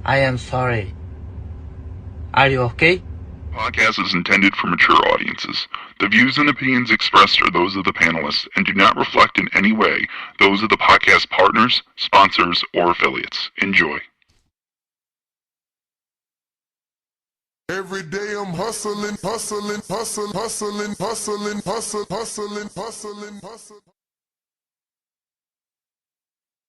I am sorry. Are you okay? Podcast is intended for mature audiences. The views and opinions expressed are those of the panelists and do not reflect in any way those of the podcast partners, sponsors, or affiliates. Enjoy. Every day I'm hustling.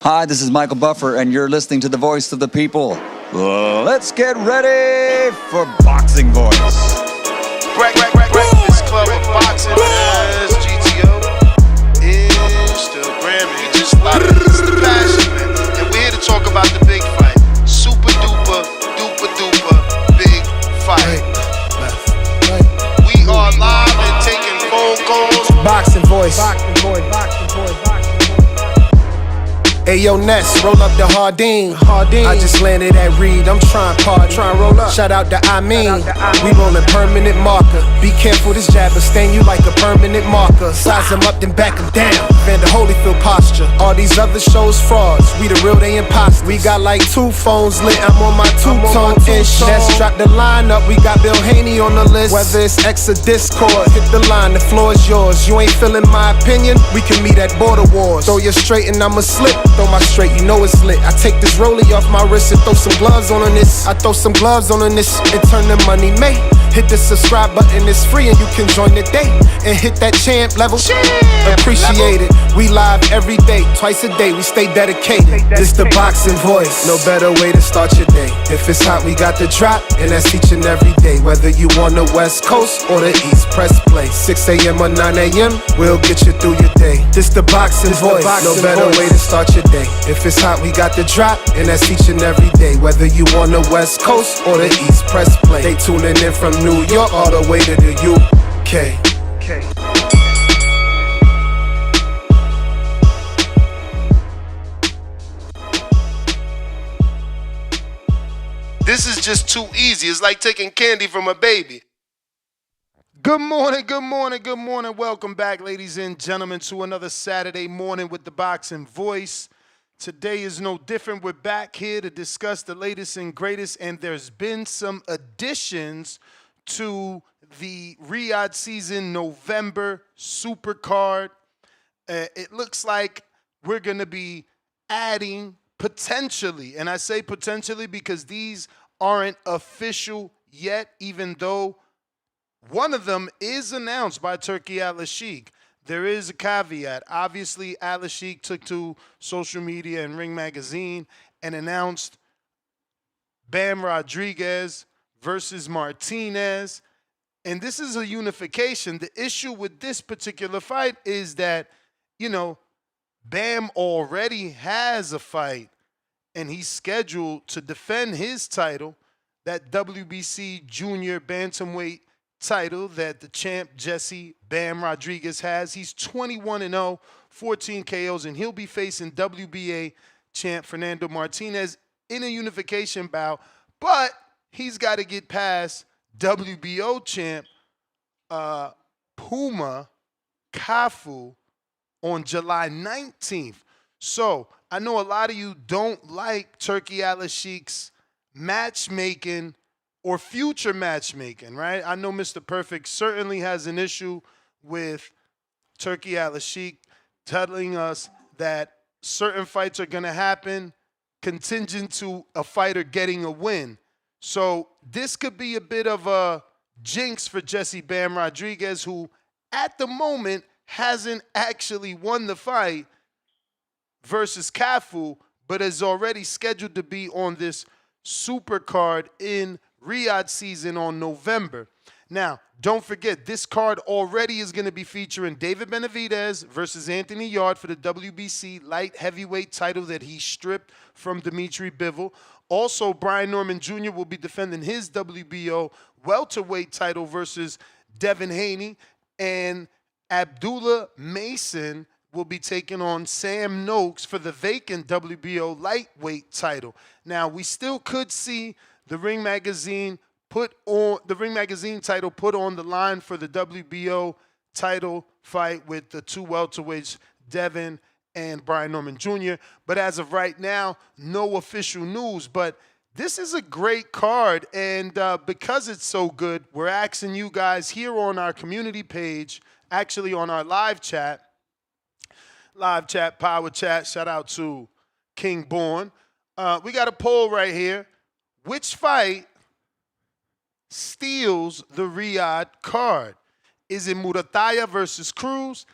Hi, this is Michael Buffer, and you're listening to the voice of the people. Let's get ready for Boxing Voice. Breakfast Club of Boxing as GTO, Instagram, and just a lot of the passion, man. And we're here to talk about the big fight. Super duper, big fight. We are live and taking phone calls. Boxing Voice. Ayo Ness, roll up the Hardin. I just landed at Reed, I'm trying party. Roll up. Shout out to I mean. We rollin' permanent marker. Be careful, this jabber stain you like a permanent marker. Size them up, then back them down. Vander Holyfield posture. All these other shows frauds. We the real, they imposters. We got like 2 phones lit. I'm on my 2-tone ish. Ness drop the line up. We got Bill Haney on the list. Whether it's X or Discord, hit the line. The floor is yours. You ain't feeling my opinion? We can meet at Border Wars. Throw you straight and I'ma slip. Throw my straight, you know it's lit. I take this rollie off my wrist and throw some gloves on this. I throw some gloves on this and turn the money made. Hit the subscribe button, it's free and you can join the day. And hit that champ level. Appreciate it. We live every day, twice a day, we stay dedicated. This the Boxing Voice, no better way to start your day. If it's hot, we got the drop, and that's each and every day. Whether you on the West Coast or the East, press play. 6 a.m. or 9 a.m., we'll get you through your day. This the Boxing Voice, no better way to start your day. If it's hot, we got the drop, and that's each and every day. Whether you on the West Coast or the East, press play. They tuning in from New York all the way to the UK. This is just too easy. It's like taking candy from a baby. Good morning. Welcome back, ladies and gentlemen, to another Saturday morning with the Boxing Voice. Today is no different. We're back here to discuss the latest and greatest, and there's been some additions to the Riyadh season November Supercard. It looks like we're going to be adding potentially, and I say potentially because these aren't official yet, even though one of them is announced by Turki Al-Sheikh. There is a caveat. Obviously, Al-Sheikh took to social media and Ring Magazine and announced Bam Rodriguez versus Martinez. And this is a unification. The issue with this particular fight is that, Bam already has a fight, and he's scheduled to defend his title, that WBC Junior Bantamweight title that the champ Jesse Bam Rodriguez has. He's 21-0, 14 KOs, and he'll be facing WBA champ Fernando Martinez in a unification bout, but he's got to get past WBO champ Puma Kafu on July 19th. So I know a lot of you don't like Turki Al-Sheikh's matchmaking or future matchmaking, right? I know Mr. Perfect certainly has an issue with Turki Al-Sheikh telling us that certain fights are going to happen contingent to a fighter getting a win. So this could be a bit of a jinx for Jesse Bam Rodriguez, who at the moment hasn't actually won the fight versus Kafu, but is already scheduled to be on this Supercard in Riyadh season on November. Now, don't forget, this card already is going to be featuring David Benvidez versus Anthony Yarde for the WBC light heavyweight title that he stripped from Dimitri Bivol. Also, Brian Norman Jr. will be defending his WBO welterweight title versus Devin Haney, and Abdullah Mason will be taking on Sam Noakes for the vacant WBO lightweight title. Now, we still could see the Ring Magazine title put on the line for the WBO title fight with the two welterweights, Devin and Brian Norman Jr. But as of right now, no official news. But This is a great card, and because it's so good, we're asking you guys here on our community page, actually on our live chat, power chat, shout out to King Born. We got a poll right here. Which fight steals the Riyadh card? Is it Murataya versus Cruz?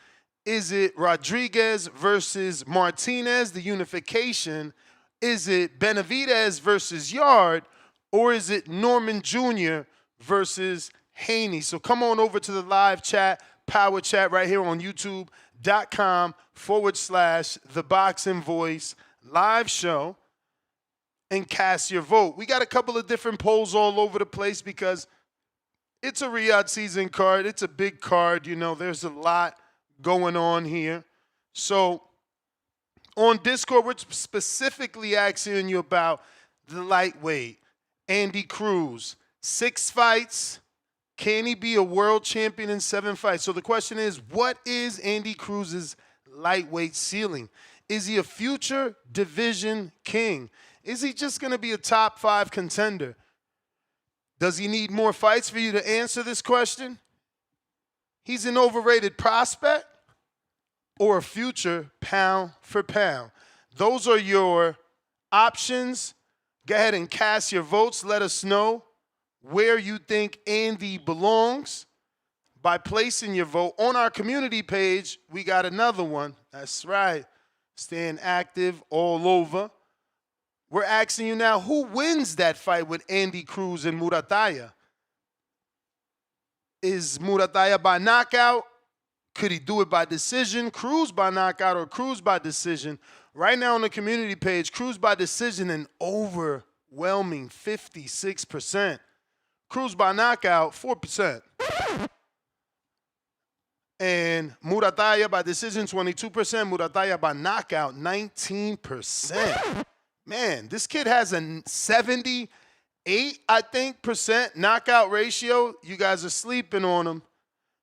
Is it Rodriguez versus Martinez, the unification? Is it Benvidez versus Yard? Or is it Norman Jr. versus Haney? So come on over to the live chat, power chat right here on youtube.com/The Boxing Voice live show and cast your vote. We got a couple of different polls all over the place because it's a Riyadh season card. It's a big card. You know, there's a lot going on here. So on Discord, we're specifically asking you about the lightweight, Andy Cruz. 6 fights. Can he be a world champion in 7 fights? So the question is, what is Andy Cruz's lightweight ceiling? Is he a future division king? Is he just going to be a top 5 contender? Does he need more fights for you to answer this question? He's an overrated prospect or a future pound for pound? Those are your options. Go ahead and cast your votes. Let us know where you think Andy belongs by placing your vote. On our community page, we got another one. That's right. Staying active all over. We're asking you now, who wins that fight with Andy Cruz and Murataya? Is Murataya by knockout? Could he do it by decision? Cruz by knockout or Cruz by decision? Right now on the community page, Cruz by decision an overwhelming 56%. Cruz by knockout, 4%. And Murataya by decision, 22%. Murataya by knockout, 19%. Man, this kid has a 78, I think, percent knockout ratio. You guys are sleeping on him.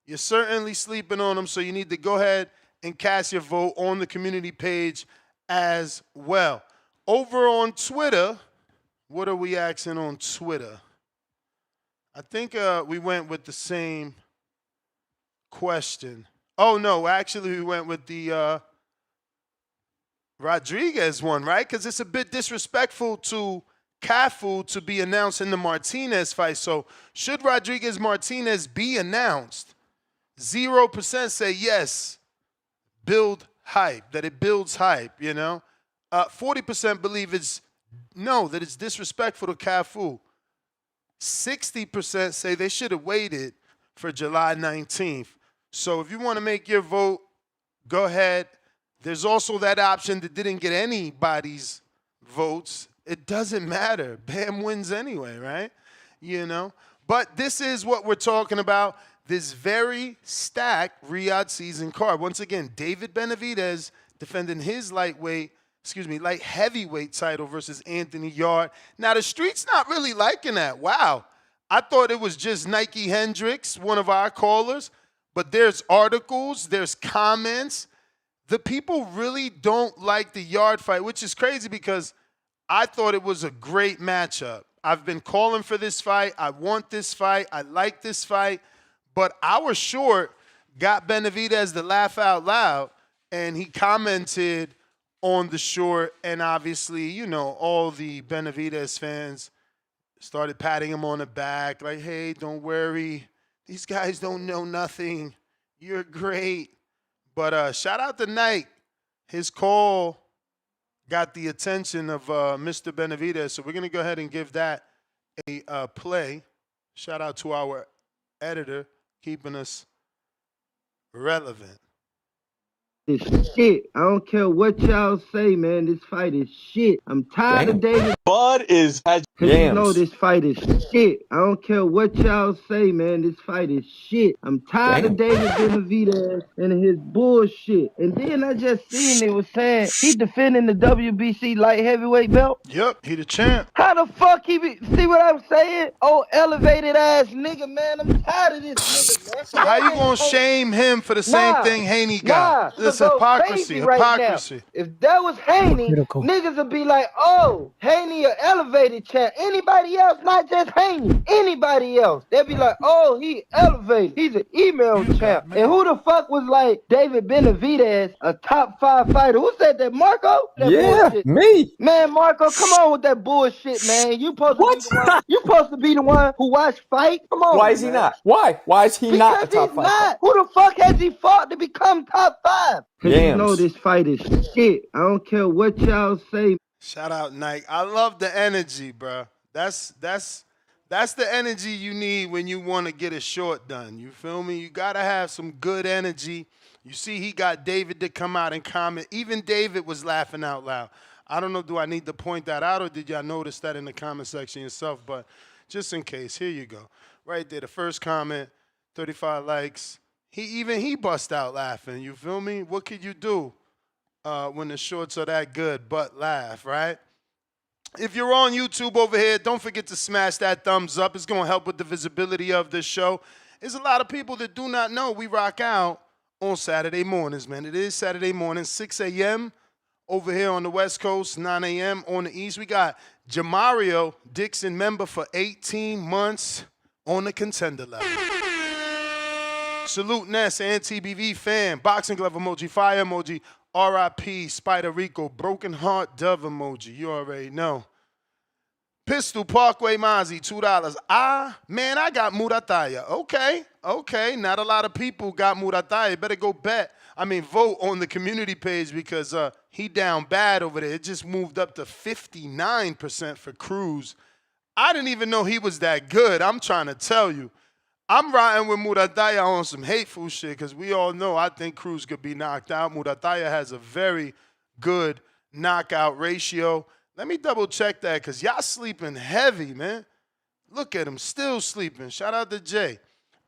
You're certainly sleeping on him, so you need to go ahead and cast your vote on the community page as well. Over on Twitter, what are we asking on Twitter? I think we went with the same question. Oh, no, actually we went with the Rodriguez one, right? Because it's a bit disrespectful to Cafu to be announced in the Martinez fight. So should Rodriguez-Martinez be announced? 0% say yes, build hype, that it builds hype, you know. 40% believe it's no, that it's disrespectful to Cafu. 60% say they should have waited for July 19th. So if you want to make your vote, go ahead. There's also that option that didn't get anybody's votes. It doesn't matter. Bam wins anyway, right? You know. But this is what we're talking about. This very stacked Riyadh season card. Once again, David Benvidez defending his light heavyweight title versus Anthony Yard. Now, the street's not really liking that. Wow. I thought it was just Nike Hendricks, one of our callers. But there's articles, there's comments. The people really don't like the Yard fight, which is crazy because I thought it was a great matchup. I've been calling for this fight. I want this fight. I like this fight. But our short got Benvidez to laugh out loud, and he commented on the short, and obviously, you know, all the Benvidez fans started patting him on the back, like, hey, don't worry. These guys don't know nothing. You're great. But shout out to Nike. His call got the attention of Mr. Benvidez, so we're going to go ahead and give that a play. Shout out to our editor, keeping us relevant. This shit. I don't care what y'all say, man. This fight is shit. I'm tired of David. Bud is had Cause you know this fight is shit. I don't care what y'all say, man. This fight is shit. I'm tired of David Benvidez and his bullshit. And then I just seen they was saying he defending the WBC light heavyweight belt. Yep, he the champ. How the fuck he be? See what I'm saying? Oh, elevated ass nigga, man. I'm tired of this nigga, man. How you gonna shame him for the same thing Haney got? The That's go hypocrisy. crazy right now. Hypocrisy. If that was Haney, niggas would be like, oh, Haney an elevated champ. Anybody else, not just Haney. Anybody else. They'd be like, oh, he elevated. He's an email champ. And who the fuck was like David Benvidez, a top 5 fighter? Who said that, Marco? That bullshit. Me. Man, Marco, come on with that bullshit, man. You supposed to be the one. You supposed to be the one who watch fight. Come on. Why is he not? Why? Why is he not a top 5 fighter? Who the fuck has he fought to become top 5? Cause Yams. you know this fight is shit. I don't care what y'all say. Shout out Nike. I love the energy, bro. That's the energy you need when you want to get a short done. You feel me? You gotta have some good energy. You see, he got David to come out and comment. Even David was laughing out loud. I don't know, do I need to point that out, or did y'all notice that in the comment section yourself? But just in case, here you go. Right there, the first comment, 35 likes. He bust out laughing, you feel me? What could you do when the shorts are that good but laugh, right? If you're on YouTube over here, don't forget to smash that thumbs up. It's going to help with the visibility of this show. There's a lot of people that do not know we rock out on Saturday mornings, man. It is Saturday morning, 6 a.m. over here on the West Coast, 9 a.m. on the East. We got Jamario Dixon, member for 18 months on the contender level. Salute Ness and TBV fan. Boxing glove emoji, fire emoji, RIP, Spider Rico, broken heart dove emoji. You already know. Pistol Parkway Mozzie, $2. Man, I got Murataya. Okay. Not a lot of people got Murataya. Better go vote on the community page because he down bad over there. It just moved up to 59% for Cruz. I didn't even know he was that good. I'm trying to tell you. I'm riding with Murataya on some hateful shit because we all know I think Cruz could be knocked out. Murataya has a very good knockout ratio. Let me double check that because y'all sleeping heavy, man. Look at him, still sleeping. Shout out to Jay.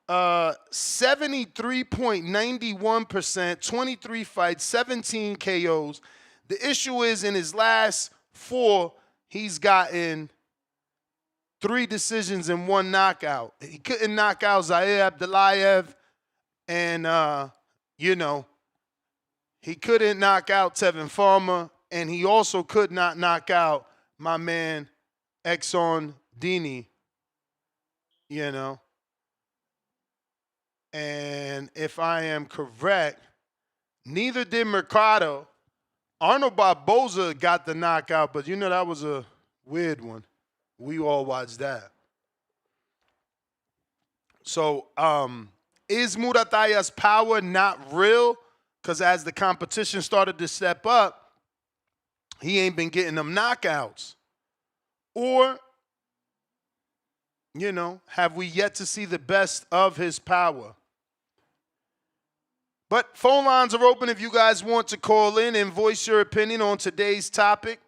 73.91%, 23 fights, 17 KOs. The issue is in his last 4, he's gotten 3 decisions and 1 knockout. He couldn't knock out Zaire Abdullayev, and, he couldn't knock out Tevin Farmer, and he also could not knock out my man Exxon Dini, And if I am correct, neither did Mercado. Arnold Barboza got the knockout, but that was a weird one. We all watched that. So, is Murataya's power not real? Because as the competition started to step up, he ain't been getting them knockouts. Or, have we yet to see the best of his power? But phone lines are open if you guys want to call in and voice your opinion on today's topic.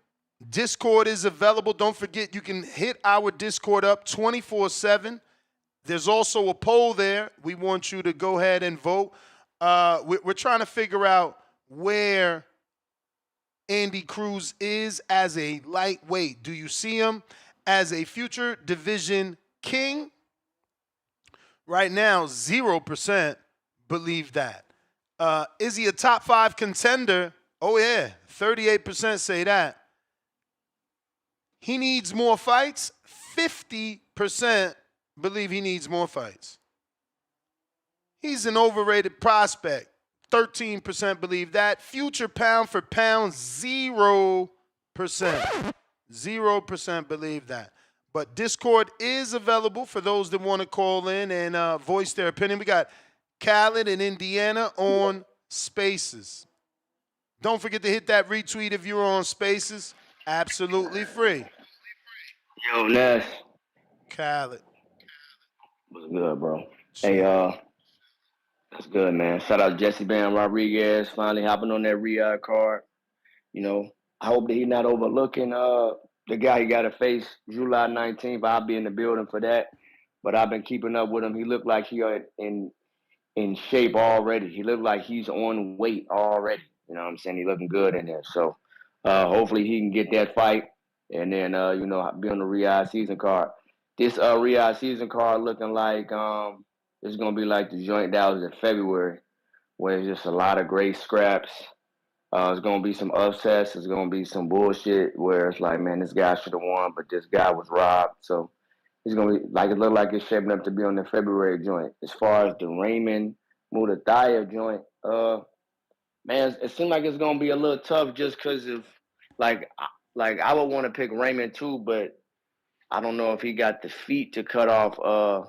Discord is available. Don't forget, you can hit our Discord up 24/7. There's also a poll there. We want you to go ahead and vote. We're trying to figure out where Andy Cruz is as a lightweight. Do you see him as a future division king? Right now, 0% believe that. Is he a top 5 contender? Oh, yeah. 38% say that. He needs more fights. 50% believe he needs more fights. He's an overrated prospect. 13% believe that. Future pound for pound, 0%. 0% believe that. But Discord is available for those that want to call in and voice their opinion. We got Khaled in Indiana on Spaces. Don't forget to hit that retweet if you're on Spaces. Absolutely free. Yo, Ness. Khaled. What's good, bro? Hey, that's good, man. Shout out to Jesse Bam Rodriguez finally hopping on that Riyadh card. I hope that he's not overlooking the guy he got to face July 19th. I'll be in the building for that. But I've been keeping up with him. He looked like he in shape already. He looked like he's on weight already. You know what I'm saying? He's looking good in there. So hopefully he can get that fight and then, be on the Riyadh season card. This Riyadh season card looking like it's going to be like the joint that was in February where it's just a lot of great scraps. It's going to be some upsets. It's going to be some bullshit where it's like, man, this guy should have won, but this guy was robbed. So it's going to be like, it looked like it's shaping up to be on the February joint. As far as the Raymond Murataya joint, man, it seems like it's going to be a little tough just because of, like I would want to pick Raymond too, but I don't know if he got the feet to cut off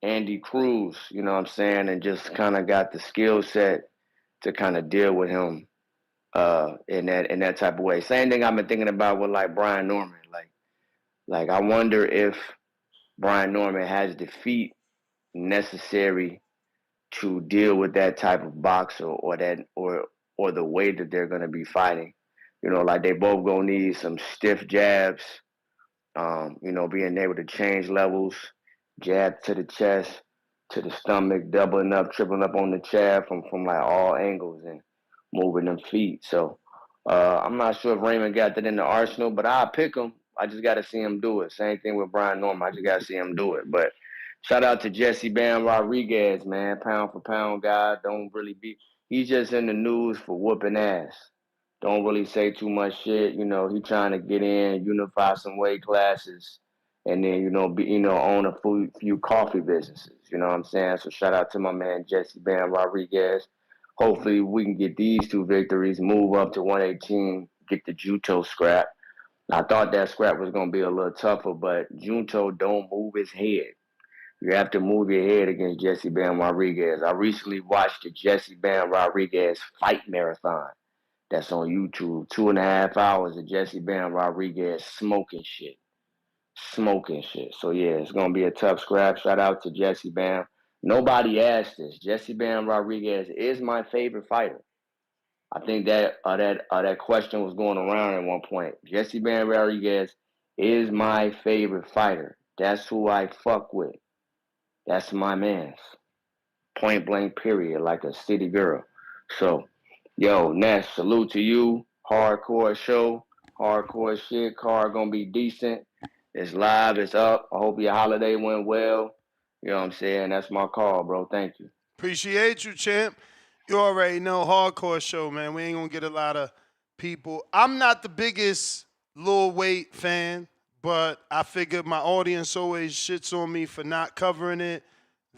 Andy Cruz, you know what I'm saying, and just kind of got the skill set to kind of deal with him in that type of way. Same thing I've been thinking about with like Brian Norman. Like I wonder if Brian Norman has the feet necessary to deal with that type of boxer or the way that they're gonna be fighting. You know, like they both gonna need some stiff jabs. You know, being able to change levels, jab to the chest, to the stomach, doubling up, tripling up on the jab from like all angles and moving them feet. So I'm not sure if Raymond got that in the arsenal, but I'll pick him. I just got to see him do it. Same thing with Brian Norman. I just got to see him do it. But shout out to Jesse Bam Rodriguez, man. Pound for pound guy. He's just in the news for whooping ass. Don't really say too much shit. You know, he trying to get in, unify some weight classes, and then, own a few coffee businesses. You know what I'm saying? So shout out to my man Jesse Bam Rodriguez. Hopefully we can get these 2 victories, move up to 118, get the Juto scrap. I thought that scrap was going to be a little tougher, but Junto don't move his head. You have to move your head against Jesse Bam Rodriguez. I recently watched the Jesse Bam Rodriguez fight marathon that's on YouTube. 2.5 hours of Jesse Bam Rodriguez smoking shit. So, yeah, it's going to be a tough scrap. Shout out to Jesse Bam. Nobody asked this. Jesse Bam Rodriguez is my favorite fighter. I think that question was going around at one point. Jesse Bam Rodriguez is my favorite fighter. That's who I fuck with. That's my man's. Point blank, period, like a city girl. So, yo, Ness, salute to you. Hardcore show. Hardcore shit. Card gonna be decent. It's live. It's up. I hope your holiday went well. You know what I'm saying? That's my call, bro. Thank you. Appreciate you, champ. You already know, hardcore show, man. We ain't gonna get a lot of people. I'm not the biggest Lil Wayne fan, but I figured my audience always shits on me for not covering it.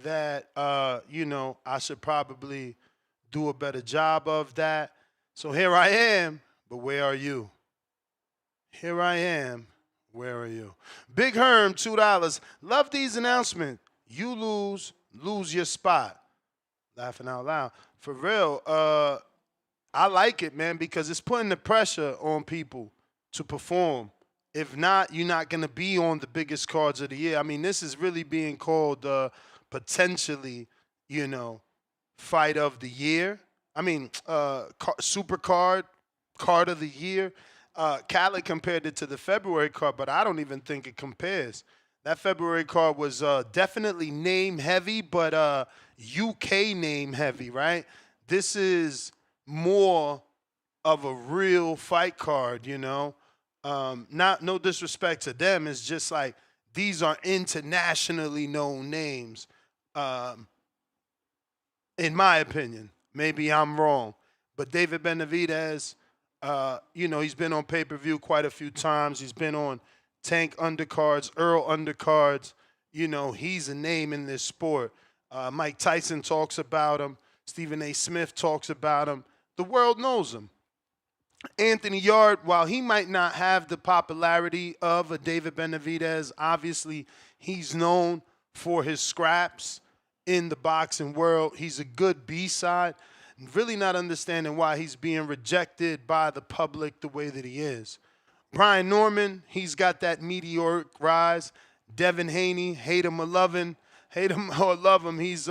That I should probably do a better job of that. So here I am, but where are you? Here I am. Where are you? Big Herm, $2. Love these announcements. You lose your spot. Laughing out loud. For real, I like it, man, because it's putting the pressure on people to perform. If not, you're not going to be on the biggest cards of the year. I mean, this is really being called potentially, fight of the year. I mean, Supercard, card of the year. Khaled compared it to the February card, but I don't even think it compares. That February card was definitely name heavy, but UK name heavy, right? This is more of a real fight card, Not no disrespect to them. It's just like these are internationally known names, in my opinion. Maybe I'm wrong. But David Benvidez, he's been on pay-per-view quite a few times. He's been on Tank undercards, Earl undercards. He's a name in this sport. Mike Tyson talks about him. Stephen A. Smith talks about him. The world knows him. Anthony Yard, while he might not have the popularity of a David Benavidez, obviously he's known for his scraps in the boxing world. He's a good B-side. Really not understanding why he's being rejected by the public the way that he is. Brian Norman, he's got that meteoric rise. Devin Haney, hate him or love him, he's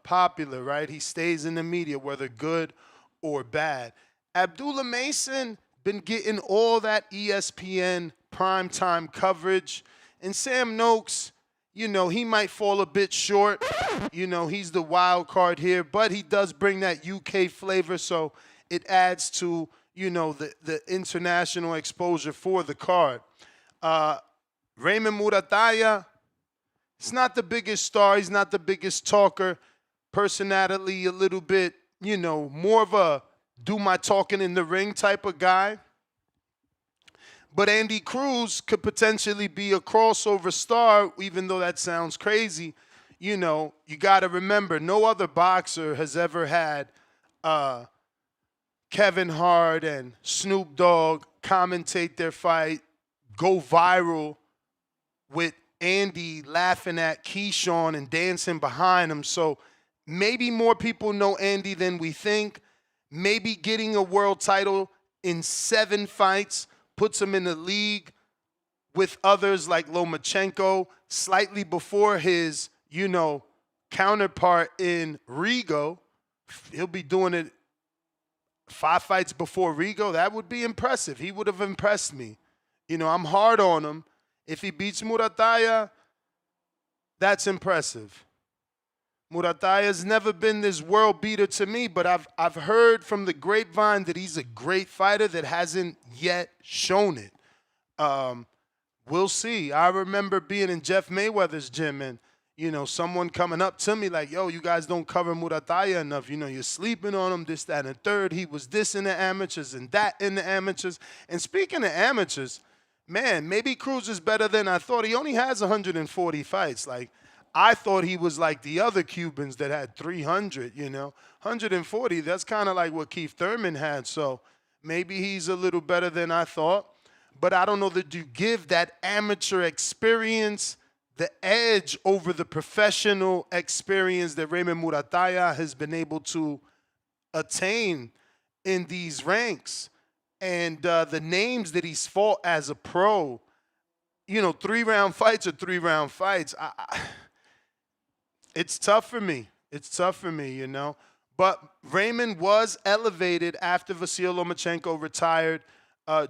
popular, right? He stays in the media, whether good or bad. Abdullah Mason, been getting all that ESPN primetime coverage. And Sam Noakes, he might fall a bit short. He's the wild card here, but he does bring that UK flavor, so it adds to, the international exposure for the card. Raymond Murataya, he's not the biggest star. He's not the biggest talker. personality a little bit, you know, more of a do my talking in the ring type of guy. But Andy Cruz could potentially be a crossover star, even though that sounds crazy. You know, you got to remember, no other boxer has ever had Kevin Hart and Snoop Dogg commentate their fight, go viral with Andy laughing at Keyshawn and dancing behind him. So maybe more people know Andy than we think. Maybe getting a world title in 7 fights puts him in the league with others like Lomachenko, slightly before his, you know, counterpart in Rigo. He'll be doing it 5 fights before Rigo. That would be impressive. He would have impressed me. You know, I'm hard on him. If he beats Murataya, that's impressive. Murataya's never been this world beater to me, but I've heard from the grapevine that he's a great fighter that hasn't yet shown it. We'll see. I remember being in Jeff Mayweather's gym and, you know, someone coming up to me like, yo, you guys don't cover Murataya enough. You know, you're sleeping on him, this, that, and the third. He was this in the amateurs and that in the amateurs. And speaking of amateurs, man, maybe Cruz is better than I thought. He only has 140 fights. Like, I thought he was like the other Cubans that had 300, you know. 140, that's kind of like what Keith Thurman had. So maybe he's a little better than I thought. But I don't know that you give that amateur experience the edge over the professional experience that Raymond Murataya has been able to attain in these ranks. And the names that he's fought as a pro, you know, 3-round fights are 3-round fights. It's tough for me. It's tough for me, you know. But Raymond was elevated after Vasyl Lomachenko retired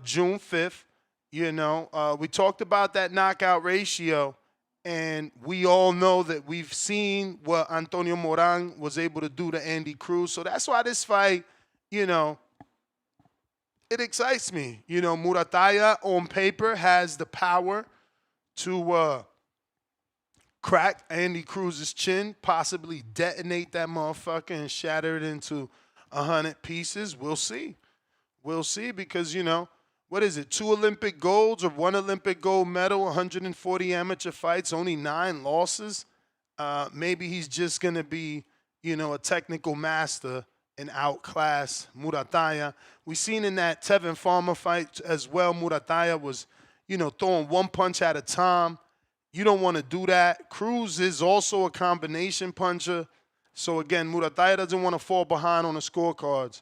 June 5th. You know, we talked about that knockout ratio, and we all know that we've seen what Antonio Moran was able to do to Andy Cruz. So that's why this fight, you know, it excites me. You know, Murataya on paper has the power to crack Andy Cruz's chin, possibly detonate that motherfucker and shatter it into 100 pieces. We'll see. We'll see because, you know, what is it, 2 Olympic golds or 1 Olympic gold medal, 140 amateur fights, only 9 losses. Maybe he's just going to be, you know, a technical master and outclass Murataya. We seen in that Tevin Farmer fight as well, Murataya was, you know, throwing 1 punch at a time. You don't want to do that. Cruz is also a combination puncher. So, again, Murataya doesn't want to fall behind on the scorecards.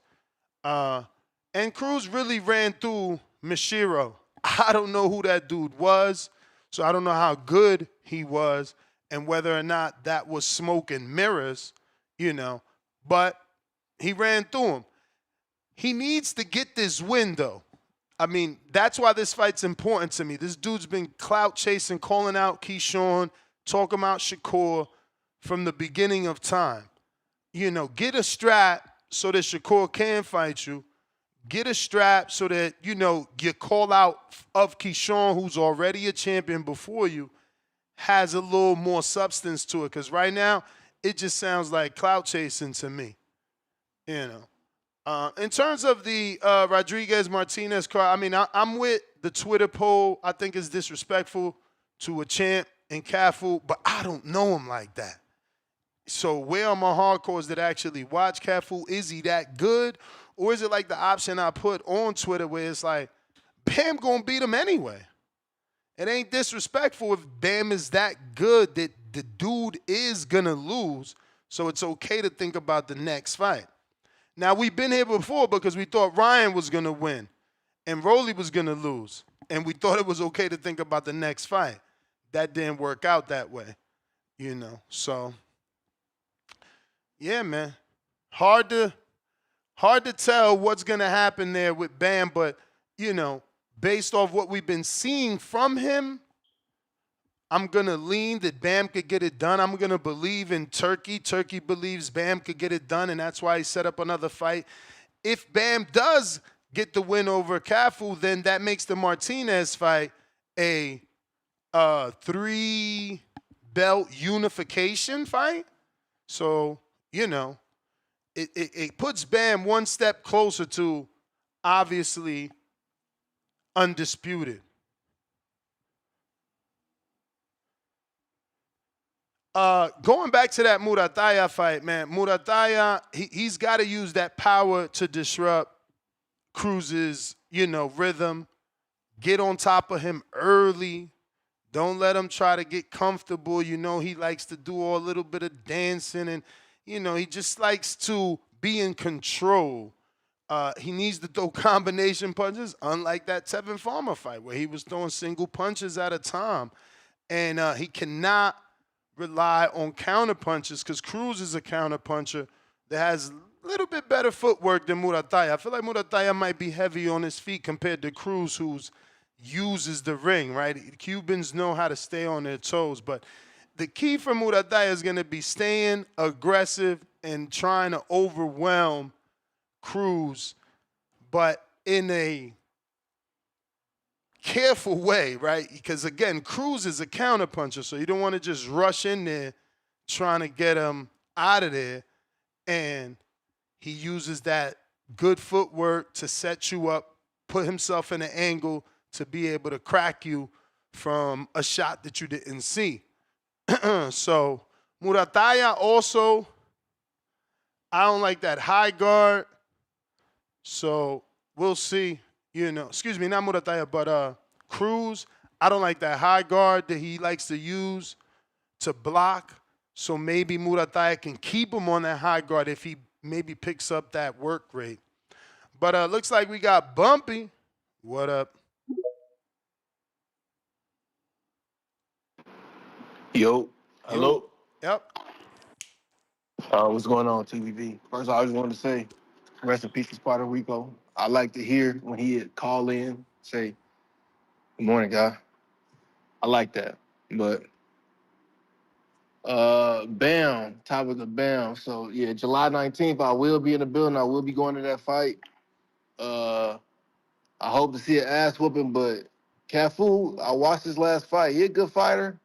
And Cruz really ran through Mishiro. I don't know who that dude was, so I don't know how good he was and whether or not that was smoke and mirrors, you know. But he ran through him. He needs to get this win, though. I mean, that's why this fight's important to me. This dude's been clout chasing, calling out Keyshawn, talking about Shakur from the beginning of time. You know, get a strap so that Shakur can fight you. Get a strap so that, you know, your call out of Keyshawn, who's already a champion before you, has a little more substance to it. Because right now, it just sounds like clout chasing to me. You know. In terms of the Rodriguez-Martinez card, I mean, I'm with the Twitter poll. I think it's disrespectful to a champ in Cafu, but I don't know him like that. So where are my hardcores that actually watch Cafu? Is he that good? Or is it like the option I put on Twitter where it's like, Bam gonna beat him anyway? It ain't disrespectful if Bam is that good that the dude is gonna lose, so it's okay to think about the next fight. Now, we've been here before because we thought Ryan was gonna win and Rolly was gonna lose, and we thought it was okay to think about the next fight. That didn't work out that way, you know. So, yeah, man. Hard to tell what's going to happen there with Bam, but, you know, based off what we've been seeing from him, I'm going to lean that Bam could get it done. I'm going to believe in Turkey. Turkey believes Bam could get it done, and that's why he set up another fight. If Bam does get the win over Cafu, then that makes the Martinez fight a 3-belt unification fight. So, you know, it puts Bam one step closer to obviously undisputed. Going back to that Murataya fight, man, Murataya, he's got to use that power to disrupt Cruz's, rhythm. Get on top of him early. Don't let him try to get comfortable. He likes to do a little bit of dancing and, he just likes to be in control. He needs to throw combination punches, unlike that Tevin Farmer fight where he was throwing single punches at a time. And he cannot rely on counter punches because Cruz is a counter puncher that has a little bit better footwork than Murataya. I feel like Murataya might be heavy on his feet compared to Cruz, who uses the ring, right? Cubans know how to stay on their toes, but the key for Murataya is going to be staying aggressive and trying to overwhelm Cruz, but in a careful way, right? Because, again, Cruz is a counterpuncher, so you don't want to just rush in there trying to get him out of there. And he uses that good footwork to set you up, put himself in an angle to be able to crack you from a shot that you didn't see. So Murataya also, I don't like that high guard. So we'll see. Excuse me, not Murataya, but Cruz. I don't like that high guard that he likes to use to block. So maybe Murataya can keep him on that high guard if he maybe picks up that work rate. But looks like we got Bumpy. What up? Yo, hello. Yep. What's going on, TVV? First, I just wanted to say, rest in peace to Puerto Rico. I like to hear when he call in, say, "Good morning, guy." I like that. But Bam, topic of Bam. So yeah, July 19th, I will be in the building. I will be going to that fight. I hope to see an ass whooping, but Cafu, I watched his last fight. He a good fighter,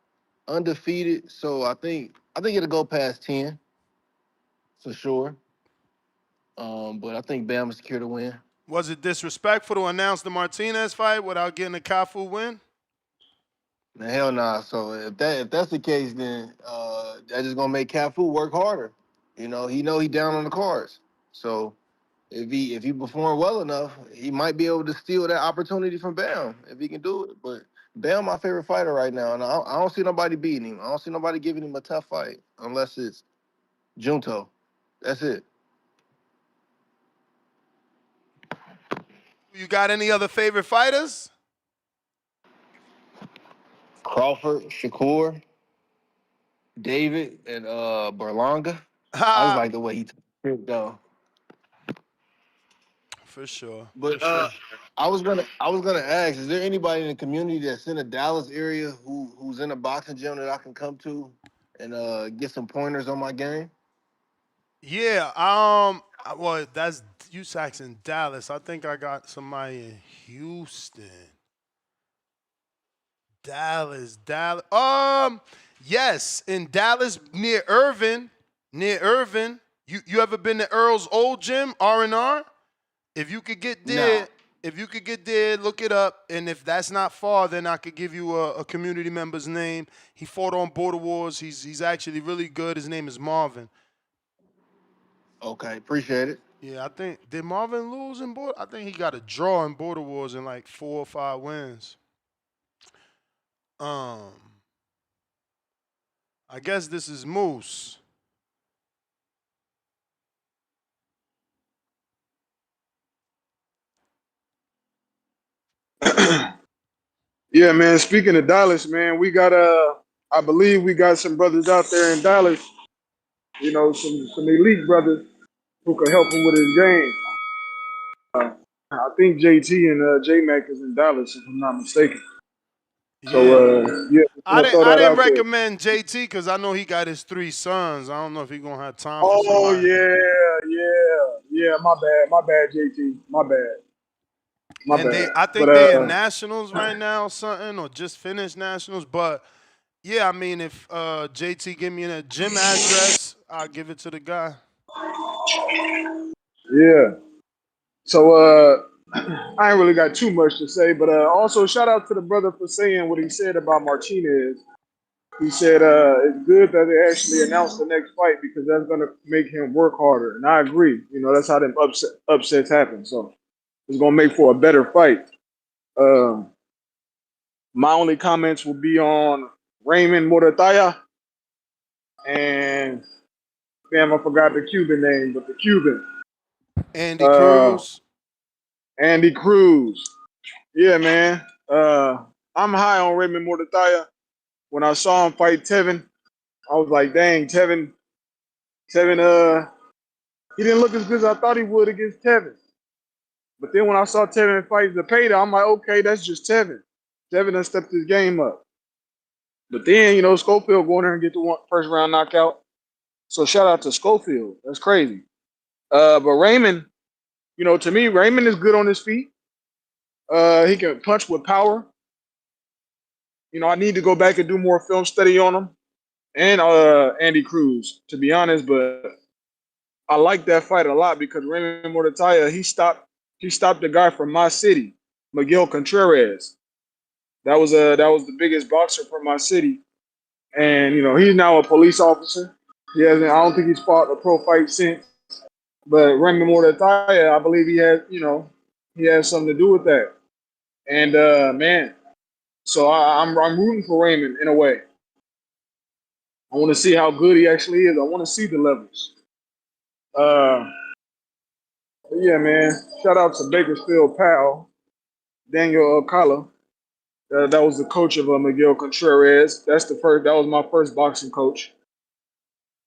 undefeated. So I think it'll go past 10 for sure. But I think Bam will secure the win. Was it disrespectful to announce the Martinez fight without getting a Cafu win? Nah, hell nah. So if that's the case, then that's just gonna make Cafu work harder. He down on the cards. So if he perform well enough, he might be able to steal that opportunity from Bam if he can do it. But Bam, my favorite fighter right now, and I don't see nobody beating him. I don't see nobody giving him a tough fight unless it's Junto. That's it. You got any other favorite fighters? Crawford, Shakur, David, and Berlanga. I just like the way he took it though. For sure. But I was gonna ask, is there anybody in the community that's in the Dallas area who's in a boxing gym that I can come to and get some pointers on my game? Yeah. Well, that's USAC's in Dallas. I think I got somebody in Houston. Dallas. Yes, in Dallas near Irvin. You ever been to Earl's old gym, R&R? If you could get there, look it up. And if that's not far, then I could give you a community member's name. He fought on Border Wars. He's actually really good. His name is Marvin. Okay, appreciate it. Yeah, I think, did Marvin lose in Border? I think he got a draw in Border Wars in like 4 or 5 wins. I guess this is Moose. Yeah, man. Speaking of Dallas, man, we got I believe we got some brothers out there in Dallas. Some elite brothers who can help him with his game. I think JT and J Mac is in Dallas, if I'm not mistaken. So yeah, I throw that didn't out there. recommend JT because I know he got his 3 sons. I don't know if he's gonna have time for Oh somebody. yeah. My bad, JT. My bad. I think they're in nationals right now, or something, or just finished nationals. But yeah, I mean, if JT give me a gym address, I'll give it to the guy. Yeah. So I ain't really got too much to say, but also shout out to the brother for saying what he said about Martinez. He said it's good that they actually announced the next fight because that's gonna make him work harder. And I agree. You know, that's how them upsets happen. So it's gonna make for a better fight. My only comments will be on Raymond Murataya and damn, I forgot the Cuban name, but the Cuban. Andy Uh, Cruz. Andy Cruz. Yeah, man. I'm high on Raymond Murataya. When I saw him fight Tevin, I was like, dang, Tevin, he didn't look as good as I thought he would against Tevin. But then when I saw Tevin fight Zepeda, I'm like, okay, that's just Tevin. Tevin done stepped his game up. But then, you know, Schofield going there and get the first round knockout. So shout out to Schofield. That's crazy. But Raymond, you know, to me, Raymond is good on his feet. He can punch with power. You know, I need to go back and do more film study on him and Andy Cruz, to be honest. But I like that fight a lot because Raymond Murataya, he stopped the guy from my city, Miguel Contreras. That was the biggest boxer from my city, and you know he's now a police officer. He hasn't. I don't think he's fought a pro fight since. But Raymond Murataya, I believe he has something to do with that. And man, so I'm rooting for Raymond in a way. I want to see how good he actually is. I want to see the levels. Uh, but yeah, man. Shout out to Bakersfield pal Daniel Alcala. That was the coach of Miguel Contreras. That was my first boxing coach.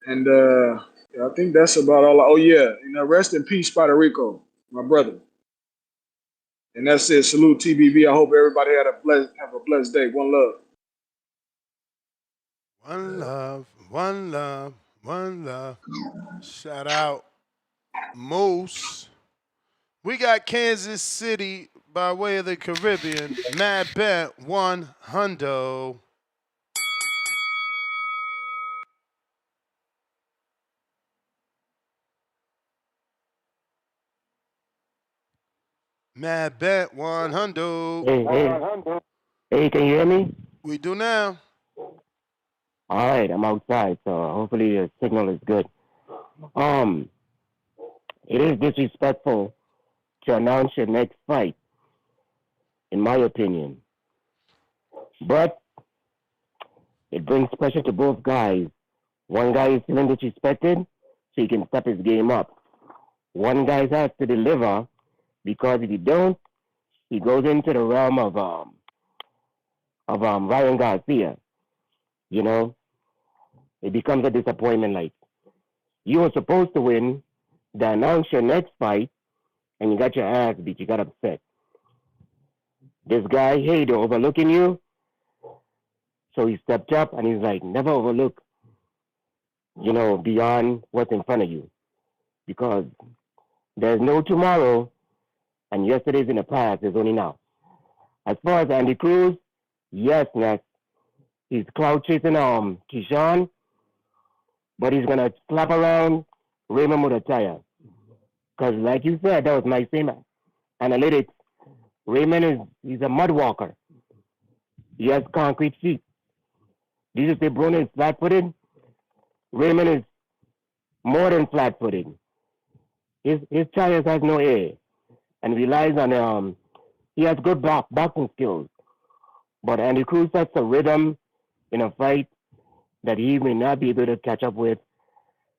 And yeah, I think that's about all. Oh yeah, you know, rest in peace, Puerto Rico, my brother. And that's it. Salute TBB. I hope everybody have a blessed day. One love. One love, one love, one love. Shout out Moose. We got Kansas City by way of the Caribbean. Mad Bet 100. Mad Bet 100. Hey, can you hear me? We do now. All right, I'm outside, so hopefully the signal is good. Um, it is disrespectful to announce your next fight, in my opinion. But it brings pressure to both guys. One guy is feeling disrespected, so he can step his game up. One guy has to deliver because if he don't, he goes into the realm of Ryan Garcia. You know, it becomes a disappointment. Like you were supposed to win, they announce your next fight, and you got your ass beat. You got upset. This guy, hey, they're overlooking you. So he stepped up and he's like, never overlook, beyond what's in front of you. Because there's no tomorrow, and yesterday's in the past, there's only now. As far as Andy Cruz, yes, Ness, he's cloud chasing Keyshawn, but he's gonna slap around Raymond Murataya. Because like you said, that was my same analytics. He's a mud walker. He has concrete feet. Did you say Bruno is flat footed? Raymond is more than flat footed. His tires has no air and relies on he has good boxing skills. But Andy Cruz sets a rhythm in a fight that he may not be able to catch up with,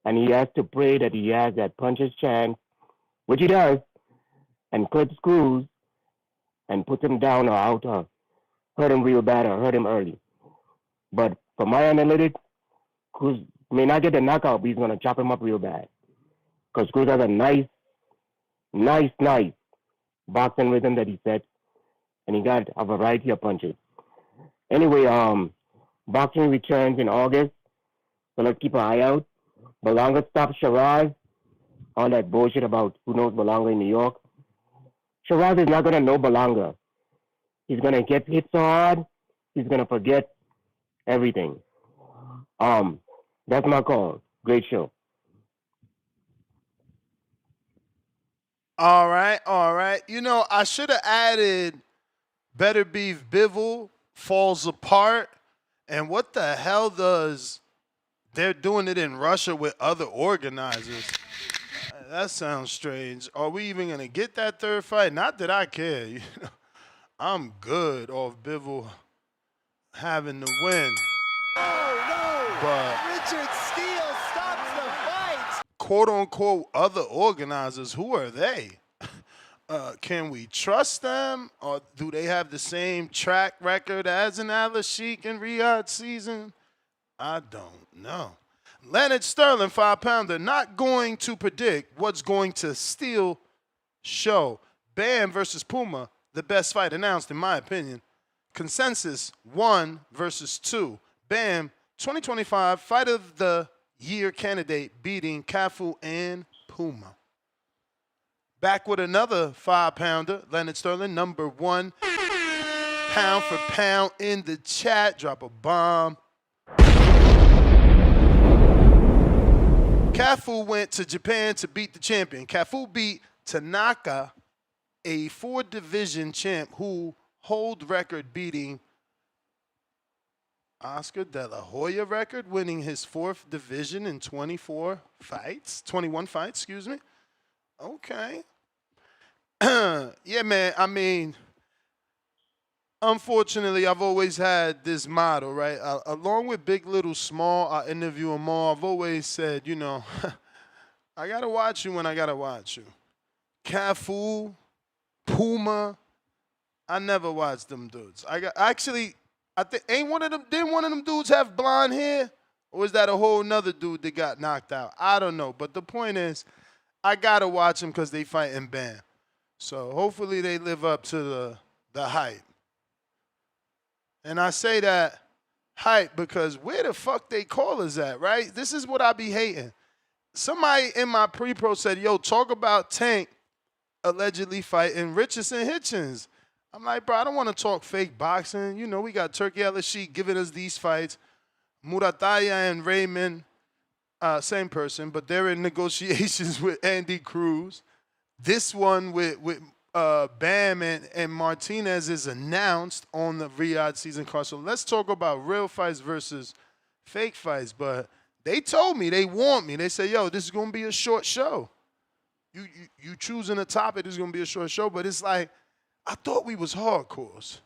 and he has to pray that he has that puncher's chance, which he does, and clips Cruz and puts him down or out or hurt him real bad or hurt him early. But for my analytics, Cruz may not get the knockout, but he's going to chop him up real bad. Because Cruz has a nice boxing rhythm that he sets, and he got a variety of punches. Anyway, boxing returns in August, so let's keep an eye out. Belonga stops Shiraz. All that bullshit about who knows Belonga in New York. Shiraz is not going to know Belonga. He's going to get hit so hard, he's going to forget everything. That's my call. Great show. All right, all right. You know, I should have added Better Beef Bivol falls apart. And what the hell does they're doing it in Russia with other organizers? That sounds strange. Are we even gonna get that third fight? Not that I care. You know, I'm good off Bivol having the win. Oh no! But Richard Steele stops the fight. quote unquote other organizers, who are they? Can we trust them, or do they have the same track record as an Al Sheik in Riyadh season? I don't know. Leonard Sterling, 5-pounder, not going to predict what's going to steal show. Bam versus Puma, the best fight announced in my opinion. Consensus 1 versus 2. Bam, 2025 Fight of the Year candidate, beating Cafu and Puma. Back with another 5-pounder, Leonard Sterling, number 1, pound for pound in the chat. Drop a bomb. Cafu went to Japan to beat the champion. Cafu beat Tanaka, a 4-division champ who hold record beating Oscar De La Hoya record, winning his 4th division in 21 fights, excuse me. Okay. Yeah, man, I mean, unfortunately, I've always had this motto, right? Along with Big Little Small, I interview them all. I've always said, you know, I got to watch you when I got to watch you. Cafu, Puma, I never watched them dudes. I think didn't one of them dudes have blonde hair? Or was that a whole nother dude that got knocked out? I don't know. But the point is, I got to watch them because they fight in Bam. So hopefully they live up to the hype. And I say that hype because where the fuck they call us at, right? This is what I be hating. Somebody in my pre-pro said, yo, talk about Tank allegedly fighting Richardson Hitchens. I'm like, bro, I don't want to talk fake boxing. You know, we got Turkey Al-Sheik giving us these fights. Murataya and Raymond, same person, but they're in negotiations with Andy Cruz. This one with Bam and Martinez is announced on the Riyadh season card. So let's talk about real fights versus fake fights. But they told me, they warned me. They said, yo, this is going to be a short show. You choosing a topic, this is going to be a short show. But it's like, I thought we was hardcores.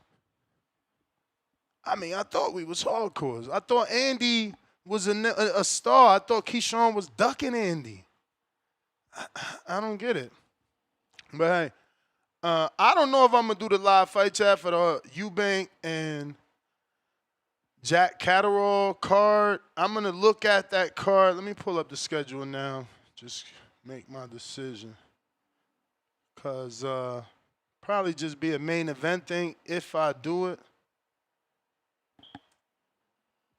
I thought we was hardcores. I thought Andy was a star. I thought Keyshawn was ducking Andy. I don't get it. But hey, I don't know if I'm going to do the live fight chat for the Eubank and Jack Catterall card. I'm going to look at that card. Let me pull up the schedule now. Just make my decision. Because probably just be a main event thing if I do it.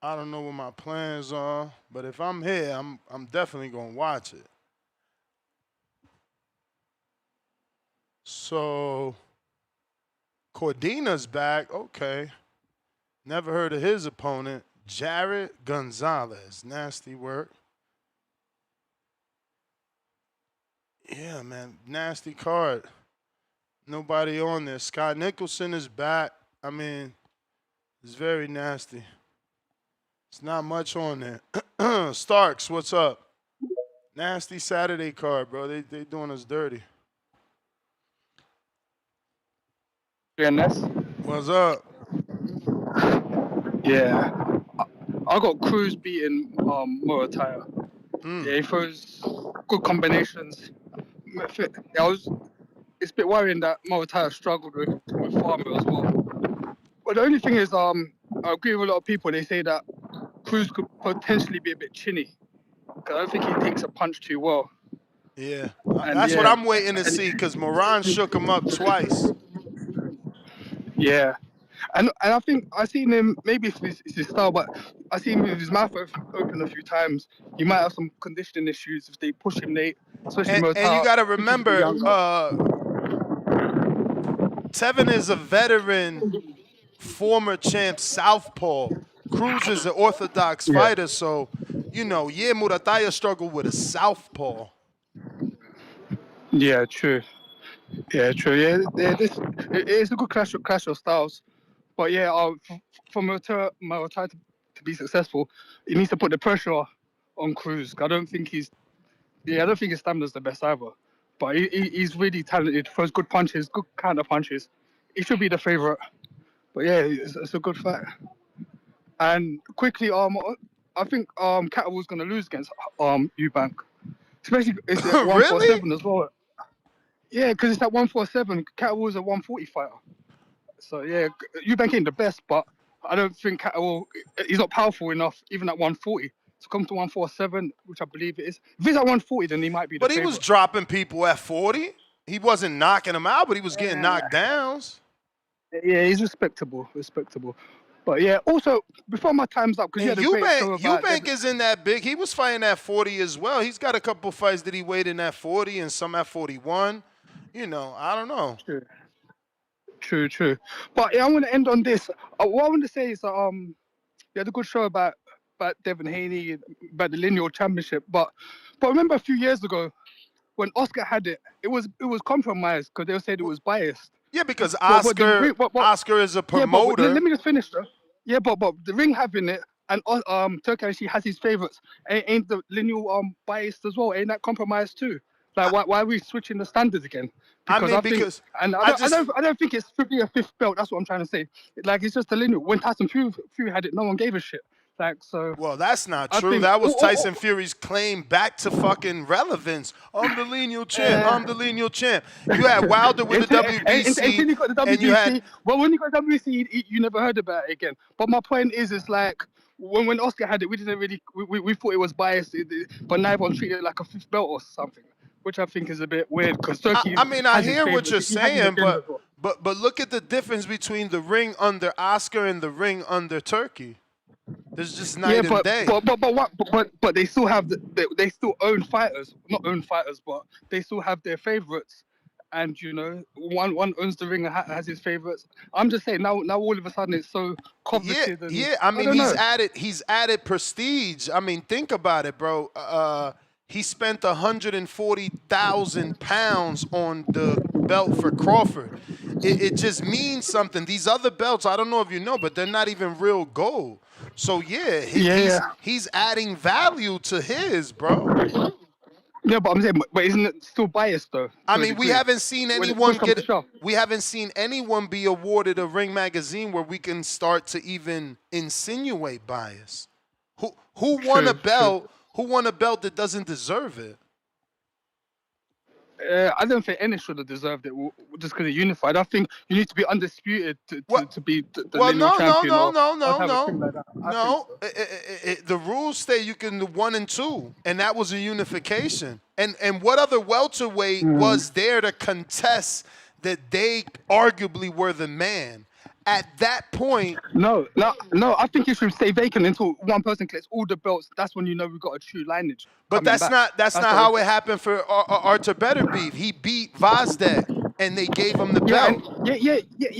I don't know what my plans are. But if I'm here, I'm definitely going to watch it. So, Cordina's back. Okay. Never heard of his opponent. Jared Gonzalez. Nasty work. Yeah, man. Nasty card. Nobody on there. Scott Nicholson is back. It's very nasty. It's not much on there. Starks, what's up? Nasty Saturday card, bro. They doing us dirty. Ness. What's up? Yeah, I got Cruz beating Murataya. Yeah, he throws good combinations. It's a bit worrying that Murataya struggled with Farmer as well. But the only thing is, I agree with a lot of people. They say that Cruz could potentially be a bit chinny. I don't think he takes a punch too well. Yeah, that's what I'm waiting to see because Moran shook him up twice. Yeah. And I think I've seen him, maybe it's his style, but I've seen him with his mouth open a few times. He might have some conditioning issues if they push him late, especially and you got to remember, Tevin is a veteran, former champ southpaw. Cruz is an orthodox fighter, so, Murataya struggled with a southpaw. Yeah, true. Yeah, true. Yeah, it is a good clash of styles. But yeah, for Murataya to be successful, he needs to put the pressure on Cruz. I don't think his stamina's the best either. But he's really talented. Throws good punches, good counter punches. He should be the favorite. But yeah, it's a good fight. And quickly, I think Catterwall's gonna lose against Eubank, especially it's at Really? 147 as well. Yeah, because it's at 147. Catterwall's a 140 fighter. So yeah, Eubank ain't the best, but I don't think Catterwall, he's not powerful enough even at 140 to come to 147, which I believe it is. If he's at 140, then he might be the But he favorite. was dropping people at 40. He wasn't knocking them out, but he was getting knocked downs. Yeah, he's respectable. But yeah, also before my time's up, because you had a great show about Eubank isn't that big. He was fighting at 40 as well. He's got a couple fights that he weighed in at 40 and some at 41. You know, I don't know. True. But yeah, I want to end on this. What I want to say is you had a good show about Devin Haney, about the Lineal Championship. But remember a few years ago when Oscar had it, it was compromised because they said it was biased. Yeah, because Oscar is a promoter. Yeah, let me just finish though. Yeah, but the ring having it and Turkey actually has his favorites. Ain't the Lineal biased as well? Ain't that compromised too? Like why are we switching the standards again? Because I don't think it should be a fifth belt. That's what I'm trying to say. Like it's just a Lineal. When Tyson Fury had it, no one gave a shit. Like so. Well, that's not true. That was Tyson Fury's claim back to fucking relevance. I'm the Lineal champ. I'm the Lineal champ. You had Wilder with the WBC. And you got the WBC. And you had, well, when you got WBC, you never heard about it again. But my point is, it's like when Oscar had it, we didn't really we thought it was biased, but now everyone treated it like a fifth belt or something, which I think is a bit weird because Turkey. I mean, I hear what you're saying, but look at the difference between the ring under Oscar and the ring under Turkey. There's just night and day. But they still have they still own fighters, not own fighters, but they still have their favorites, and you know one owns the ring and has his favorites. I'm just saying now all of a sudden it's so coveted. I mean he's added prestige. I mean think about it, bro. He spent 140,000 pounds on the belt for Crawford. It just means something. These other belts, I don't know if you know, but they're not even real gold. So he's adding value to his, bro. Yeah, but I'm saying, but isn't it still biased though? I mean, we haven't seen anyone be awarded a Ring magazine where we can start to even insinuate bias. Who won a belt? Who won a belt that doesn't deserve it? I don't think any should have deserved it just because it's unified. I think you need to be undisputed to be the Lineal champion. No. The rules say you can do 1 and 2, and that was a unification. And what other welterweight was there to contest that they arguably were the man? At that point, no. I think you should stay vacant until one person collects all the belts. That's when you know we've got a true lineage. But that's not how it happened for Artur Beterbiev. He beat Vazdat, and they gave him the belt. Yeah.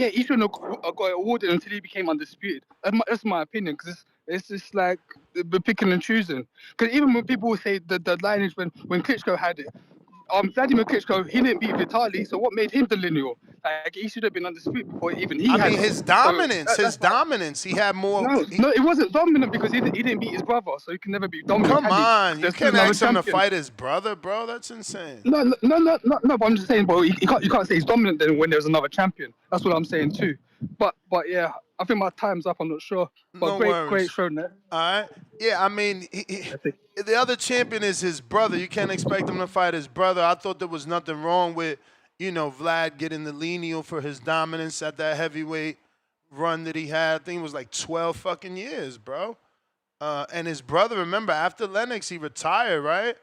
He shouldn't have got awarded until he became undisputed. That's my opinion, because it's just like we're picking and choosing. Because even when people say the lineage when Klitschko had it. Vladimir Klitschko, he didn't beat Vitaly, so what made him the Lineal? Like, he should have been undisputed before even he had it. I mean, his dominance, he had more... No, it wasn't dominant because he didn't beat his brother, so he can never be dominant. Come on, you can't ask him to fight his brother, bro. That's insane. No, but I'm just saying, bro, you can't say he's dominant then when there's another champion. That's what I'm saying too. But yeah, I think my time's up, I'm not sure. But great show, Ned. All right. Yeah, I mean, the other champion is his brother. You can't expect him to fight his brother. I thought there was nothing wrong with, Vlad getting the Lineal for his dominance at that heavyweight run that he had. I think it was like 12 fucking years, bro. And his brother, remember, after Lennox, he retired, right?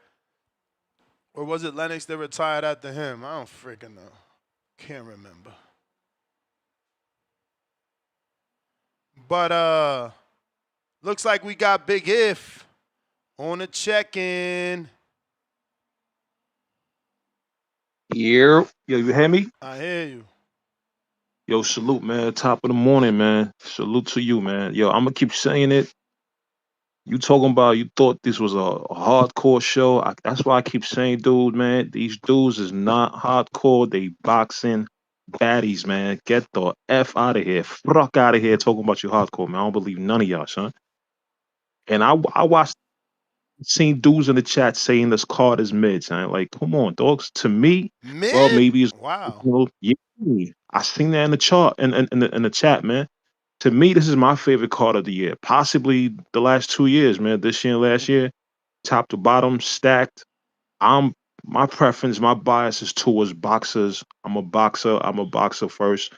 Or was it Lennox that retired after him? I don't freaking know. Can't remember. But looks like we got Big If on the check-in. Yeah. Yo, you hear me? I hear you. Yo, salute, man. Top of the morning, man. Salute to you, man. Yo, I'm going to keep saying it You talking about you thought this was a hardcore show? That's why I keep saying, dude, man, these dudes is not hardcore. They boxing baddies, man. Get the f out of here, fuck out of here. Talking about you hardcore, man. I don't believe none of y'all, son. And I watched, seen dudes in the chat saying this card is mid, son. Like, come on, dogs. To me, well, Mid? maybe it's, Wow. yeah. I seen that in the chart in the chat, man. To me, this is my favorite card of the year. Possibly the last 2 years, man. This year and last year, top to bottom, stacked. I'm My preference, my bias is towards boxers. I'm a boxer. I'm a boxer first.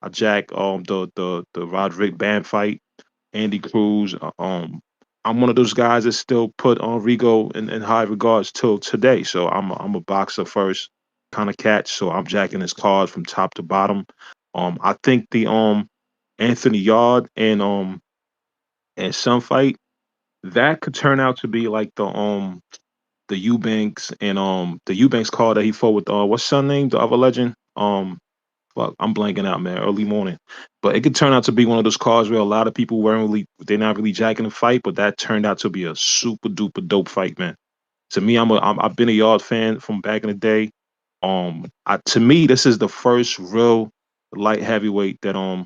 I jack the Roderick Band fight, Andy Cruz. I'm one of those guys that still put on Rigo in high regards till today. So I'm a boxer first kind of catch. So I'm jacking his cards from top to bottom. I think the Anthony Yard and some fight that could turn out to be like the Eubanks and the Eubanks card that he fought with what's son name, the other legend, fuck, I'm blanking out, man, early morning, but it could turn out to be one of those cards where a lot of people weren't really, they're not really jacking the fight, but that turned out to be a super duper dope fight, man. To me, I've been a Yard fan from back in the day. To me, this is the first real light heavyweight that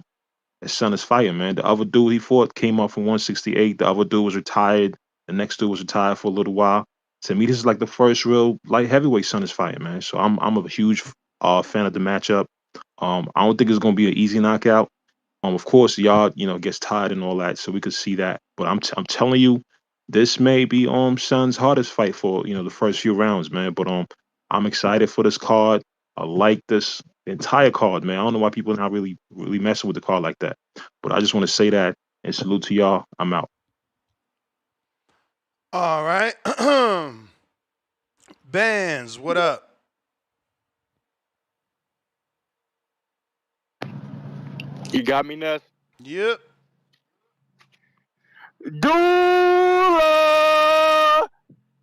his son is fighting, man. The other dude he fought came up from 168. The other dude was retired. The next dude was retired for a little while. To me, this is like the first real light heavyweight son is fighting, man. So I'm a huge fan of the matchup. I don't think it's gonna be an easy knockout. Of course, y'all, gets tired and all that, so we could see that. But I'm telling you, this may be Son's hardest fight for the first few rounds, man. But I'm excited for this card. I like this entire card, man. I don't know why people are not really messing with the card like that. But I just want to say that and salute to y'all. I'm out. All right. Bands, what up? You got me, Ness? Yep. Dula!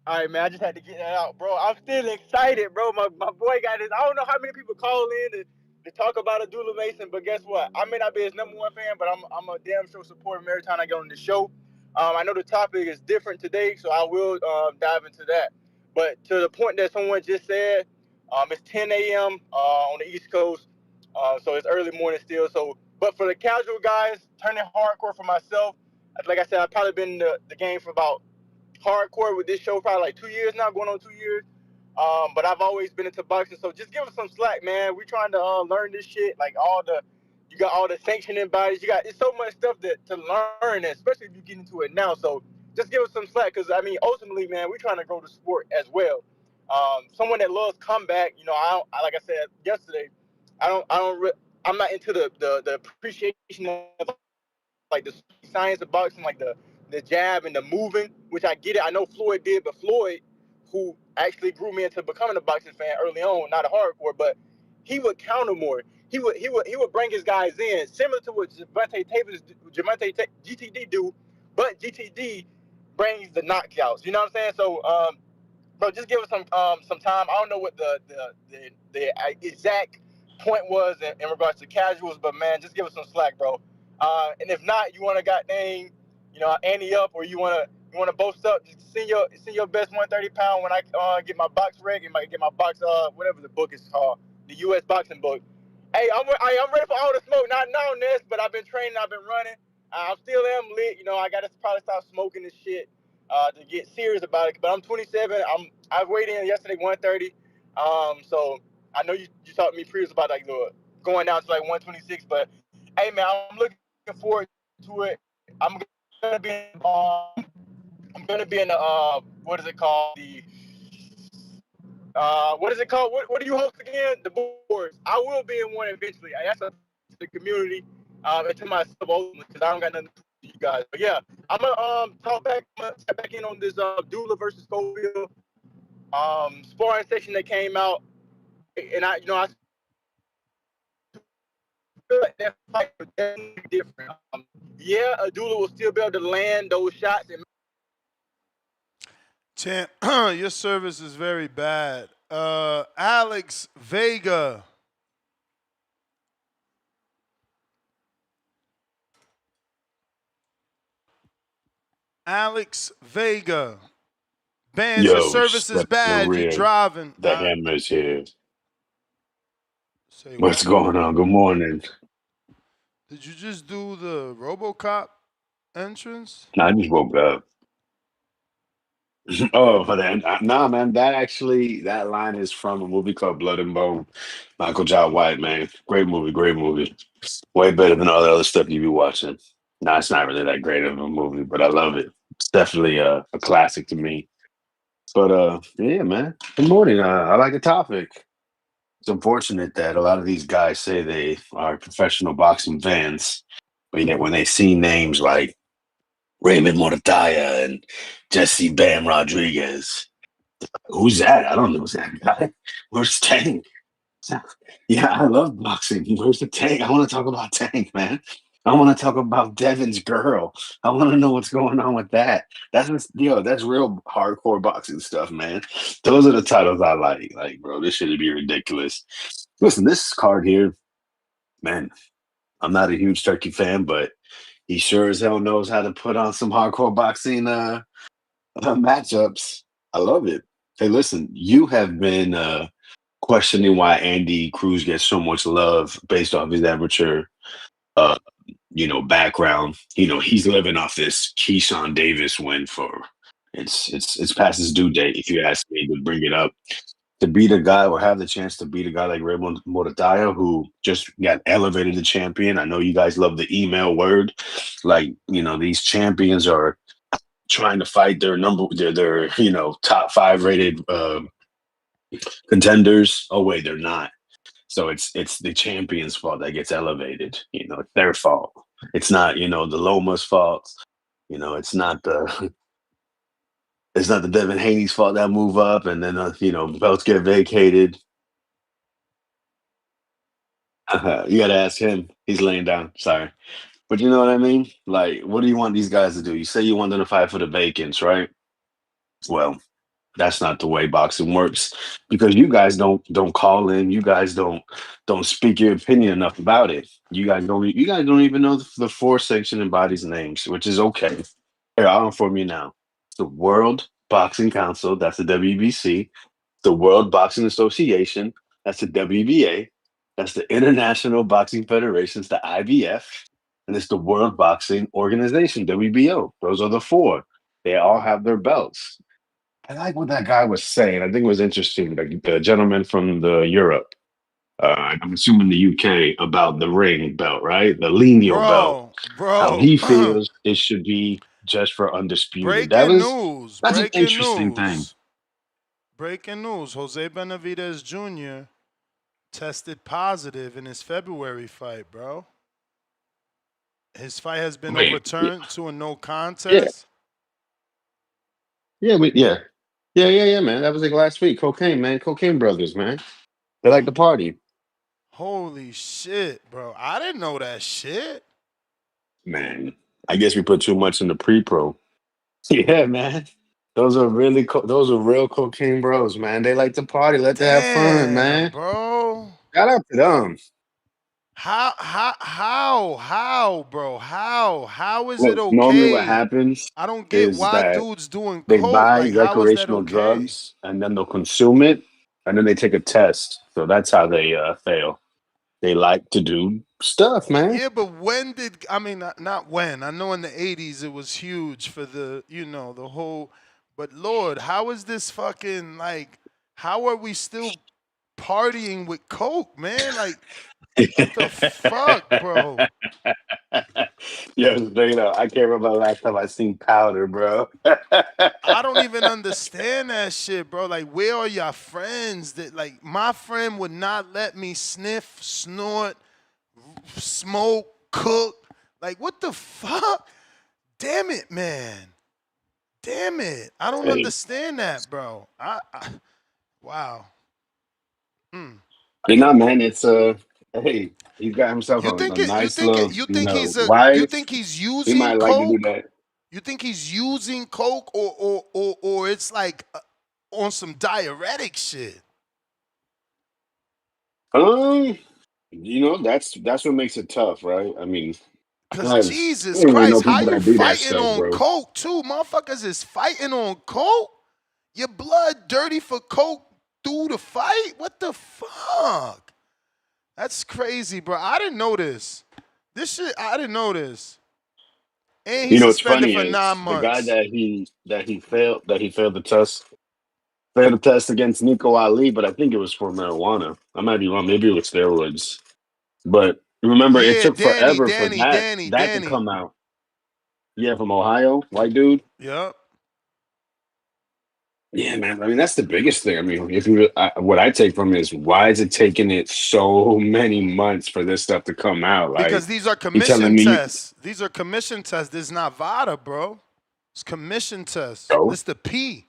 All right, man, I just had to get that out, bro. I'm still excited, bro. My boy got this. I don't know how many people call in to talk about a Dula Mason, but guess what? I may not be his #1 fan, but I'm a damn sure supporter him every time I get on the show. I know the topic is different today, so I will dive into that. But to the point that someone just said, it's 10 a.m. On the East Coast, so it's early morning still. So, but for the casual guys, turning hardcore for myself, like I said, I've probably been in the game for about hardcore with this show probably like 2 years now, going on 2 years. But I've always been into boxing, so just give us some slack, man. We trying to learn this shit, like you got all the sanctioning bodies, it's so much stuff to learn, especially if you get into it now. So just give us some slack, because I mean, ultimately, man, we trying to grow the sport as well. Someone that loves comeback, like I said yesterday, I'm not into the appreciation of like the science of boxing, like the jab and the moving, which I get it. I know Floyd did, but Floyd, who actually grew me into becoming a boxing fan early on, not a hardcore, but he would counter more. He would bring his guys in, similar to what GTD do, but GTD brings the knockouts. You know what I'm saying? So bro, just give us some time. I don't know what the exact point was in regards to casuals, but man, just give us some slack, bro. And if not, you want to goddamn, ante up, or you want to boast up, just send your best 130-pound when I get my box reg and get my box whatever the book is called, the U.S. boxing book. Hey, I'm ready for all the smoke. Not now, Ness, but I've been training, I've been running. I still am lit. I got to probably stop smoking this shit to get serious about it. But I'm 27. I weighed in yesterday 130. So I know you talked to me previous about like going down to like 126. But hey, man, I'm looking forward to it. I'm gonna be in the what is it called? What is it called? What do you host again? The boards. I will be in one eventually. That's up to the community, and to myself ultimately, because I don't got nothing to do with you guys. But yeah, I'm gonna step back in on this Dula versus Schofield sparring session that came out, and I feel like that fight was definitely different. Yeah, Dula will still be able to land those shots. And Champ, your service is very bad. Alex Vega. Alex Vega. Bans your Yo, service is step to the bad. You rear. driving. The hammer's here. Say What's what? going on? Good morning. Did you just do the RoboCop entrance? Nah, I just woke up. Oh, for that. Nah, man. That line is from a movie called Blood and Bone. Michael Jai White, man. Great movie, great movie. Way better than all the other stuff you be watching. Nah, it's not really that great of a movie, but I love it. It's definitely a classic to me. But yeah, man. Good morning. I like the topic. It's unfortunate that a lot of these guys say they are professional boxing fans, but yet when they see names like Raymond Murataya and Jesse Bam Rodriguez, who's that? I don't know that guy. Where's Tank? Yeah, I love boxing. Where's the Tank? I want to talk about Tank, man. I want to talk about Devin's girl. I want to know what's going on with that. That's real hardcore boxing stuff, man. Those are the titles I like. Like, bro, this should be ridiculous. Listen, this card here, man. I'm not a huge Turkey fan, but he sure as hell knows how to put on some hardcore boxing matchups. I love it. Hey, listen, you have been questioning why Andy Cruz gets so much love based off his amateur, uh, background. He's living off this Keyshawn Davis win for it's past his due date. If you ask me, to bring it up to beat a guy or have the chance to beat a guy like Raymond Murataya, who just got elevated to champion. I know you guys love the email word. Like, these champions are trying to fight their top five rated contenders. Oh wait, they're not. So it's the champion's fault that gets elevated. It's their fault. It's not, the Loma's fault. It's not the it's not the Devin Haney's fault that move up and then belts get vacated. You got to ask him. He's laying down. Sorry. But you know what I mean? Like, what do you want these guys to do? You say you want them to fight for the vacants, right? Well, that's not the way boxing works because you guys don't call in. You guys don't speak your opinion enough about it. You guys don't even know the four sanctioning bodies' names, which is okay. Here, I'll inform you now. The World Boxing Council, that's the WBC. The World Boxing Association, that's the WBA. That's the International Boxing Federations, the IBF, and it's the World Boxing Organization, WBO. Those are the four. They all have their belts. I like what that guy was saying. I think it was interesting. The gentleman from Europe, I'm assuming the UK, about the ring belt, right? The Lineal belt. Bro, How bro. he feels it should be just for undisputed. Breaking news. That's an Breaking interesting thing. news. Breaking news. Jose Benavidez Jr. tested positive in his February fight, bro. His fight has been Wait, overturned to a no yeah, contest. yeah, man. That was like last week. Cocaine, man. Cocaine brothers, man. They like to party, Holy shit, bro. I didn't know that shit. man. I guess we put too much in the pre-pro. Yeah, man. Those are real cocaine bros, man. They like to party, let them have fun, Damn, man. bro. Shout out to them. How, bro? How is it Look, normally what okay? happens I don't get is why that dudes doing they coke. buy Like, how is that recreational okay? drugs and then they'll consume it and then they take a test. So that's how they fail. They like to do stuff, man. Yeah, but when did I mean not when? I know in the 80s it was huge for the whole but Lord, how is this fucking like how are we still partying with coke, man? Like what the fuck, bro? Yo, I can't remember the last time I seen powder, bro. I don't even understand that shit, bro. Like, where are your friends that like my friend would not let me sniff, snort, smoke, cook. Like, what the fuck? Damn it, man. Damn it. I don't Hey, understand that, bro. Wow. Mm. nah, man, it's hey, he's got himself You a think it you nice think it little, you think you wife. think he's He using might like to do coke? that. You think he's using coke or it's like on some diuretic shit? Um, that's what makes it tough, right? I mean, Cause Guys, I Jesus don't even know Christ, how people you that do that fighting stuff, on bro. coke too? Motherfuckers is fighting on coke? Your blood dirty for coke through the fight? What the fuck? That's crazy, bro. I didn't know this. I didn't know this. And You he's know what's suspended funny for is 9 the guy months. that he failed the test against Nico Ali, but I think it was for marijuana. I might be wrong. Maybe it was steroids. But remember, it Yeah, took Danny, forever for Danny, Danny, that to Danny. come out. Yeah, from Ohio, white dude. Yep. Yeah, man. I mean, that's the biggest thing. I mean, what I take from it is why is it taking it so many months for this stuff to come out? Like, Because these are you commission telling me tests. These are commission tests. This is not VADA, bro. It's commission tests. so? This the P.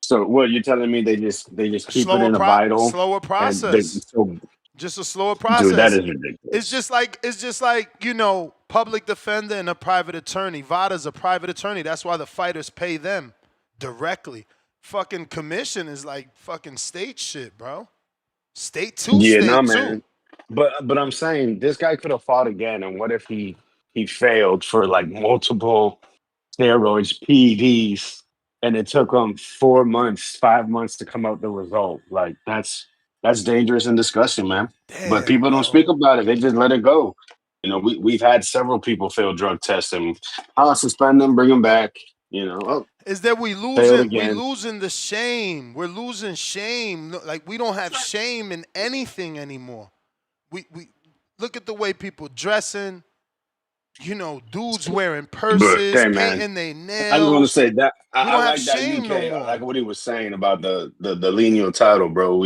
So what you're telling me they just keep it in a vital Slower and they process. so Just a slower dude, that process. is It's ridiculous. just like, public defender and a private attorney. VADA's a private attorney. That's why the fighters pay them directly. Fucking commission is like fucking state shit, bro. State two, Yeah, no, state two. man. But I'm saying this guy could have fought again, and what if he failed for like multiple steroids, PEDs, and it took him 4 months, 5 months to come out the result? Like that's dangerous and disgusting, man. But Damn, people don't speak bro. about it; they just let it go. You know, we've had several people fail drug tests, and I'll suspend them, bring them back. Oh, Is that failed we again. losing the shame. We're losing shame. Like we don't have shame in anything anymore. We look at the way people dressing, dudes wearing But purses, hey, man, painting their I just want to nails. say that We I don't have like that shame no UK. more. Like what he was saying about the Lineal title, bro.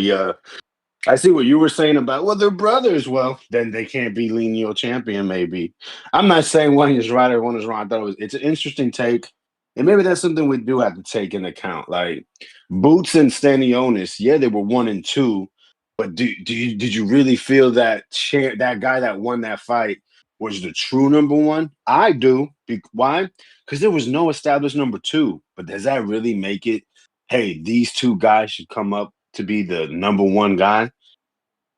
I see what you were saying about, well, they're brothers. Well, then they can't be lineal champion, maybe. I'm not saying one is right or one is wrong. I thought it's an interesting take. And maybe that's something we do have to take into account. Like Boots and Stanionis, yeah, they were 1 and 2, but did you really feel that that guy that won that fight was the true number one? I do. Why? Because there was no established number two. But does that really make it? Hey, these two guys should come up to be the number one guy.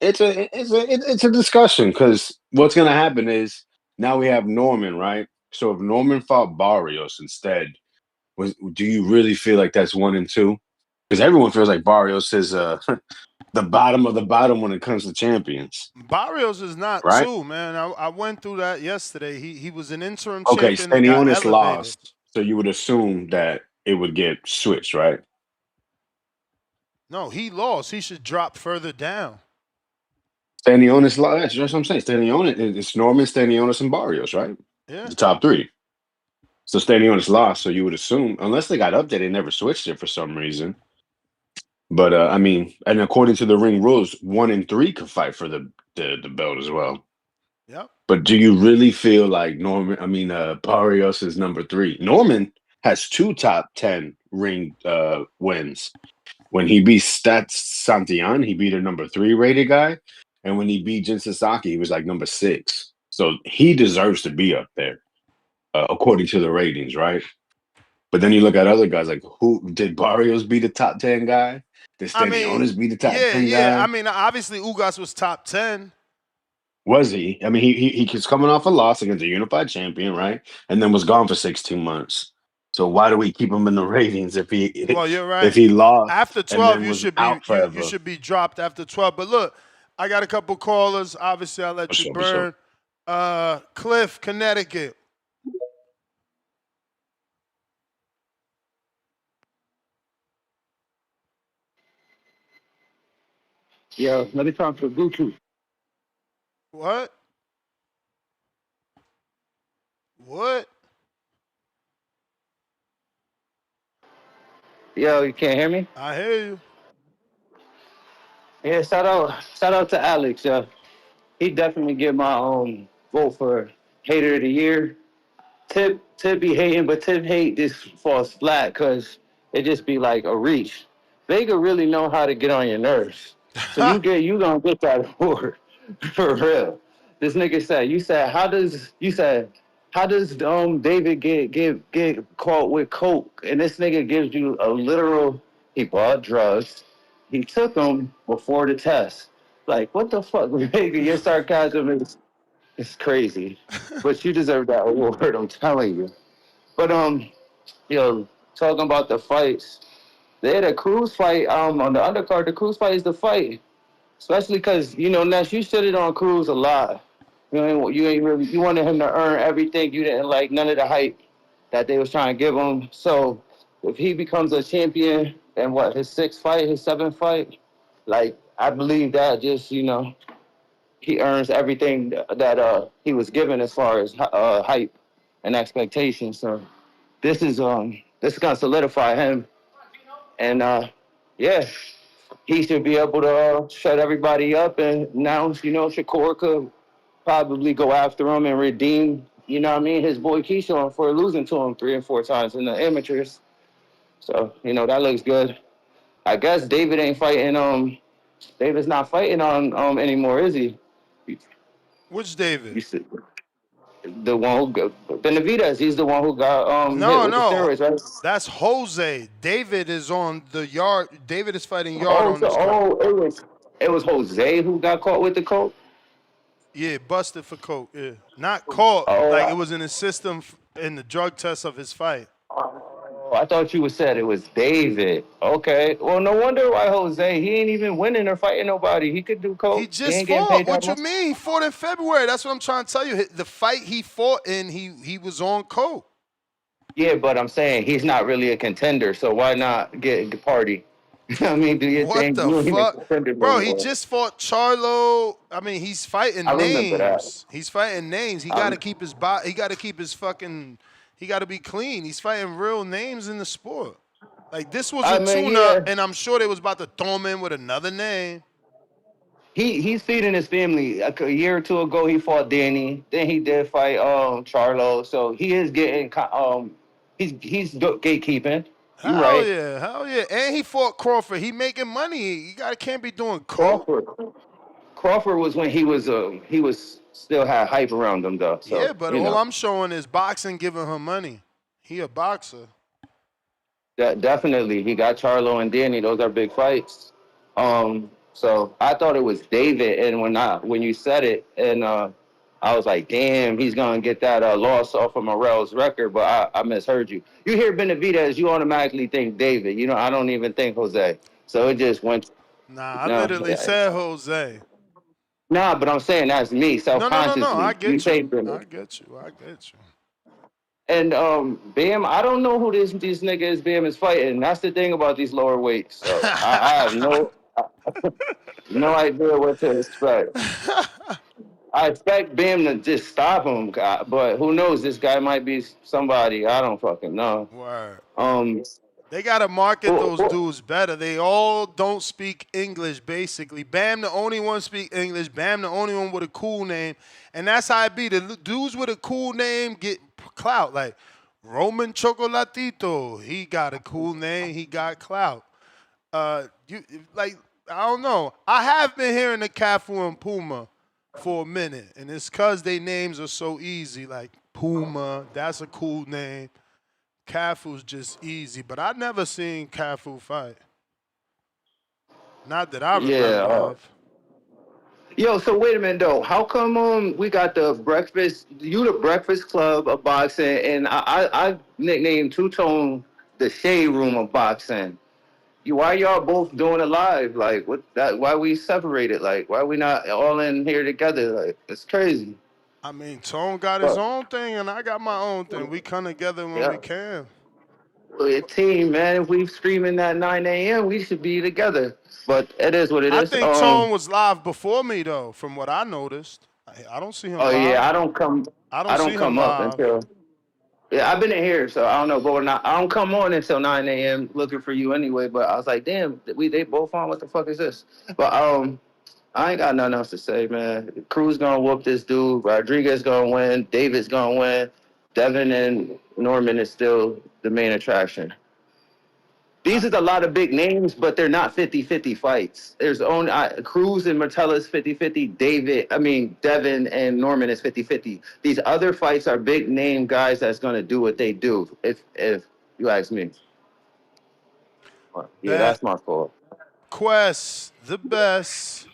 It's a discussion because what's gonna happen is now we have Norman, right? So if Norman fought Barrios instead, do you really feel like that's 1 and 2? Because everyone feels like Barrios is the bottom of the bottom when it comes to champions, Barrios is not right? two, man. I went through that yesterday. He was an interim Okay, champion and got Stanionis elevated. lost, so you would assume that it would get switched, right? No, he lost. He should drop further down. Stanionis lost. That's what I'm saying. Stanionis, it's Norman, Stanionis, and Barrios, right? Yeah. The top three. So Stanionis lost, so you would assume, unless they got updated, they never switched it for some reason. But I mean, and according to the ring rules, 1 and 3 could fight for the belt as well. Yep. But do you really feel like Barrios is number 3? Norman has 2 top 10 ring wins. When he beat Stats Santillan, he beat a number 3 rated guy, and when he beat Jin Sasaki, he was like number 6. So he deserves to be up there, according to the ratings, right? But then you look at other guys like, who did Barrios be the top 10 guy? Did I mean, Stanionis be the top yeah, 10 yeah. I guy? mean, obviously Ugas was top 10. Was he? I mean, he was coming off a loss against a unified champion, right? And then was gone for 16 months. So why do we keep him in the ratings if Well, you're if right. he lost After and 12, then you was should be out you forever? should be dropped after 12. But look, I got a couple callers. Obviously, I'll let you For sure. burn. Cliff, Connecticut. Yo, let me talk to Bluetooth. What? What? Yo, you can't hear me? I hear you. Yeah, shout out to Alex. He definitely get my vote for hater of the year. Tip be hating, but Tip hate this falls flat because it just be like a reach. Vega really know how to get on your nerves. So you gonna get that award for real. This nigga said, how does David get caught with coke? And this nigga gives you a literal, he bought drugs. He took them before the test. Like, what the fuck, Vega? Your sarcasm is It's crazy. But you deserve that award, I'm telling you. But yo, talking about the fights, they had a Cruz fight on the undercard. The Cruz fight is the fight, especially because Ness, you shit it on Cruz a lot. You wanted him to earn everything. You didn't like none of the hype that they was trying to give him. So if he becomes a champion and his seventh fight, like I believe that just he earns everything that he was given as far as hype and expectations. So this is gonna solidify him, and yeah, he should be able to shut everybody up. And now Shakur could probably go after him and redeem. You know what I mean? His boy Keyshawn for losing to him 3 and 4 times in the amateurs. So that looks good. I guess David ain't fighting. David's not fighting on anymore, is he? Which David? The one who Benvidez. He's the one who got hit with the No. steroids, right? That's Jose. David is on the yard. David is fighting yard Oh, on this card. it was Jose who got caught with the coke. Yeah, busted for coke. Yeah, not caught. Like it Oh, was in the system in the drug test of his fight. I thought you said it was David. Okay. Well, no wonder why Jose. He ain't even winning or fighting nobody. He could do He coke. He just ain't getting fought. paid that What you much. mean? He fought in February. That's what I'm trying to tell you. The fight he fought in, he was on coke. Yeah, but I'm saying he's not really a contender. So why not get party? I mean, do your What thing. the You ain't a fuck? contender no Bro, he more. just fought Charlo. I mean, he's I fighting remember that. names. He's fighting names. He got to keep his body. He got to keep his fucking. He got to be clean. He's fighting real names in the sport. Like this was a I mean, tune-up, yeah. and I'm sure they was about to throw him in with another name. He's feeding his family. A year or two ago, he fought Danny. Then he did fight Charlo. So he is getting he's gatekeeping. You Hell right. yeah, hell yeah. And he fought Crawford. He making money. You can't be doing coke. Crawford. Crawford was when he was still had hype around him though. Yeah, So but all I'm showing is boxing giving her money. He a boxer. that definitely he got Charlo and Danny. Those are big fights. So I thought it was David, and when you said it, and I was like, damn, he's gonna get that loss off of Morel's record, but I misheard you. You hear Benavidez, you automatically think David. I don't even think Jose. So it just went. Nah, I No, literally said Jose. nah, but I'm saying that's me No. I self-consciously. You get say you. Bennett. I get you. I get you. And Bam, I don't know who this nigga is. Bam is fighting. That's the thing about these lower weights. So I have no idea what to expect. I expect Bam to just stop him, but who knows? This guy might be somebody. I don't fucking know. Word. Um, They gotta market who- those who- dudes better. They all don't speak English, basically. Bam, the only one speak English. Bam, the only one with a cool name, and that's how it be. The dudes with a cool name get clout. Like Roman Chocolatito, he got a cool name. He got clout. You like I don't know. I have been hearing the Cafu and Puma for a minute, and it's cause they names are so easy. Like Puma, that's a cool name. Cafu's just easy, but I never seen Cafu fight. Not that I remember yeah. of. Yo, so wait a minute though. How come we got the breakfast? You the Breakfast Club of boxing, and I nicknamed Two Tone the Shade Room of boxing. Why y'all both doing it live? Like what? Why we separated? Like why we not all in here together? Like it's crazy. I mean, Tone got his But own thing, and I got my own thing. We come together when yeah, we can. we're a team, man. If we screaming at 9 a.m., we should be together. But it is what it I is. think Tone was live before me, though, from what I noticed. I don't see him Oh live. yeah, I don't come. I don't I see don't him come up live. until. Yeah, I've been in here, so I don't know. But I don't come on until 9 a.m. looking for you anyway. But I was like, damn, they both on. What the fuck is this? But I ain't got nothing else to say, man. Cruz gonna whoop this dude. Rodriguez gonna win. David's gonna win. Devin and Norman is still the main attraction. These is a lot of big names, but they're not 50-50 fights. There's only Cruz and Martella's 50-50. Devin and Norman is 50-50. These other fights are big name guys that's gonna do what they do. If you ask me, yeah, Bet that's my fault. Quest, the best.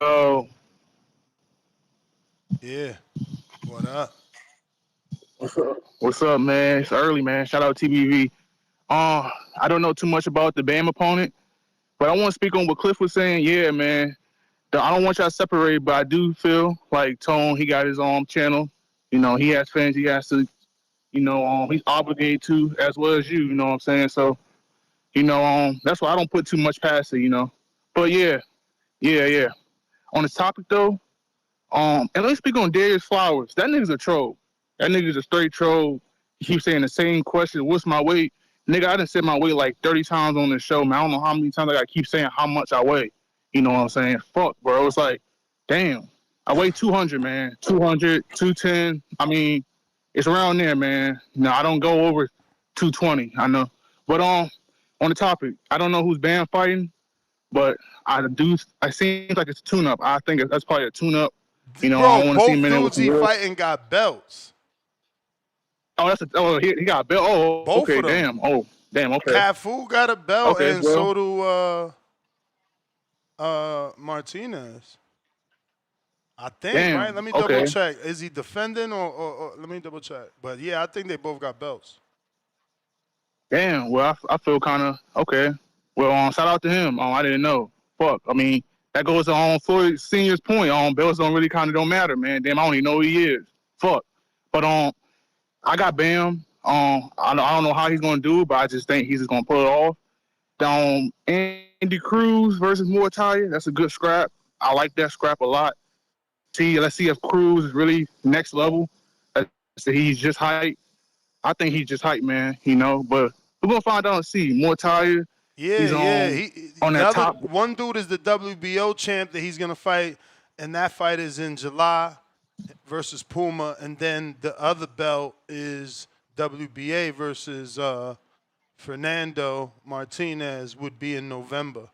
Oh, Yeah. What up? what's up, man? It's early, man. Shout out TBV. I don't know too much about the Bam opponent, but I want to speak on what Cliff was saying. Yeah, man. I don't want y'all separated, but I do feel like Tone, he got his own channel. You know, he has fans. He has to, he's obligated to as well as you. You know what I'm saying? So, that's why I don't put too much past it. But yeah. On the topic though, and let's speak on Darius Flowers. That nigga's a troll. That nigga's a straight troll. He keeps saying the same question. What's my weight? Nigga, I done said my weight like 30 times on this show, man. I don't know how many times I gotta keep saying how much I weigh. You know what I'm saying? Fuck, bro. It's like, damn. I weigh 200, man. 200, 210. I mean, it's around there, man. No, I don't go over 220. I know. But on the topic, I don't know who's Bam fighting, but it seems like it's a tune-up. I think that's probably a tune-up. I Bro, want to see him both in there with dudes some he real. fighting got belts. He got a belt. Oh, Both okay, of them. damn. Oh, damn, okay. Cafu got a belt, Okay, and well. so do Martinez. I think, Damn, right? Let me okay. double check. Is he defending or let me double check. But yeah, I think they both got belts. Damn, well, I feel kind of, okay. Well, shout out to him. I didn't know. Fuck, I mean, that goes on Floyd Senior's point. Belts don't matter, man. Damn, I don't even know who he is. Fuck. But I got Bam. I don't know how he's going to do it, but I just think he's just going to pull it off. Andy Cruz versus Murataya, that's a good scrap. I like that scrap a lot. Let's see if Cruz is really next level. He's just hype. I think he's just hype, man. But we're gonna find out and see. Murataya, he's on that top. One dude is the WBO champ that he's gonna fight, and that fight is in July versus Puma, and then the other belt is WBA versus Fernando Martinez would be in November.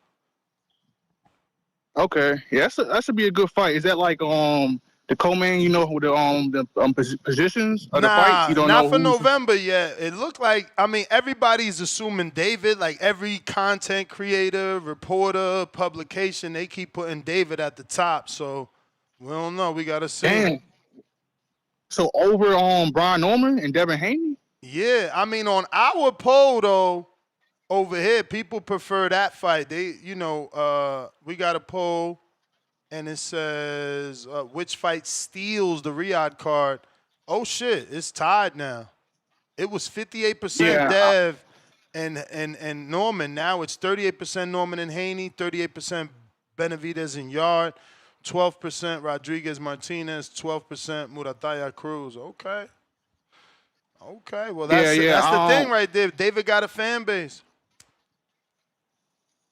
Okay, yeah, that should be a good fight. Is that like the co-main? With the positions of the fights? You don't not know for November yet. It looked like everybody's assuming David. Like every content creator, reporter, publication, they keep putting David at the top. So we don't know. We gotta see. Damn. So over Brian Norman and Devin Haney? Yeah, on our poll though, over here, people prefer that fight. We got a poll, and it says which fight steals the Riyadh card. Oh shit, it's tied now. It was 58% Dev and Norman. Now it's 38% Norman and Haney, 38% Benvidez and Yard, 12% Rodriguez Martinez, 12% Murataya Cruz. Okay. Well, that's the thing right there. David got a fan base.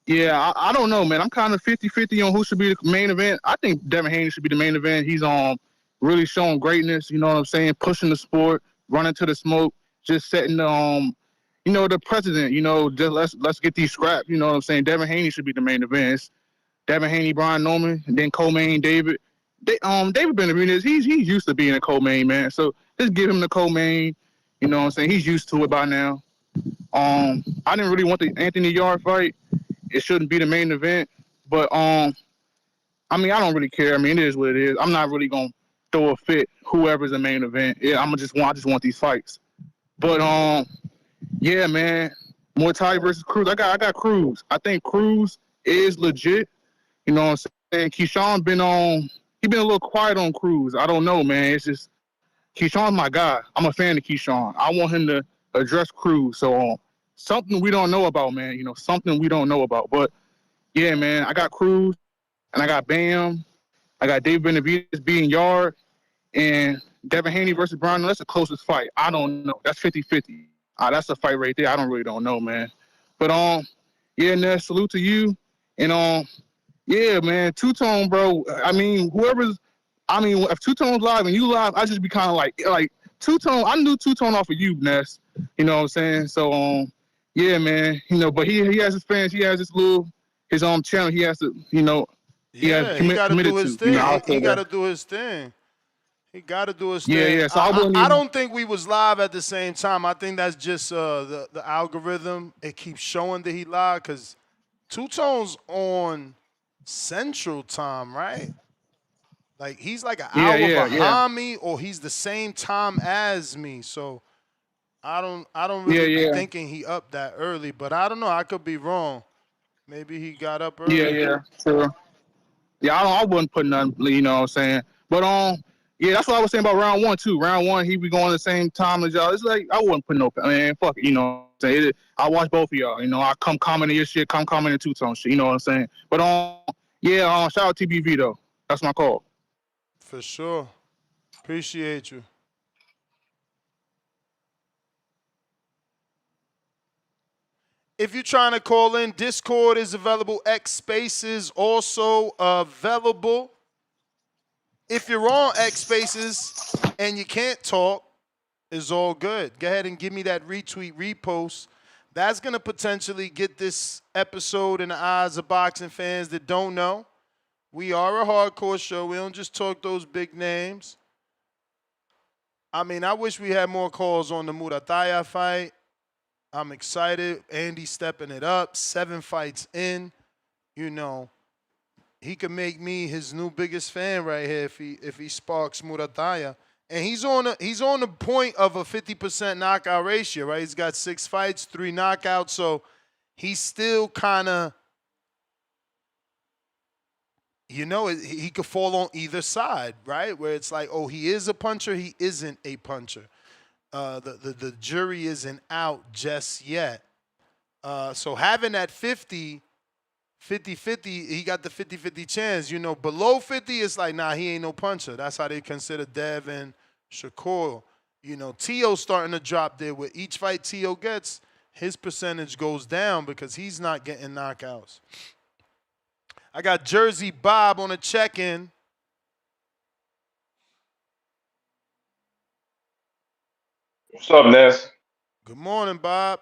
Yeah, I don't know, man. I'm kind of 50-50 on who should be the main event. I think Devin Haney should be the main event. He's really showing greatness, you know what I'm saying? Pushing the sport, running to the smoke, just setting the precedent, just let's get these scraps, you know what I'm saying? Devin Haney should be the main event. It's Devin Haney, Brian Norman, and then co-main David. David Benvidez, he's used to being a co-main, man. So just give him the co-main, you know what I'm saying? He's used to it by now. I didn't really want the Anthony Yard fight. It shouldn't be the main event, but I don't really care. It is what it is. I'm not really gonna throw a fit whoever's the main event. Yeah, I just want these fights. But yeah, man, Muay versus Cruz. I got Cruz. I think Cruz is legit. You know what I'm saying? Keyshawn been a little quiet on Cruz. I don't know, man. It's just Keyshawn's my guy. I'm a fan of Keyshawn. I want him to address Cruz. So something we don't know about, man. Something we don't know about. But yeah, man, I got Cruz and I got Bam. I got David Benavidez beating Yard and Devin Haney versus Brown. That's the closest fight. I don't know. That's 50-50. That's a fight right there. I don't know, man. But yeah, Ness, salute to you. And yeah, man, Two-Tone, bro. If Two-Tone's live and you live, I just be kind of like Two-Tone. I knew Two-Tone off of you, Ness. You know what I'm saying? So yeah, man. But he has his fans. He has his own channel. He has to, he got to do his thing. He got to do his thing. He got to do his thing. Yeah. So I don't think we was live at the same time. I think that's just the algorithm. It keeps showing that he live because Two-Tone's on Central Time, right? Like he's like an Yeah, hour yeah, yeah, behind me, or he's the same time as me. So I don't yeah, really be yeah, thinking he up that early, but I don't know. I could be wrong. Maybe he got up yeah, early. yeah. Sure. Yeah, I wouldn't put nothing. You know what I'm saying? But yeah, that's what I was saying about round one too. Round one, he be going the same time as y'all. It's like I wouldn't put no. Man, fuck it. You know, what I'm saying? I watch both of y'all. You know, I come commenting your shit, come commenting two tone shit. You know what I'm saying? But yeah, shout out TBV though. That's my call. For sure. Appreciate you. If you're trying to call in, Discord is available. X Spaces also available. If you're on X Spaces and you can't talk, it's all good. Go ahead and give me that retweet, repost. That's going to potentially get this episode in the eyes of boxing fans that don't know. We are a hardcore show. We don't just talk those big names. I mean, I wish we had more calls on the Murataya fight. I'm excited. Andy stepping it up. 7 fights in. You know, he could make me his new biggest fan right here if he sparks Murataya. And he's on the point of a 50% knockout ratio, right? He's got 6 fights, 3 knockouts, so he's still kind of, you know, he could fall on either side, right? Where it's like, oh, he is a puncher, he isn't a puncher. The jury isn't out just yet. So having that 50-50, he got the 50-50 chance. You know, below 50, it's like, nah, he ain't no puncher. That's how they consider Devin, Shakur. You know, T.O. starting to drop there. With each fight T.O. gets, his percentage goes down because he's not getting knockouts. I got Jersey Bob on a check-in. What's up, Ness? Good morning, Bob.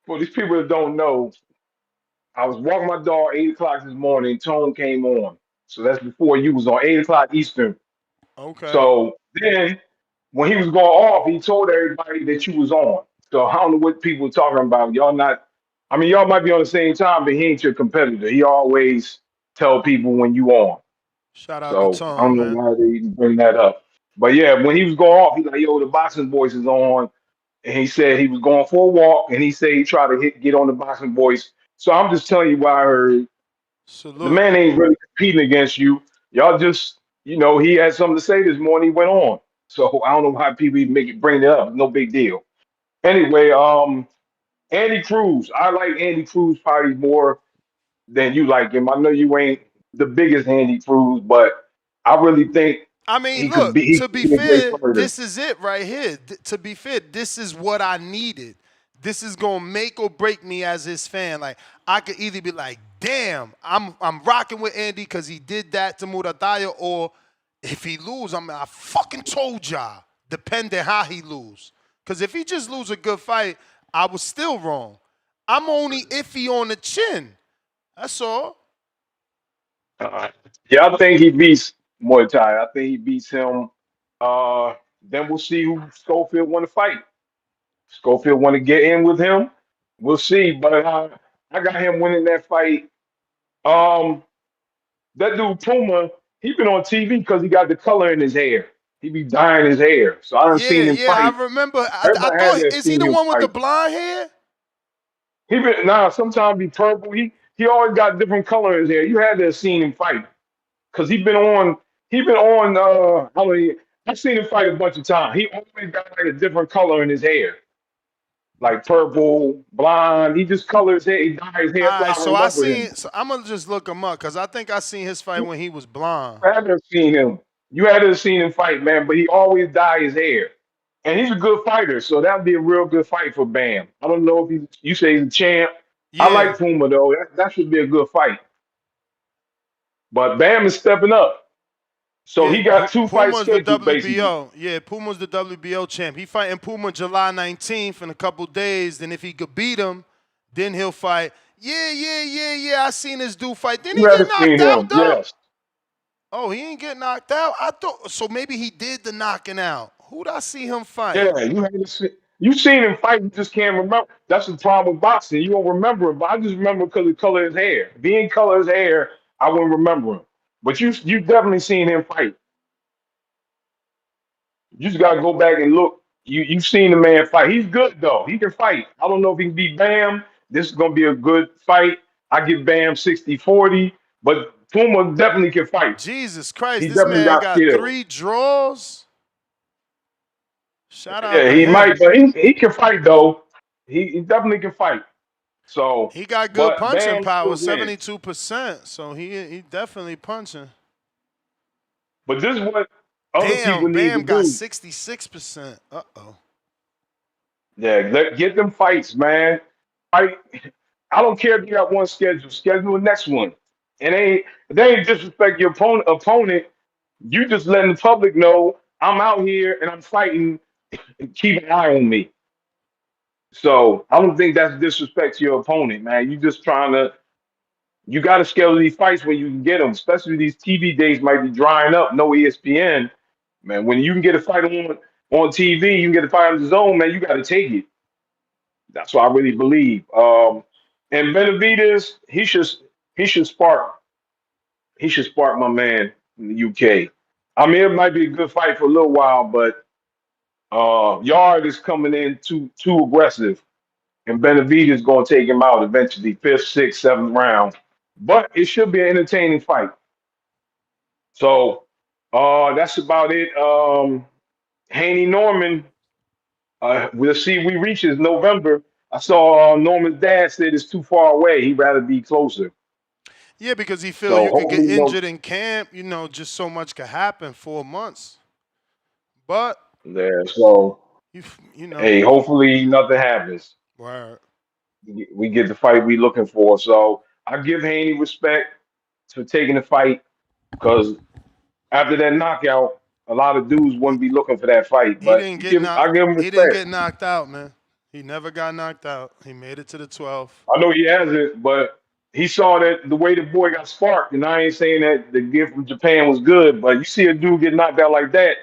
For these people that don't know, I was walking my dog 8 o'clock this morning. Tone came on. So that's before you was on 8 o'clock Eastern. Okay. So then when he was going off, he told everybody that you was on. So I don't know what people are talking about. Y'all not, I mean, y'all might be on the same time, but he ain't your competitor. He always tell people when you on. Shout out to So I Tone, don't know man. why they even bring that up. But yeah, when he was going off, he's like, yo, the boxing voice is on. And he said he was going for a walk, and he said he tried to get on the boxing voice. So I'm just telling you what I heard. The Salute. man ain't really competing against you. Y'all just, he had something to say this morning. He went on. So I don't know why people even bring it up. No big deal. Anyway, Andy Cruz. I like Andy Cruz probably more than you like him. I know you ain't the biggest Andy Cruz, but I really think I mean, he could look, be. He to could be be a great fair, fighter. this is it right here. To be fair, this is what I needed. This is gonna make or break me as his fan. Like, I could either be like, damn, I'm rocking with Andy because he did that to Murataya, or if he lose, I fucking told y'all, depending how he lose. Because if he just lose a good fight, I was still wrong. I'm only iffy on the chin. That's all. Uh, yeah, I think he beats Muay Thai. I think he beats him. Uh, then we'll see who Schofield want to fight. Schofield want to get in with him. We'll see. But I got him winning that fight. Um, that dude Puma, he been on TV because he got the color in his hair. He be dyeing his hair. So I done seen Yeah, him yeah, fight. I remember. I Everybody had thought, to have is he seen the him one with the fight. blonde hair? He been sometimes be purple. He always got different color in his hair. You had to have seen him fight. Cause he been on how many I've seen him fight a bunch of times. He always got like a different color in his hair. Like purple, blonde. He just colors his hair, he dyes his hair. All That's why right, I so I remember him. seen. So I'm gonna just look him up because I think I seen his fight You when he was blonde. had to have seen him. You had to have seen him fight, man, but he always dye his hair. And he's a good fighter, so that'd be a real good fight for Bam. I don't know if you say he's a champ. I Yeah, like Puma though. That should be a good fight. But Bam is stepping up. So yeah. he got 2 fights Puma's the scheduled basically. WBO. Yeah, Puma's the WBO champ. He fighting Puma July 19th in a couple days. Then if he could beat him, then he'll fight. Yeah. I seen this dude fight. Didn't You he had get to see knocked out him, though? yes. Oh, he ain't get knocked out. I thought so. Maybe he did the knocking out. Who'd I see him fight? Yeah, you had to see. You seen him fight, you just can't remember. That's the problem with boxing. You don't remember him, but I just remember because of the color of his hair. If he ain't color his hair, I wouldn't remember him. But you definitely seen him fight. You just gotta go back and look. You've seen the man fight. He's good though. He can fight. I don't know if he can beat Bam. This is gonna be a good fight. I give Bam 60-40, but Puma definitely can fight. Jesus Christ, He this definitely man got got skills. 3 draws. Shout out Yeah, to he him. might, but he can fight though. He definitely can fight. So, He got good but punching Bam power, still wins. 72%. So he definitely punching. But this is what other Damn, people need to Bam got do. 66%. Uh-oh. Yeah, get them fights, man. Fight. I don't care if you got one schedule. Schedule the next one. They ain't disrespect your opponent. You just letting the public know I'm out here and I'm fighting. And keep an eye on me. So I don't think that's disrespect to your opponent, man. You just trying to. You got to schedule these fights when you can get them. Especially these TV days might be drying up. No ESPN, man. When you can get a fight on TV, you can get a fight on the zone, man. You got to take it. That's what I really believe. And Benvidez, he should spark my man in the UK. I mean, it might be a good fight for a little while, but Yard is coming in too aggressive, and Benvidez is going to take him out eventually, 5th, 6th, 7th round. But it should be an entertaining fight. So that's about it. Haney Norman, we'll see if we reaches November. I saw Norman's dad said it's too far away. He'd rather be closer. Yeah, because he feel So you could get hopefully, injured in camp. Just so much could happen 4 months. But yeah. So you know, hey, hopefully nothing happens. word. We get the fight we looking for. So I give Haney respect for taking the fight because after that knockout, a lot of dudes wouldn't be looking for that fight. He But didn't get I knocked. give him He didn't respect. get knocked out, man. He never got knocked out. He made it to the 12th. I know he hasn't, but he saw that the way the boy got sparked, and I ain't saying that the gift from Japan was good, but you see a dude get knocked out like that,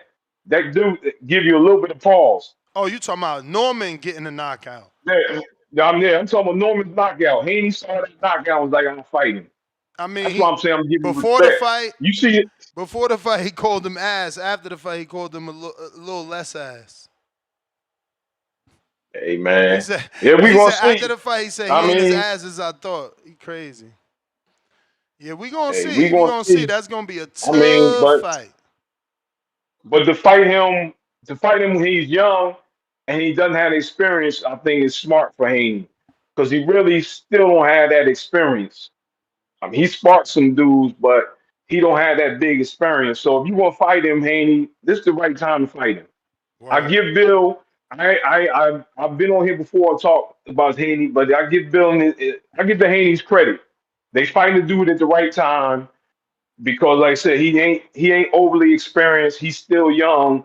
that dude give you a little bit of pause. Oh, you talking about Norman getting a knockout? Yeah, I'm there. I'm talking about Norman's knockout. Haney saw that knockout and was like, I'm fighting. I mean, That's why I'm saying I'm giving him before the respect. fight, You see it? Before the fight, he called him ass. After the fight, he called him a little less ass. Hey, man. He said, Yeah, we going to after see. the fight, he said I he ain't as mean, ass as I thought. He crazy. Yeah, we gonna hey, see. we We going gonna to see. see. That's gonna be a I mean, tough fight. but to fight him when he's young and he doesn't have experience, I think is smart for Haney because he really still don't have that experience. I mean, he sparked some dudes, but he don't have that big experience. So if you want to fight him, Haney, this is the right time to fight him. I give Bill. I've been on here before and talked about Haney, but I give the Haney's credit. They fighting the dude at the right time because, like I said, he ain't overly experienced. He's still young,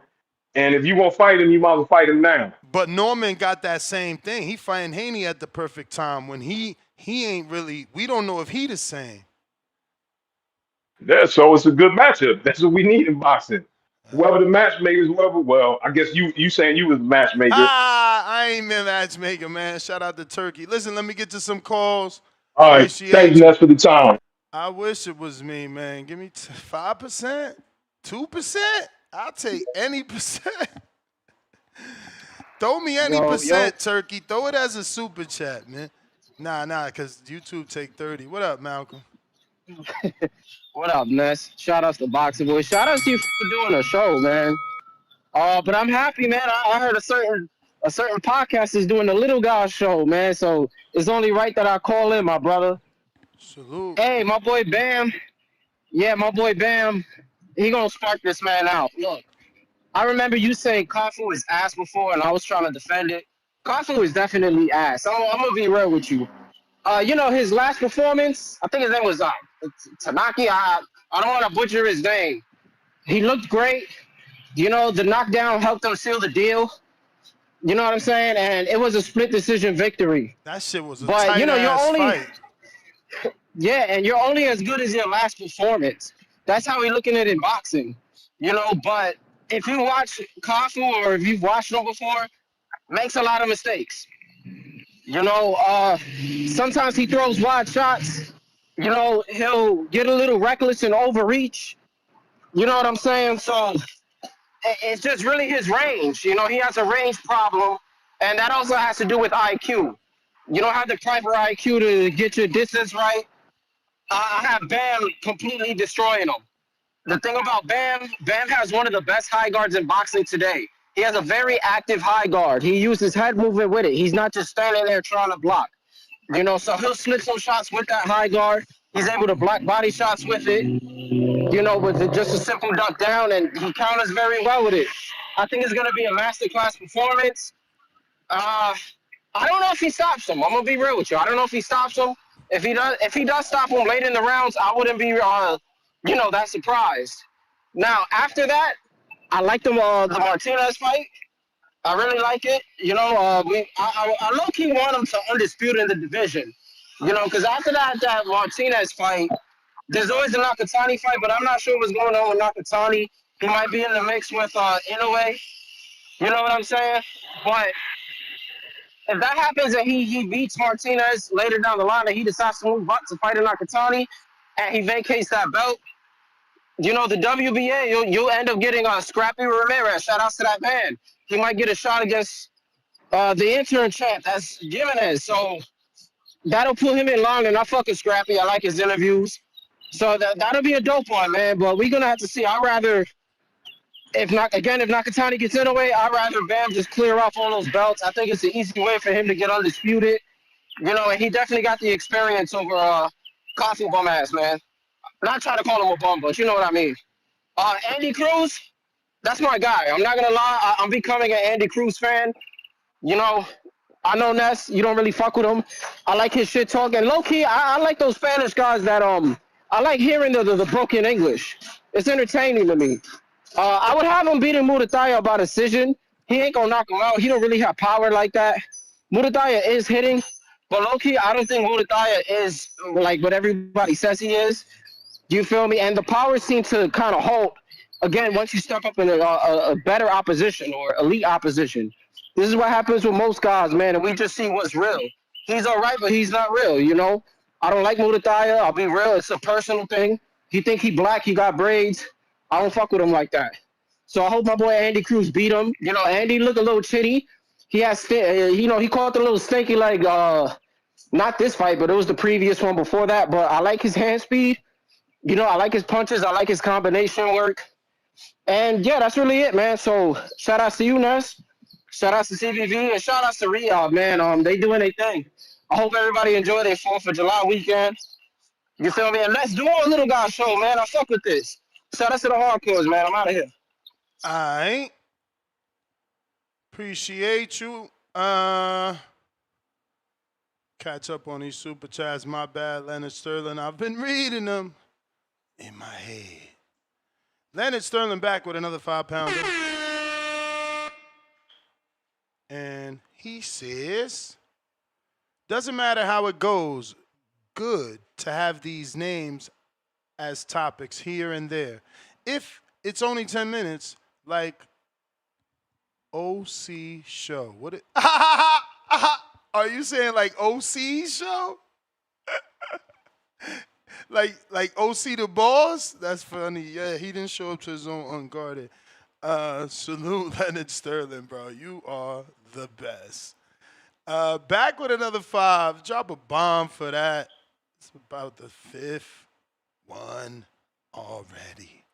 and if you want to fight him, you might as well fight him now. But Norman got that same thing. He fighting Haney at the perfect time when he ain't really. We don't know if he the same. Yeah, so it's a good matchup. That's what we need in boxing. Whoever the matchmakers, well, I guess you saying you was the matchmaker. I ain't the matchmaker, man. Shout out to Turkey. Listen, let me get to some calls. All right, thanks, Ness, for the time. I wish it was me, man. Give me 5%, 2%. I'll take any percent. Throw me any percent, Turkey. Throw it as a super chat, man. Nah, because YouTube take 30. What up, Malcolm? What up, Ness? Shout outs to Boxing Boy. Shout outs to you for doing a show, man. But I'm happy, man. I heard a certain podcast is doing the Little Guy show, man. So it's only right that I call in, my brother. Salute. Hey, my boy Bam. Yeah, my boy Bam. He gonna spark this man out. Look, I remember you saying Kafu is ass before, and I was trying to defend it. Kafu is definitely ass. I'm gonna be real with you. His last performance, I think his name was Tanaki. I don't want to butcher his name. He looked great. The knockdown helped him seal the deal. You know what I'm saying? And it was a split decision victory. That shit was a tight ass fight. Yeah, and you're only as good as your last performance. That's how we're looking at it in boxing. But if you watch Kafu or if you've watched him before, makes a lot of mistakes. You know, sometimes he throws wide shots. You know, he'll get a little reckless and overreach. You know what I'm saying? So it's just really his range. You know, he has a range problem, and that also has to do with IQ. You don't have the proper IQ to get your distance right. I have Bam completely destroying him. The thing about Bam, Bam has one of the best high guards in boxing today. He has a very active high guard. He uses head movement with it. He's not just standing there trying to block. You know, so he'll slip some shots with that high guard. He's able to block body shots with it. You know, with just a simple duck down, and he counters very well with it. I think it's going to be a masterclass performance. I don't know if he stops him. I'm gonna be real with you. I don't know if he stops him. If he does stop him late in the rounds, I wouldn't be that surprised. Now after that, I like the Martinez fight. I really like it. You know, I low key want him to undisputed in the division. You know, because after that Martinez fight, there's always the Nakatani fight, but I'm not sure what's going on with Nakatani. He might be in the mix with Inoue. You know what I'm saying? But if that happens and he beats Martinez later down the line and he decides to move up to fight in Nakatani and he vacates that belt, you know, the WBA, you'll end up getting Scrappy Ramirez. Shout outs to that man. He might get a shot against the interim champ. That's Jimenez. So that'll put him in line, and I fucking Scrappy. I like his interviews. So that'll be a dope one, man. But we're going to have to see. I'd rather, if Nakatani gets in the way, I'd rather Bam just clear off all those belts. I think it's an easy way for him to get undisputed. You know, and he definitely got the experience over Coffee bum ass, man. Not trying to call him a bum, but you know what I mean. Andy Cruz, that's my guy. I'm not gonna lie, I'm becoming an Andy Cruz fan. You know, I know Ness, you don't really fuck with him. I like his shit talk, and low key, I like those Spanish guys that I like hearing the broken English. It's entertaining to me. I would have him beating Murataya by decision. He ain't gonna knock him out. He don't really have power like that. Murataya is hitting, but low-key, I don't think Murataya is like what everybody says he is. Do you feel me? And the power seems to kind of halt, again, once you step up in a better opposition or elite opposition. This is what happens with most guys, man, and we just see what's real. He's all right, but he's not real, you know? I don't like Murataya. I'll be real. It's a personal thing. He think he black, he got braids. I don't fuck with him like that. So I hope my boy Andy Cruz beat him. You know, Andy look a little chitty. He has, he called a little stinky like, not this fight, but it was the previous one before that. But I like his hand speed. You know, I like his punches. I like his combination work. And yeah, that's really it, man. So shout outs to you, Ness. Shout outs to CBV and shout outs to Riyadh, man. They doing their thing. I hope everybody enjoyed their 4th of July weekend. You feel me? And let's do our little guy show, man. I fuck with this. Shout outs to the hardcores, man. I'm out of here. All right. Appreciate you. Catch up on these super chats. My bad, Leonard Sterling. I've been reading them in my head. Leonard Sterling back with another 5-pounder. And he says, doesn't matter how it goes, good to have these names as topics here and there. If it's only 10 minutes, like OC show. What it? Are you saying like OC show? like OC the boss? That's funny. Yeah, he didn't show up to his own unguarded. Salute Leonard Sterling, bro. You are the best. Back with another 5. Drop a bomb for that. It's about the 5th one already.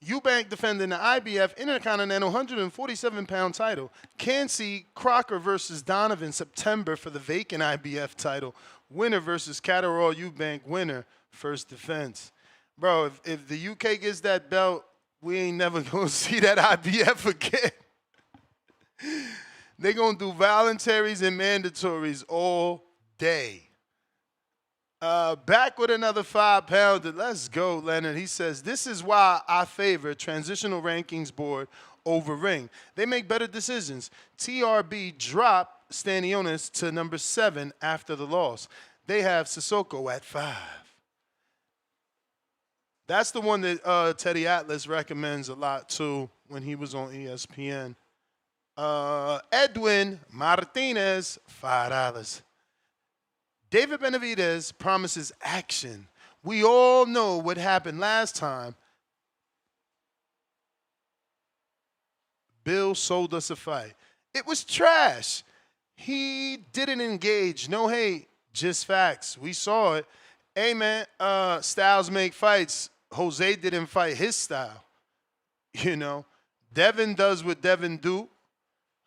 Eubank defending the IBF Intercontinental 147-pound title. Cansey Crocker versus Donovan September for the vacant IBF title. Winner versus Catterall Eubank winner. First defense. Bro, if the UK gets that belt, we ain't never going to see that IBF again. They're going to do voluntaries and mandatories all day. Back with another 5-pounder. Let's go, Leonard. He says, this is why I favor transitional rankings board over ring. They make better decisions. TRB dropped Stanionis to number 7 after the loss. They have Sissoko at 5. That's the one that Teddy Atlas recommends a lot too when he was on ESPN. Edwin Martinez, $5. David Benvidez promises action. We all know what happened last time. Bill sold us a fight. It was trash. He didn't engage. No hate, just facts. We saw it. Hey, man, styles make fights. Jose didn't fight his style. You know, Devin does what Devin do.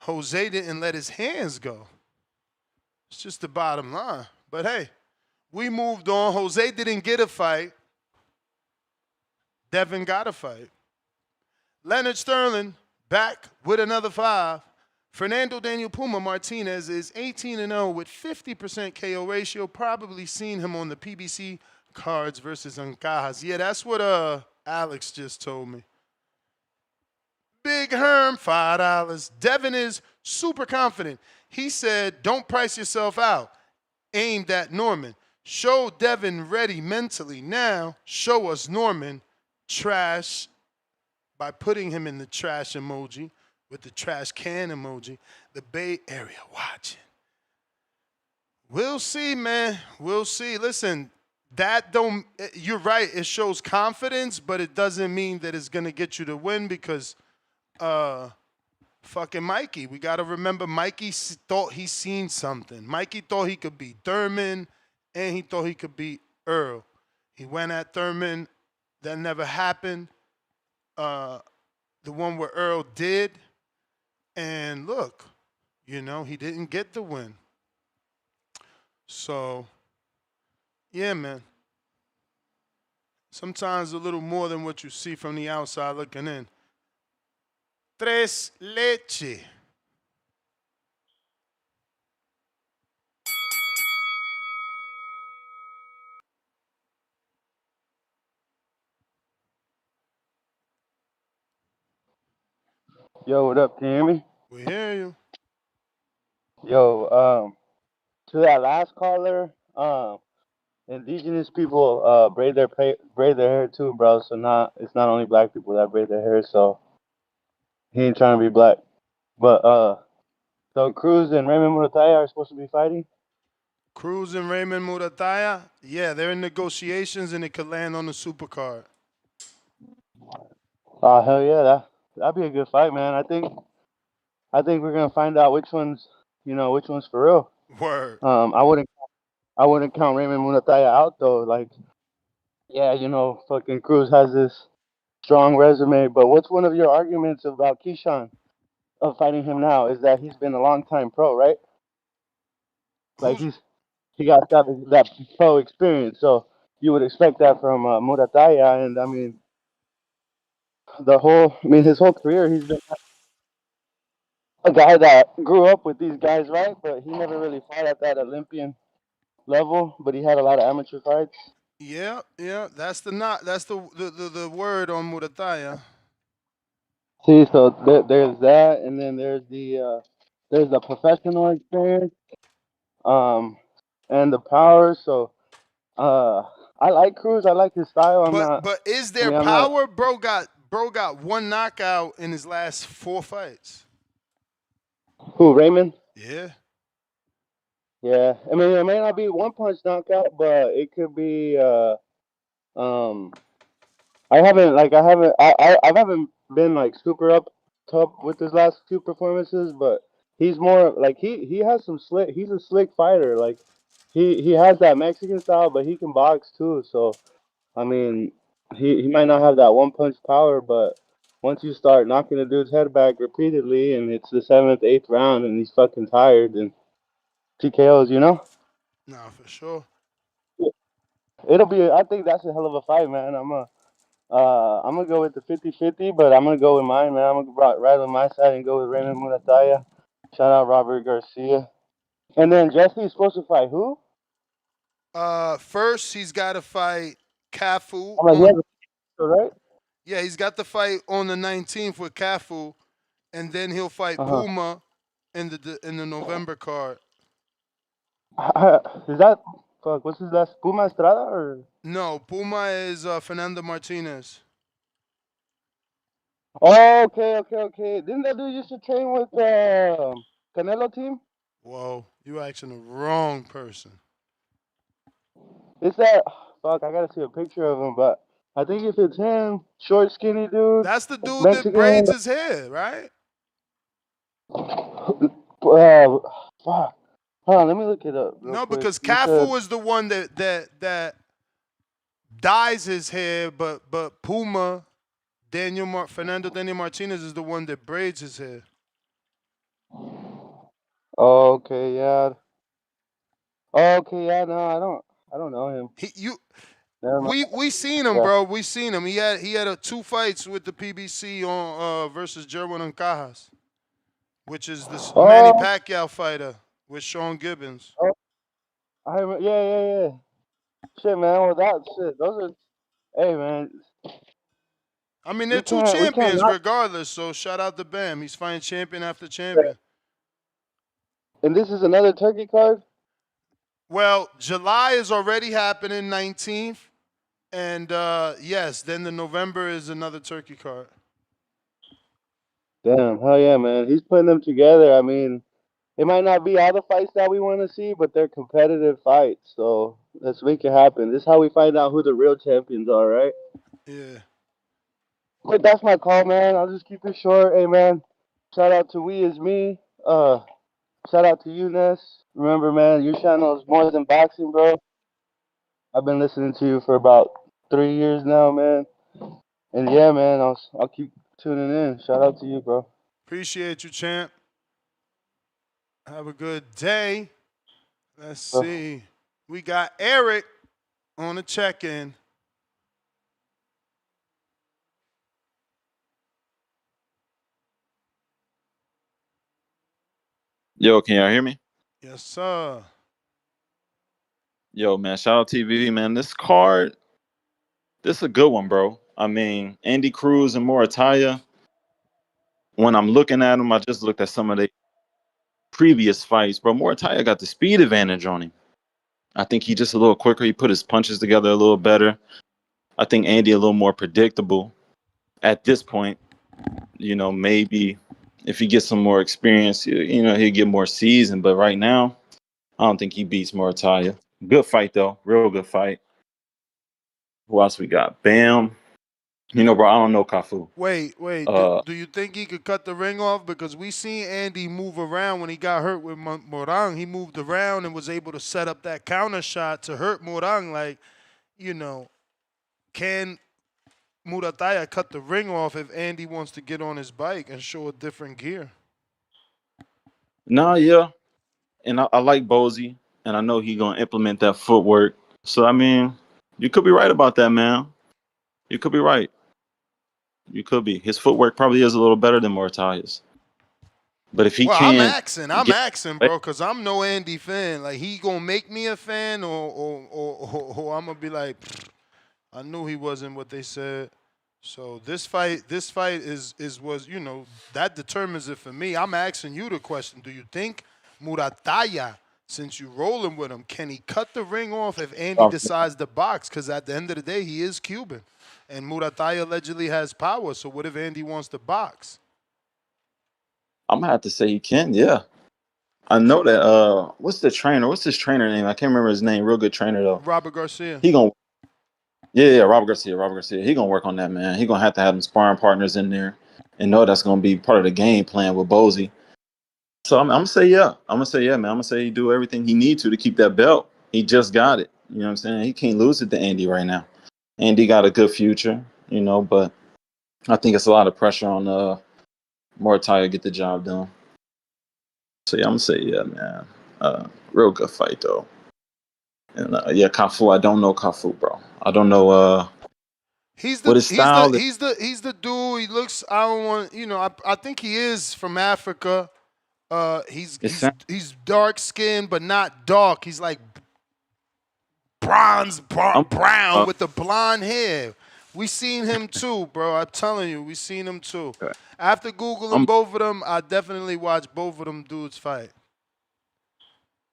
Jose didn't let his hands go. It's just the bottom line. But hey, we moved on. Jose didn't get a fight. Devin got a fight. Leonard Sterling back with another 5. Fernando Daniel Puma Martinez is 18-0 with 50% KO ratio. Probably seen him on the PBC cards versus Ancajas. Yeah, that's what Alex just told me. Big Herm, $5. Devin is super confident. He said, don't price yourself out. Aimed at Norman. Show Devin ready mentally. Now, show us Norman trash by putting him in the trash emoji with the trash can emoji. The Bay Area watching. We'll see, man. We'll see. Listen, you're right. It shows confidence, but it doesn't mean that it's going to get you to win because fucking Mikey. We got to remember Mikey thought he seen something. Mikey thought he could beat Thurman, and he thought he could beat Earl. He went at Thurman. That never happened. The one where Earl did. And look, you know, he didn't get the win. So, yeah, man. Sometimes a little more than what you see from the outside looking in. Tres leche. Yo, what up? Can you hear me? We hear you. Yo, to that last caller, indigenous people braid their hair too, bro. So it's not only black people that braid their hair. So he ain't trying to be black. But so Cruz and Raymond Murataya are supposed to be fighting. Cruz and Raymond Murataya, yeah, they're in negotiations and it could land on the Supercard. Oh hell yeah, that'd be a good fight, man. I think we're gonna find out which one's for real. Word. I wouldn't count Raymond Murataya out though. Like, yeah, fucking Cruz has this strong resume, but what's one of your arguments about Keyshawn of fighting him now is that he's been a long time pro, right? Like he got that pro experience, so you would expect that from Murataya, and I mean his whole career he's been a guy that grew up with these guys, right? But he never really fought at that Olympian level, but he had a lot of amateur fights. Yeah, that's the word on Murataya. See, so there's that, and then there's the professional experience, and the power. So, I like Cruz. I like his style. But is there power? Bro got one knockout in his last 4 fights. Who, Raymond? Yeah. Yeah. I mean, it may not be one punch knockout, but it could be. I haven't been like super up top with his last 2 performances, but he's more like he has some slick. He's a slick fighter. Like he has that Mexican style, but he can box too. So I mean, he might not have that one punch power, but once you start knocking a dude's head back repeatedly, and it's the 7th, 8th round, and he's fucking tired, and TKOs, Nah, for sure. It'll be. I think that's a hell of a fight, man. I'm gonna go with the 50-50, but I'm gonna go with mine, man. I'm gonna ride on my side and go with Raymond Murataya. Shout out Robert Garcia. And then Jesse's supposed to fight who? First he's got to fight Cafu. Right? Yeah, he's got to fight on the 19th with Cafu, and then he'll fight Puma in the November card. Is that fuck, what's his last? Puma Estrada or? No, Puma is Fernando Martinez. Oh, okay. Didn't that dude used to train with Canelo team? Whoa, you asking the wrong person. It's that. Fuck, I gotta see a picture of him, but I think if it's him, short, skinny dude, That's the dude that Mexican. braids his hair, right? Fuck. Hold on, let me look it up real No, quick. because You said. Cafu is the one that dyes his hair, but Puma Fernando Daniel Martinez is the one that braids his hair. Oh, okay, yeah. Oh, okay, yeah. No, I don't know him. Never mind. We seen him, Yeah. bro. We seen him. He had 2 fights with the PBC on versus Jerwin Ancajas, which is this Manny Oh, Pacquiao fighter with Sean Gibbons. oh, yeah. Shit, man. Well, that shit. Those are. Hey, man. I mean, they're 2 We can't champions not. regardless. So shout out to Bam. He's fighting champion after champion. And this is another turkey card. Well, July is already happening, 19th. And yes, then the November is another turkey card. Damn, hell yeah, man. He's putting them together. I mean, it might not be all the fights that we want to see, but they're competitive fights. So let's make it happen. This is how we find out who the real champions are, right? Yeah. But that's my call, man. I'll just keep it short. Hey, man. Shout out to We Is Me. Shout out to you, Ness. Remember, man, your channel is more than boxing, bro. I've been listening to you for about 3 years now, man. And yeah, man, I'll keep tuning in. Shout out to you, bro. Appreciate you, champ. Have a good day. Let's see. We got Eric on the check-in. Yo, can y'all hear me? Yes, sir. Yo, man, shout out TV, man. This card, this is a good one, bro. I mean, Andy Cruz and Murataya. When I'm looking at them, I just looked at some of the previous fights, bro. Murataya got the speed advantage on him. I think he just a little quicker. He put his punches together a little better. I think Andy a little more predictable at this point. You know, maybe if he gets some more experience, he'll get more seasoned. But right now, I don't think he beats Murataya. Good fight, though. Real good fight. Who else we got? Bam. Bro, I don't know Cafu. Wait. Do you think he could cut the ring off? Because we seen Andy move around when he got hurt with Morang. He moved around and was able to set up that counter shot to hurt Morang. Like, can Murataya cut the ring off if Andy wants to get on his bike and show a different gear? Nah, yeah. And I like Bozy, and I know he's going to implement that footwork. So, I mean, you could be right about that, man. You could be right. You could be. His footwork probably is a little better than Morataya's. But if he I'm can't axing, bro, because I'm no Andy fan. Like, he going to make me a fan or I'm going to be like, I knew he wasn't what they said. So this fight was, that determines it for me. I'm asking you the question. Do you think Murataya, since you rolling with him, can he cut the ring off if Andy decides to box? Because at the end of the day, he is Cuban. And Murataya allegedly has power. So what if Andy wants to box? I'm going to have to say he can, yeah. I know that, what's the trainer? What's his trainer name? I can't remember his name. Real good trainer, though. Robert Garcia. Yeah, Robert Garcia. He gonna work on that, man. He gonna have to have them sparring partners in there, and know that's gonna be part of the game plan with Bozy. So I'm gonna say yeah. I'm gonna say yeah, man. I'm gonna say he do everything he need to keep that belt. He just got it. You know what I'm saying? He can't lose it to Andy right now. Andy got a good future, but I think it's a lot of pressure on Murataya to get the job done. So yeah, I'm gonna say yeah, man. Real good fight though. And yeah, Cafu. I don't know Cafu, bro. I don't know. What his style is. He's the dude. He looks. I don't want. I think he is from Africa. He's dark skinned, but not dark. He's like brown with the blonde hair. We seen him too, bro. I'm telling you, we seen him too. Okay. After Googling both of them, I definitely watched both of them dudes fight.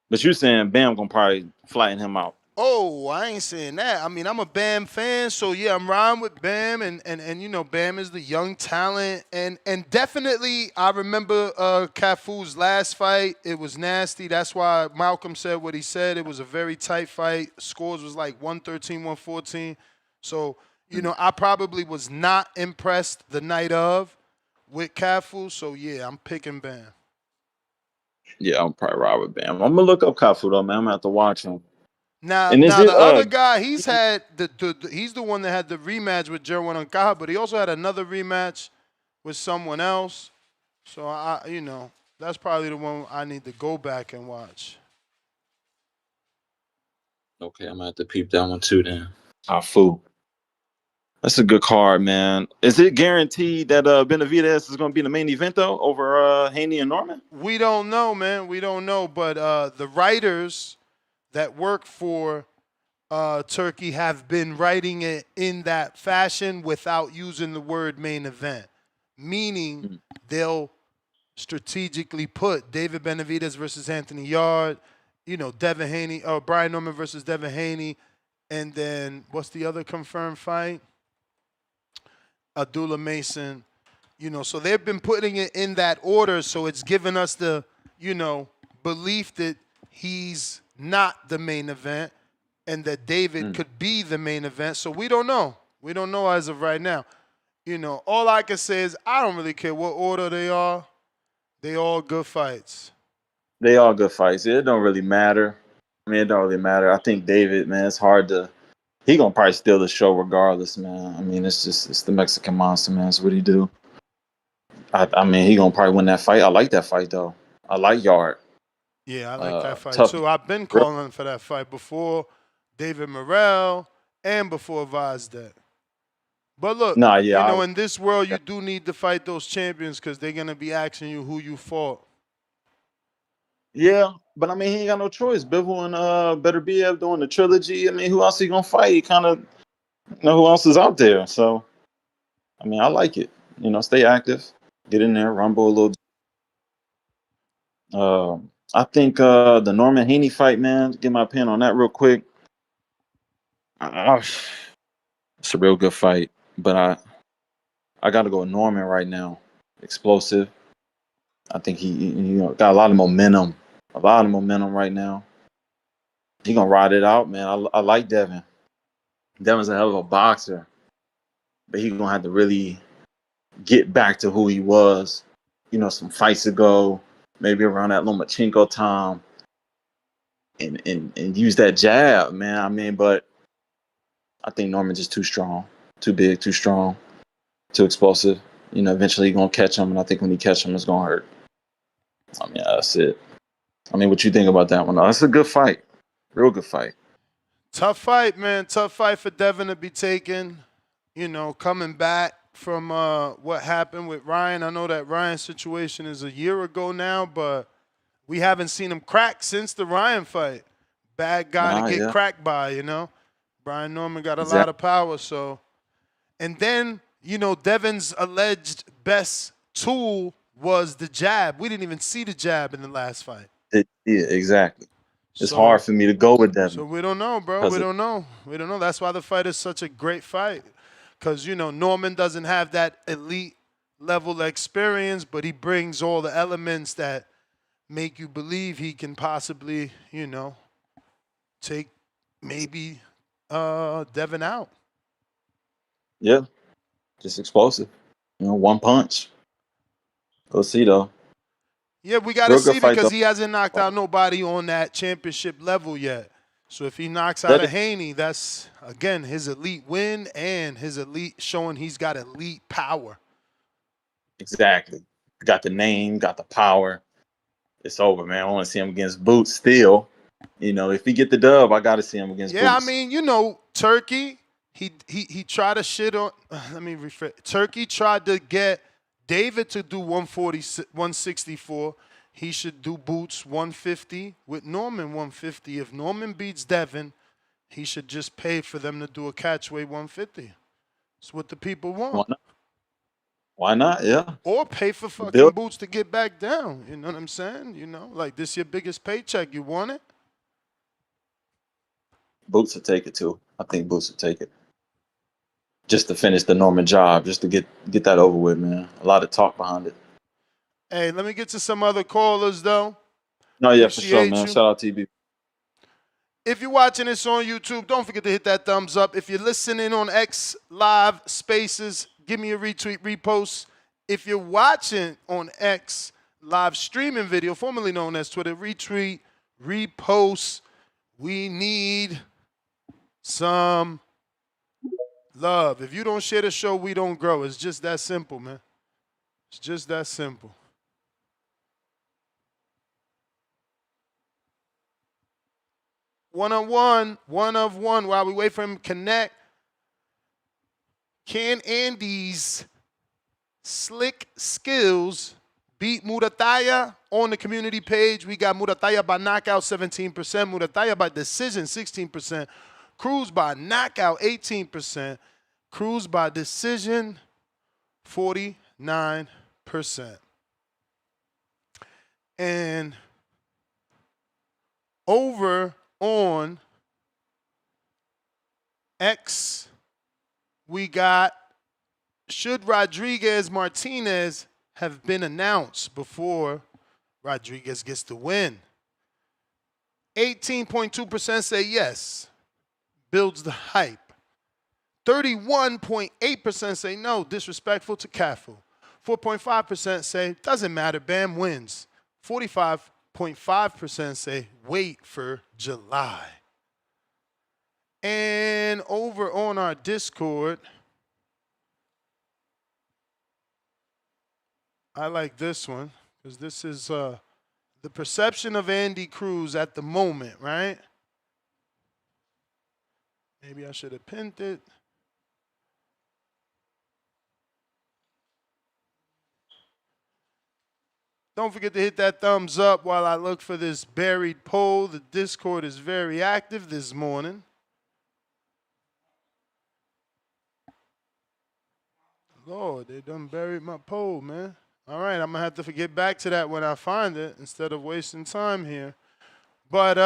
But you saying Bam gonna probably flatten him out? Oh, I ain't saying that. I mean, I'm a Bam fan, so yeah, I'm riding with Bam, and you know, Bam is the young talent, and definitely, I remember Cafu's last fight. It was nasty. That's why Malcolm said what he said. It was a very tight fight. Scores was like 113, 114. So you know, I probably was not impressed the night of with Cafu. So yeah, I'm picking Bam. Yeah, I'm probably ride with Bam. I'm gonna look up Cafu though, man. I'm gonna have to watch him. Now, And is it the other guy, he's had he's the one that had the rematch with Jerwin Onkaha, but he also had another rematch with someone else. So you know, that's probably the one I need to go back and watch. Okay, I'm gonna have to peep that one too then. Cafu. That's a good card, man. Is it guaranteed that Benvidez is gonna be the main event though over Haney and Norman? We don't know, man. We don't know, but the writers that work for Turkey have been writing it in that fashion without using the word main event, meaning they'll strategically put David Benavidez versus Anthony Yard, you know, Devin Haney, or Brian Norman versus Devin Haney, and then what's the other confirmed fight? Abdullah Mason. You know, so they've been putting it in that order, so it's given us the, you know, belief that he's not the main event and that David could be the main event. So we don't know. We don't know as of right now. You know, all I can say is I don't really care what order they are. They all good fights. They all good fights. It don't really matter. I mean, it don't really matter. I think David, man, it's hard to. He gonna probably steal the show regardless, man. I mean, it's the Mexican monster, man. It's what he do. I mean, he gonna probably win that fight. I like that fight though. I like Yard. Yeah, I like that fight Tough. too. I've been calling for that fight before David Morrell and before Vazdet. But look, you know, in this world, you do need to fight those champions because they're gonna be asking you who you fought. Yeah, but I mean, he ain't got no choice. Bivol and Better BF doing the trilogy. I mean, who else he gonna fight? He kind of know who else is out there. So, I mean, I like it. You know, stay active, get in there, rumble a little. I think the Norman Haney fight, man. Get my opinion on that real quick. It's a real good fight, but I got to go with Norman right now. Explosive. I think he got a lot of momentum. A lot of momentum right now. He gonna ride it out, man. I like Devin. Devin's a hell of a boxer, but he gonna have to really get back to who he was. You know, some fights ago, maybe around that Lomachenko time, and use that jab, man. I mean, but I think Norman's just too strong, too big, too strong, too explosive. You know, eventually he's gonna catch him, and I think when he catch him, it's gonna hurt. I mean, that's it. I mean, what you think about that one? That's a good fight, real good fight. Tough fight, man. Tough fight for Devin to be taken. You know, coming back from what happened with Ryan. I know that Ryan's situation is a year ago now, but we haven't seen him crack since the Ryan fight. Bad guy to get cracked by, you know. Brian Norman got a lot of power, so. And then, you know, Devin's alleged best tool was the jab. We didn't even see the jab in the last fight. Yeah, exactly. It's hard for me to go with Devin. So we don't know, bro. We don't know. We don't know. That's why the fight is such a great fight. Because, you know, Norman doesn't have that elite level experience, but he brings all the elements that make you believe he can possibly, you know, take maybe Devin out. Yeah, just explosive. You know, one punch. We'll see though. Yeah, we got to see because he hasn't knocked out nobody on that championship level yet. So if he knocks out a Haney, that's, again, his elite win and his elite showing he's got elite power. Exactly. Got the name, got the power. It's over, man. I want to see him against Boots still. You know, if he get the dub, I got to see him against Boots. Yeah, I mean, you know, Turkey, he tried to shit on, let me rephrase. Turkey tried to get David to do 164. He should do Boots 150 with Norman 150. If Norman beats Devin, he should just pay for them to do a catchweight 150. It's what the people want. Why not? Yeah. Or pay for fucking Build boots to get back down. You know what I'm saying? You know, like this your biggest paycheck. You want it? Boots will take it too. I think Boots will take it. Just to finish the Norman job, just to get that over with, man. A lot of talk behind it. Hey, let me get to some other callers though. No, yeah, for sure, Appreciate man. you. Shout out TB. If you're watching this on YouTube, don't forget to hit that thumbs up. If you're listening on X Live Spaces, give me a retweet, repost. If you're watching on X Live streaming video, formerly known as Twitter, retweet, repost. We need some love. If you don't share the show, we don't grow. It's just that simple, man. It's just that simple. One of one, while we wait for him to connect. Can Andy's slick skills beat Murataya? On the community page, we got Murataya by knockout, 17%. Murataya by decision, 16%. Cruz by knockout, 18%. Cruz by decision, 49%. And over on X, we got, should Rodriguez Martinez have been announced before Rodriguez gets the win? 18.2% say yes, builds the hype. 31.8% say no, disrespectful to Cafu. 4.5% say doesn't matter, Bam wins. 45.5% say wait for July. And over on our Discord, I like this one because this is the perception of Andy Cruz at the moment, right? Maybe I should have pinned it. Don't forget to hit that thumbs up while I look for this buried poll. The Discord is very active this morning. Lord, they done buried my poll, man. All right, I'm going to have to get back to that when I find it instead of wasting time here. But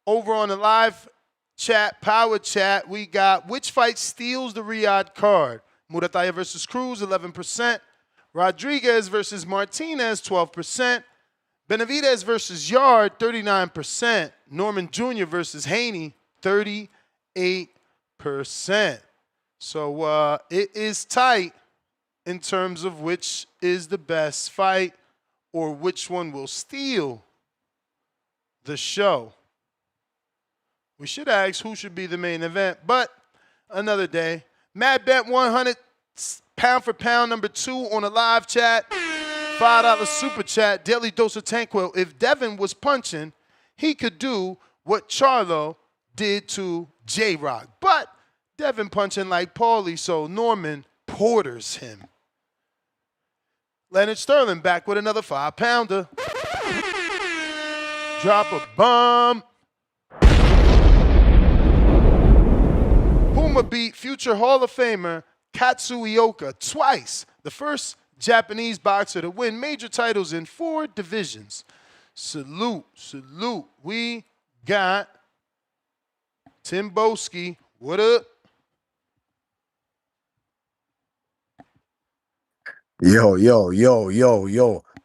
over on the live chat, power chat, we got which fight steals the Riyadh card? Murataya versus Cruz, 11%. Rodriguez versus Martinez, 12%. Benvidez versus Yard, 39%. Norman Jr. versus Haney, 38%. So it is tight in terms of which is the best fight or which one will steal the show. We should ask who should be the main event, but another day. Mad Bet 100 pound for pound number 2 on a live chat. $5 super chat, daily dose of Tanquil. If Devin was punching, he could do what Charlo did to J-Rock. But Devin punching like Paulie, so Norman porters him. Leonard Sterling back with another 5-pounder. Drop a bomb. Puma beat future Hall of Famer Katsuoka twice. The first Japanese boxer to win major titles in 4 divisions. Salute, salute. We got Timoski. What up? Yo,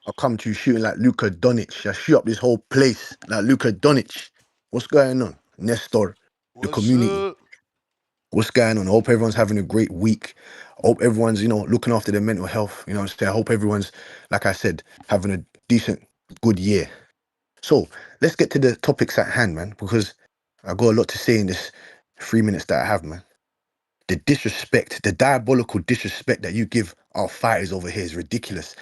I come to you shooting like Luka Doncic. I shoot up this whole place like Luka Doncic. What's going on? Nestor, the community. Up? What's going on? I hope everyone's having a great week. I hope everyone's, looking after their mental health. You know what I'm saying? I hope everyone's, like I said, having a decent, good year. So let's get to the topics at hand, man, because I got a lot to say in this 3 minutes that I have, man. The disrespect, the diabolical disrespect that you give our fighters over here is ridiculous.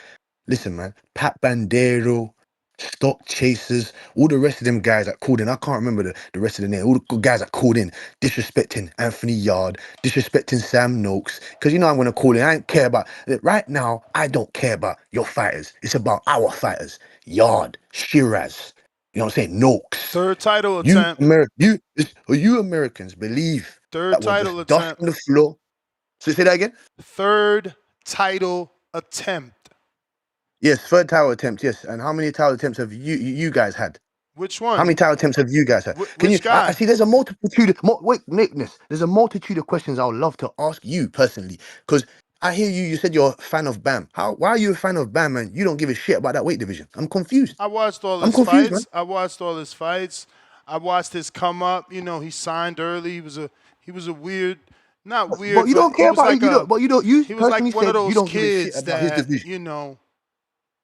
Listen, man, Pat Bandero, Stock Chasers, all the rest of them guys that called in, I can't remember the rest of the name, all the guys that called in, disrespecting Anthony Yard, disrespecting Sam Noakes, because I'm going to call in, I don't care about, right now, I don't care about your fighters. It's about our fighters. Yard, Shiraz, you know what I'm saying, Noakes. Third title attempt. You Americans believe Third that we're title just dust attempt. on the floor. So say that again. Third title attempt. Yes, third title attempt. Yes. And how many title attempts have you guys had? Which How many one? title attempts have you guys had? Can you? Which I guy? see. There's a multitude. Wait, Nickness. There's a multitude of questions I would love to ask you personally, because I hear you. You said you're a fan of Bam. Why are you a fan of Bam, man? You don't give a shit about that weight division. I'm confused. I watched all I'm his confused, man. fights. I watched his come up. You know, he signed early. He was a weird, not But weird, you but don't care about it. You he was like personally one of said you those don't give a shit kids about his that, division. you know,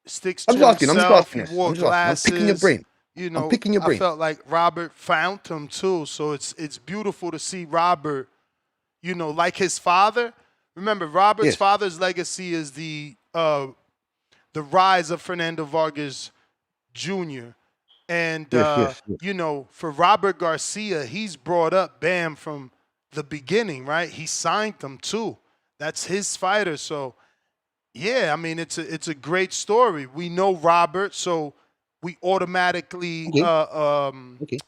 sticks I'm to just asking. I'm just himself. asking He this. I'm wore just asking. I'm picking your glasses. brain. You I'm know, picking your I brain. felt like Robert found him too. So it's beautiful to see Robert, you know, like his father. Remember, Robert's Yes. father's legacy is the rise of Fernando Vargas Jr. And, Yes. Yes. you know, for Robert Garcia, he's brought up Bam from the beginning, right? He signed them too. That's his fighter. So, yeah, I mean, it's a great story. We know Robert, so we automatically, Okay. Okay.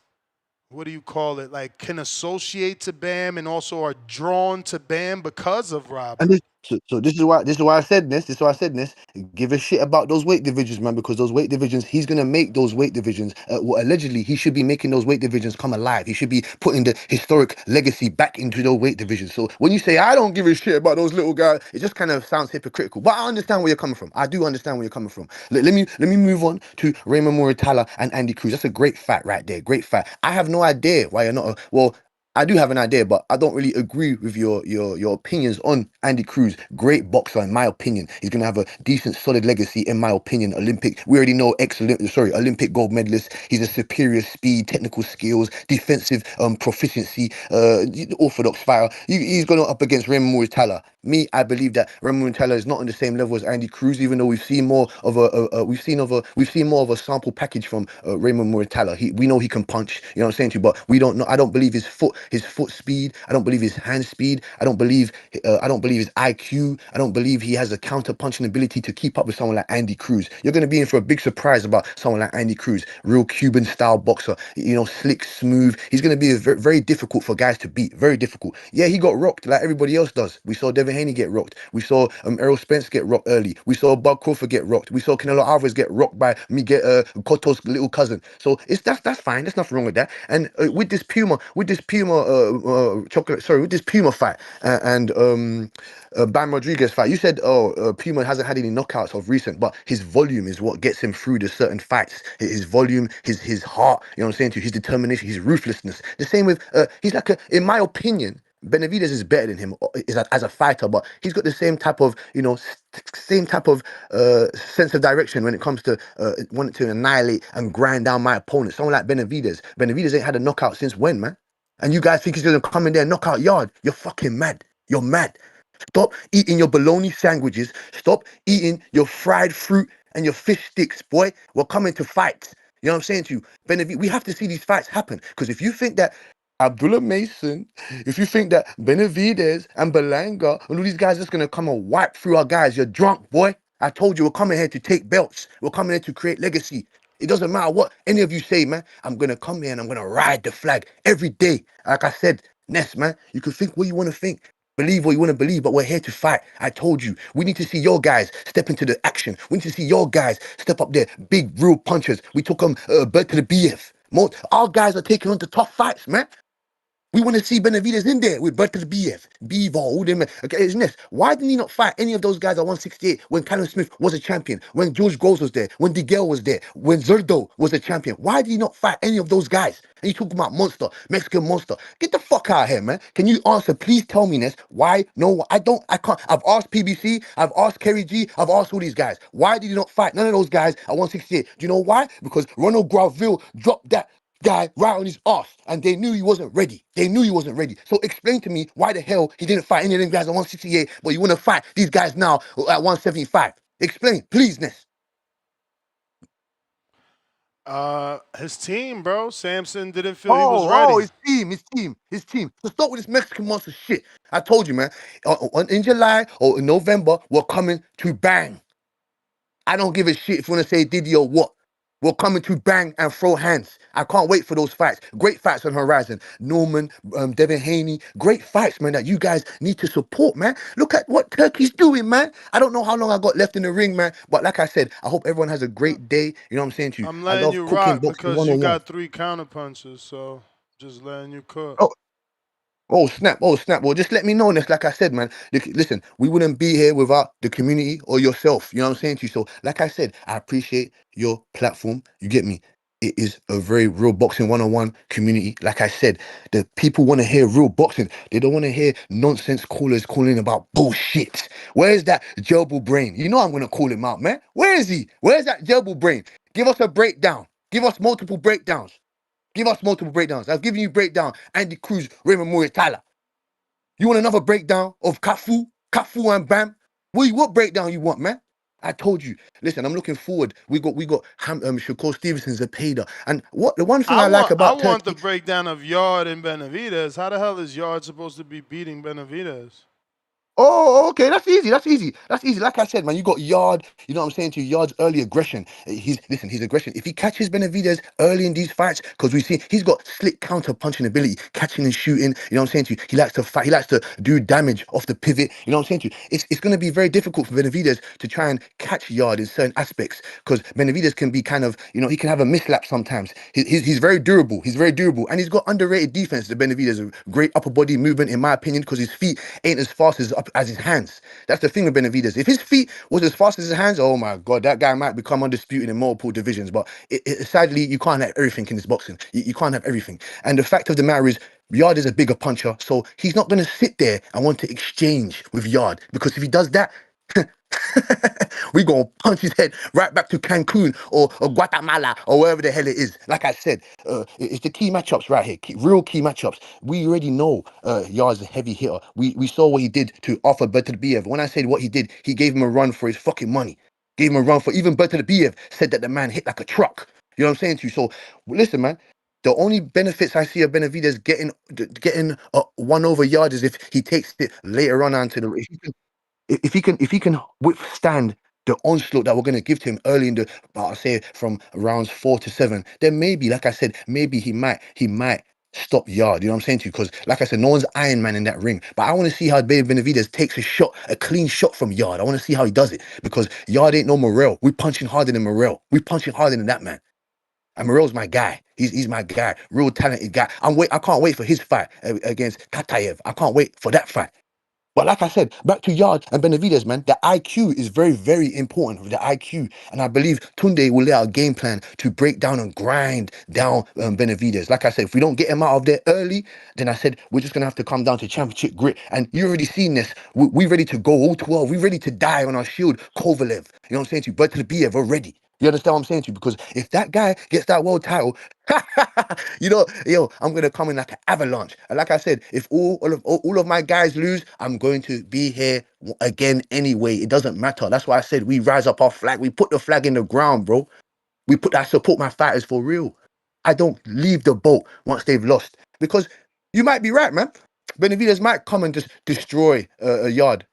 what do you call it? Like, can associate to Bam and also are drawn to Bam because of And Robert. so this is why I said this. This is why I said this. Give a shit about those weight divisions, man, because those weight divisions, he's gonna make those weight divisions. Well, allegedly, he should be making those weight divisions come alive. He should be putting the historic legacy back into those weight divisions. So when you say I don't give a shit about those little guys, it just kind of sounds hypocritical. But I understand where you're coming from. I do understand where you're coming from. Let me move on to Raymond Muratalla and Andy Cruz. That's a great fight right there. Great fight. I have no idea why you're not. Well, I do have an idea, but I don't really agree with your opinions on Andy Cruz. Great boxer, in my opinion. He's gonna have a decent, solid legacy, in my opinion. Olympic. We already know Olympic gold medalist. He's a superior speed, technical skills, defensive proficiency, orthodox fighter. He's going up against Raymond Muratalla. Me, I believe that Raymond Muratalla is not on the same level as Andy Cruz, even though we've seen more of we've seen more of a sample package from Raymond Muratalla. We know he can punch. You know what I'm saying to you, but we don't know. I don't believe his foot speed. I don't believe his hand speed. I don't believe his IQ. I don't believe he has a counter punching ability to keep up with someone like Andy Cruz. You're going to be in for a big surprise about someone like Andy Cruz, real Cuban style boxer. You know, slick, smooth. He's going to be very, very difficult for guys to beat. Very difficult. Yeah, he got rocked like everybody else does. We saw Devin Haney get rocked. We saw Errol Spence get rocked early. We saw Bob Crawford get rocked. We saw Canelo Alvarez get rocked by Cotto's little cousin. So that's fine. There's nothing wrong with that. And with this Puma fight and Bam Rodriguez fight, you said, Puma hasn't had any knockouts of recent, but his volume is what gets him through the certain fights. His volume, his heart, you know what I'm saying to you, his determination, his ruthlessness. The same with, he's like, in my opinion, Benavidez is better than him as a fighter, but he's got the same type of, same type of sense of direction when it comes to wanting to annihilate and grind down my opponent. Someone like Benavidez. Benavidez ain't had a knockout since when, man? And you guys think he's gonna come in there and knock out Yard? You're fucking mad. You're mad. Stop eating your bologna sandwiches. Stop eating your fried fruit and your fish sticks, boy. We're coming to fight. You know what I'm saying to you? We have to see these fights happen. Because if you think that Abdullah Mason, if you think that Benavidez and Belanga and all these guys are just going to come and wipe through our guys, you're drunk, boy. I told you we're coming here to take belts. We're coming here to create legacy. It doesn't matter what any of you say, man. I'm going to come here and I'm going to ride the flag every day. Like I said, Ness, man, you can think what you want to think. Believe what you want to believe, but we're here to fight. I told you. We need to see your guys step into the action. We need to see your guys step up there. Big, real punchers. We took them back to the BF. Our guys are taking on the tough fights, man. We want to see Benavidez in there with Bert to the BF, Bevo, all them. Okay, isn't this? Why didn't he not fight any of those guys at 168 when Callum Smith was a champion, when George Groves was there, when DeGale was there, when Zerdo was a champion? Why did he not fight any of those guys? And you talking about monster, Mexican monster. Get the fuck out of here, man. Can you answer? Please tell me this. Why? No, I can't. I've asked PBC, I've asked Kerry G, I've asked all these guys. Why did he not fight none of those guys at 168? Do you know why? Because Ronald Graville dropped that guy right on his ass, and they knew he wasn't ready. They knew he wasn't ready. So explain to me why the hell he didn't fight any of them guys at 168, but you want to fight these guys now at 175. Explain, please, Ness. His team, bro. Samson didn't feel he was ready. His team. So stop with this Mexican monster shit. I told you, man. In July or in November, we're coming to bang. I don't give a shit if you want to say Diddy or what. We're coming to bang and throw hands. I can't wait for those fights. Great fights on the horizon. Norman, Devin Haney, great fights, man, that you guys need to support, man. Look at what Turkey's doing, man. I don't know how long I got left in the ring, man. But like I said, I hope everyone has a great day. You know what I'm saying to you? I'm I letting love you cooking rock boxing because you 101. got 3 counterpunches, so just letting you cook. Oh snap! Oh snap! Well, just let me know, Ness. Like I said, man. Listen, we wouldn't be here without the community or yourself. You know what I'm saying to you. So, like I said, I appreciate your platform. You get me? It is a very real boxing 101 community. Like I said, the people want to hear real boxing. They don't want to hear nonsense callers calling about bullshit. Where is that gerbil brain? You know I'm gonna call him out, man. Where is he? Where's that gerbil brain? Give us a breakdown. Give us multiple breakdowns. Give us multiple breakdowns. I've given you breakdown. Andy Cruz, Raymond Muratalla. You want another breakdown of Kafu and Bam? What breakdown you want, man? I told you. Listen, I'm looking forward. We got Shakur Stevenson, Zepeda, and what the one thing I like I about want the Turkey. breakdown of Yard and Benvidez. How the hell is Yard supposed to be beating Benvidez? Oh, okay, that's easy. That's easy. That's easy. Like I said, man, you got Yard. You know what I'm saying to you? Yard's early aggression. His aggression. If he catches Benavidez early in these fights, because we see he's got slick counter punching ability, catching and shooting. You know what I'm saying to you? He likes to fight. He likes to do damage off the pivot. You know what I'm saying to you? It's going to be very difficult for Benavidez to try and catch Yard in certain aspects because Benavidez can be kind of, he can have a mislap sometimes. He's very durable. He's very durable, and he's got underrated defense. The Benavidez, a great upper body movement in my opinion, because his feet ain't as fast as his hands. That's the thing with Benavidez. If his feet was as fast as his hands, oh my God, that guy might become undisputed in multiple divisions. But sadly, you can't have everything in this boxing. You can't have everything. And the fact of the matter is, Yard is a bigger puncher, so he's not going to sit there and want to exchange with Yard, because if he does that, we gonna punch his head right back to Cancun or Guatemala or wherever the hell it is. Like I said, it's the key matchups right here, real key matchups. We already know Yard's a heavy hitter. We saw what he did to Arthur Beterbiev. When I said what he did, he gave him a run for his fucking money. Gave him a run for, even Beterbiev said that the man hit like a truck. You know what I'm saying to you? So listen, man. The only benefits I see of Benavidez getting one over Yard is if he takes it later on onto the. If he can withstand the onslaught that we're going to give to him early in the, I'll say from rounds 4 to 7, then maybe, like I said, maybe he might stop Yard. You know what I'm saying to you? Because like I said, no one's Iron Man in that ring. But I want to see how Baby Benavidez takes a shot, a clean shot from Yard. I want to see how he does it, because Yard ain't no Morel. We're punching harder than Morel. We're punching harder than that man. And Morel's my guy. He's my guy. Real talented guy. I can't wait for his fight against Katayev. I can't wait for that fight. But like I said, back to Yard and Benavidez, man, the IQ is very, very important. The IQ. And I believe Tunde will lay out a game plan to break down and grind down Benavidez. Like I said, if we don't get him out of there early, then I said, we're just going to have to come down to championship grit. And you already seen this. We ready to go all 12. We ready to die on our shield, Kovalev. You know what I'm saying to you? Beterbiev already. You understand what I'm saying to you? Because if that guy gets that world title, I'm gonna come in like an avalanche. And like I said, if all of my guys lose, I'm going to be here again anyway. It doesn't matter. That's why I said we rise up our flag. We put the flag in the ground, bro. I support my fighters for real. I don't leave the boat once they've lost, because you might be right, man. Benavidez might come and just destroy a Yard.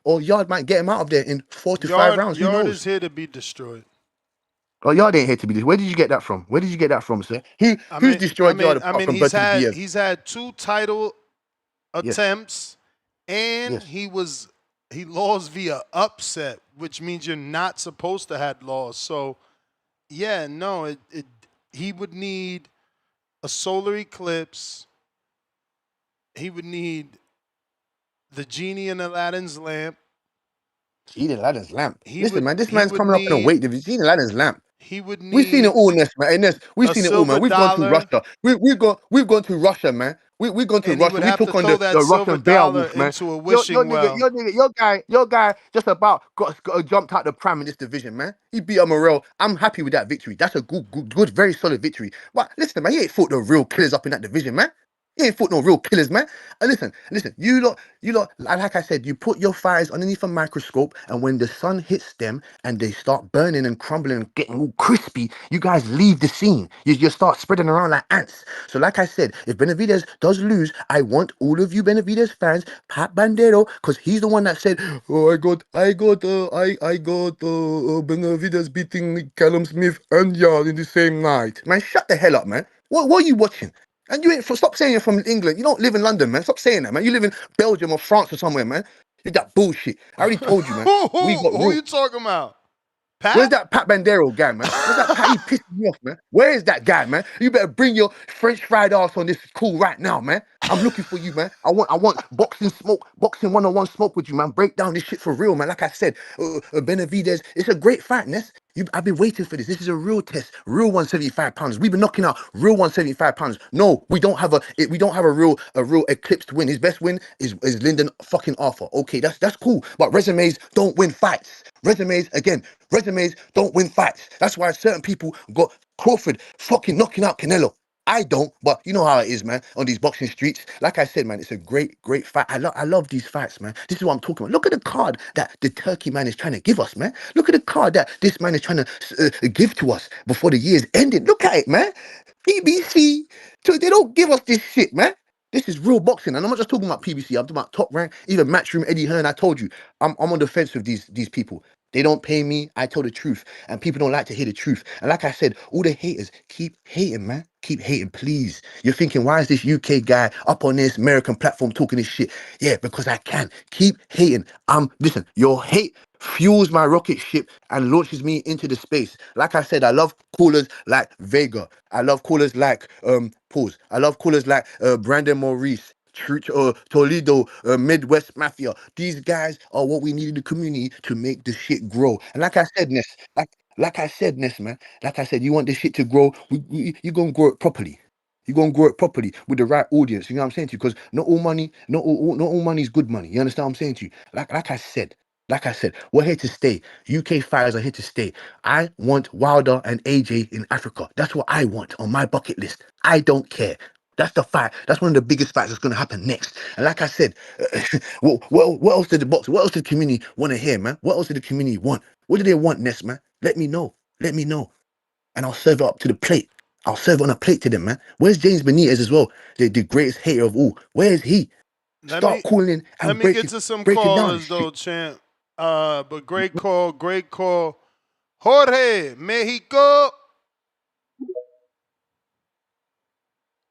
Or Yard might get him out of there in 4 to 5 rounds. Who Yard knows? is here to be destroyed. Oh, Yard ain't here to be this. Where did you get that from? Where did you get that from, sir? Who's destroyed Yard apart from Beterbiev? He's had 2 title Yes, attempts, and yes. he lost via upset, which means you're not supposed to have lost. So, yeah, no, he would need a solar eclipse. He would need the genie in Aladdin's lamp. Genie Aladdin's lamp. He Listen, would man, this he man's would coming up in a need weight division. Genie Aladdin's lamp. he would We've seen it need all, Ness, man. And Ness, we've a seen it all, man. silver We've gone to dollar, Russia. We've gone to Russia, man. We've gone to and he Russia. would We have to took on throw that the silver Russian dollar Beowulf, man. into a Your wishing well. your guy just about got jumped out the pram in this division, man. He beat up Morel. I'm happy with that victory. That's a good, very solid victory. But listen, man, he ain't fought the real killers up in that division, man. You ain't fought no real killers, man. And listen, you lot, like I said, you put your fires underneath a microscope, and when the sun hits them and they start burning and crumbling and getting all crispy, you guys leave the scene. You start spreading around like ants. So like I said, if Benvidez does lose, I want all of you Benvidez fans, Pat Bandero, because he's the one that said, oh, I got Benvidez beating Callum Smith and Yard in the same night. Man, shut the hell up, man. What are you watching? And you ain't stop saying you're from England. You don't live in London, man. Stop saying that, man. You live in Belgium or France or somewhere, man. You that bullshit. I already told you, man. We got Who real. you talking about? Pat? Where's that Pat Bandero guy, man? Where's that Pat? He pissed me off, man. Where is that guy, man? You better bring your French fried ass on this call right now, man. I'm looking for you, man. I want boxing smoke, boxing one-on-one smoke with you, man. Break down this shit for real, man. Like I said, Benavidez, it's a great fight, Ness. I've been waiting for this. This is a real test, real 175 pounds. We've been knocking out real 175 pounds. No, we don't have a real eclipsed win. His best win is Lyndon fucking Arthur. Okay, that's cool. But resumes don't win fights. Resumes don't win fights. That's why certain people got Crawford fucking knocking out Canelo. I don't, but you know how it is, man, on these boxing streets. Like I said, man, it's a great fight. I love these fights, man. This is what I'm talking about. Look at the card that the Turkey man is trying to give us, man. Look at the card that this man is trying to give to us before the year's ending. Look at it, man. PBC, so they don't give us this shit, man. This is real boxing, and I'm not just talking about PBC. I'm talking about Top Rank, even Matchroom, Eddie Hearn. I told you, I'm on the fence with these people. They don't pay me. I tell the truth, and people don't like to hear the truth. And like I said, all the haters keep hating, man. Keep hating, please. You're thinking, why is this UK guy up on this American platform talking this shit? Yeah, because I can. Keep hating. Listen, your hate fuels my rocket ship and launches me into the space. Like I said, I love callers like Vega. I love callers like pause. I love callers like Brandon Maurice. Toledo, Midwest Mafia. These guys are what we need in the community to make the shit grow. And like I said, Ness, like I said, Ness, man, like I said, you want this shit to grow, you're going to grow it properly. You're going to grow it properly with the right audience. You know what I'm saying to you? Because not all money is good money. You understand what I'm saying to you? Like I said, we're here to stay. UK fighters are here to stay. I want Wilder and AJ in Africa. That's what I want on my bucket list. I don't care. That's the fight. That's one of the biggest fights that's going to happen next. And like I said, what else did the box? What else did the community want to hear, man? What else did the community want? What do they want next, man? Let me know. Let me know. And I'll serve it up to the plate. I'll serve it on a plate to them, man. Where's James Benitez as well? The greatest hater of all. Where is he? Start calling in Let and me get to some breaking down this callers though, shit. champ. But great call. Jorge, Mexico.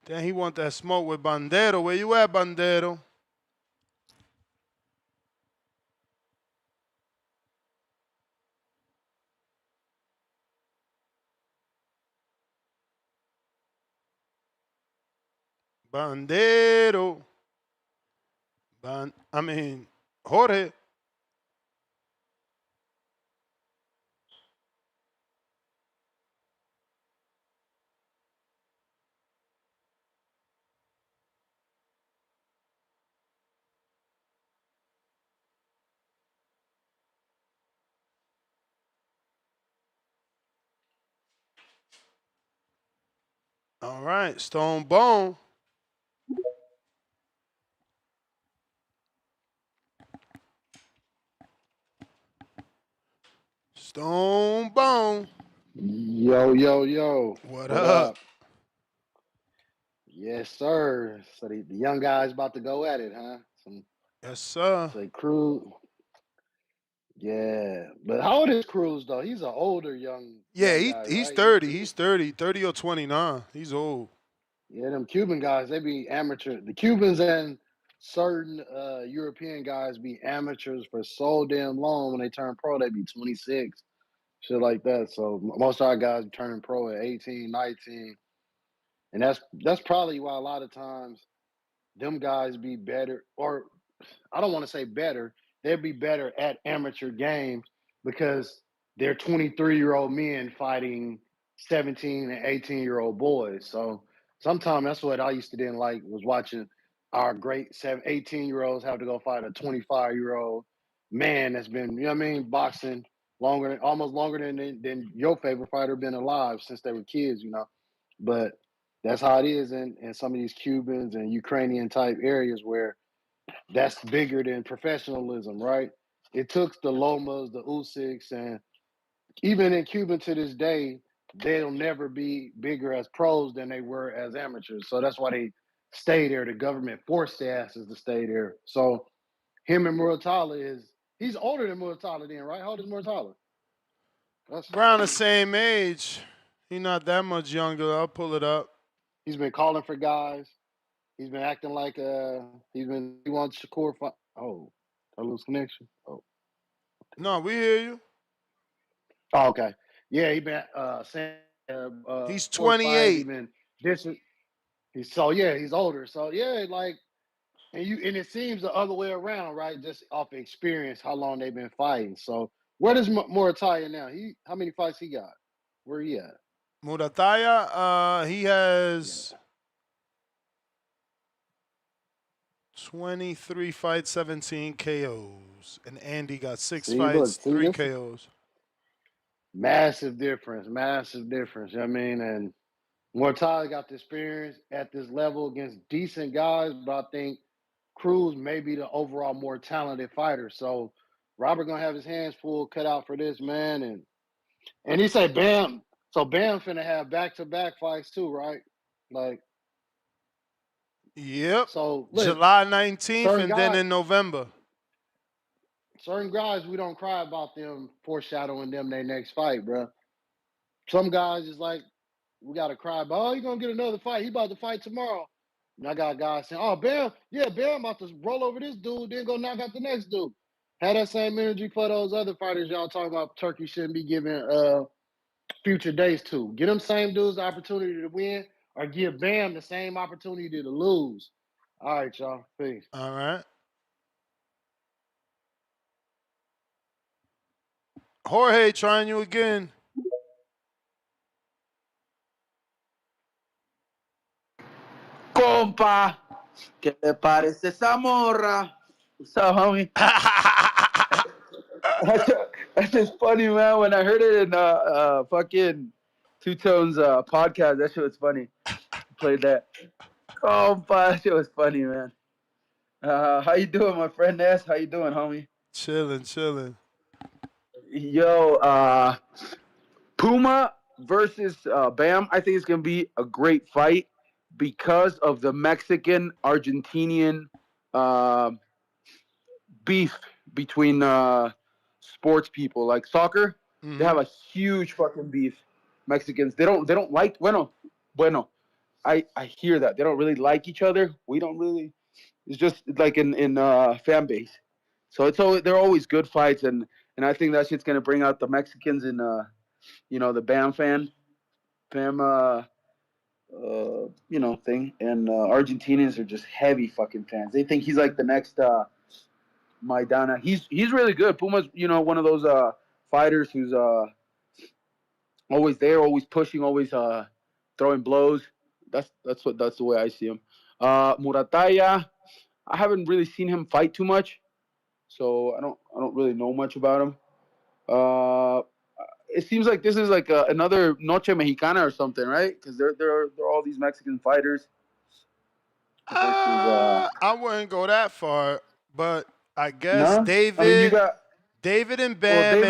Then he want that smoke with Bandero. Where you at, Bandero? Bandero. Jorge. All right, Stone Bone. Stone Bone. Yo. What What up? up? Yes, sir. So the young guys about to go at it, huh? Yes, sir. Say Cruz. Yeah. But how old is Cruz though? He's an older Yeah, young guy, he's right? 30. He's 30 or 29. He's old. Yeah, them Cuban guys, they be amateur. The Cubans and certain European guys be amateurs for so damn long. When they turn pro, they be 26, shit like that. So most of our guys turn pro at 18, 19. And that's probably why a lot of times them guys be better, or I don't want to say better, they'd be better at amateur games because they're 23-year-old men fighting 17 and 18-year-old boys. So sometimes that's what I used to didn't like, was watching our great 18-year-olds have to go fight a 25-year-old man that's been, you know what I mean, boxing almost longer than your favorite fighter been alive since they were kids, you know. But That's how it is in some of these Cubans and Ukrainian type areas where that's bigger than professionalism, right? It took the Lomas, the Usyks, and even in Cuba to this day, they'll never be bigger as pros than they were as amateurs. So that's why they stay there. The government forced their asses to stay there. So him and Muratalla he's older than Muratalla then, right? How old is Muratalla? Around the same age. He's not that much younger. I'll pull it up. He's been calling for guys. He's been acting like he wants Shakur. I lose connection. No, we hear you. Oh, okay. Yeah, he been saying He's for fight. He 28. been dissing. He's older. So yeah, like and it seems the other way around, right? Just off experience, how long they've been fighting. So where does Murataya now? How many fights he got? Where he at? Murataya, he has 23 fights, 17 KOs. And Andy got 6 See, look, fights, 3 this KOs. massive difference. Massive difference. You know what I mean, and Murataya got the experience at this level against decent guys, but I think Cruz may be the overall more talented fighter. So Robert gonna have his hands full cut out for this man, and he said Bam. So Bam finna have back-to-back fights too, right? Like, Yep. so look, July 19th certain and then guys, in November. we don't cry about them foreshadowing them their next fight, bro. Some guys is like, we gotta cry about, oh, he's gonna get another fight. He about to fight tomorrow. And I got guys saying, oh, Bam about to roll over this dude, then go knock out the next dude. Had that same energy for those other fighters y'all talking about Turkey shouldn't be giving future dates to. Get them same dudes the opportunity to win or give Bam the same opportunity to lose. All right, y'all. Peace. All right. Jorge trying you again. Compa, ¿qué te parece esa morra? What's up, homie? That's just funny, man. When I heard it in fucking Two Tones podcast, that shit was funny. Played that. Compa, that shit was funny, man. How you doing, my friend Ness? How you doing, homie? Chilling. Yo, Puma versus Bam, I think it's going to be a great fight because of the Mexican-Argentinian beef between sports people. Like soccer, they have a huge fucking beef. Mexicans, they don't like, bueno, I hear that. They don't really like each other. We don't really. It's just like in fan base. So they're always good fights, and I think that shit's going to bring out the Mexicans and the Bam thing, and Argentinians are just heavy fucking fans. They think he's like the next Maidana. He's really good. Puma's one of those fighters who's always there, always pushing, always throwing blows. That's the way I see him. Murataya, I haven't really seen him fight too much, so I don't really know much about him. It seems like this is like another Noche Mexicana or something, right? Because they're all these Mexican fighters. Versus, I wouldn't go that far, but I guess no, I mean you got David and Bam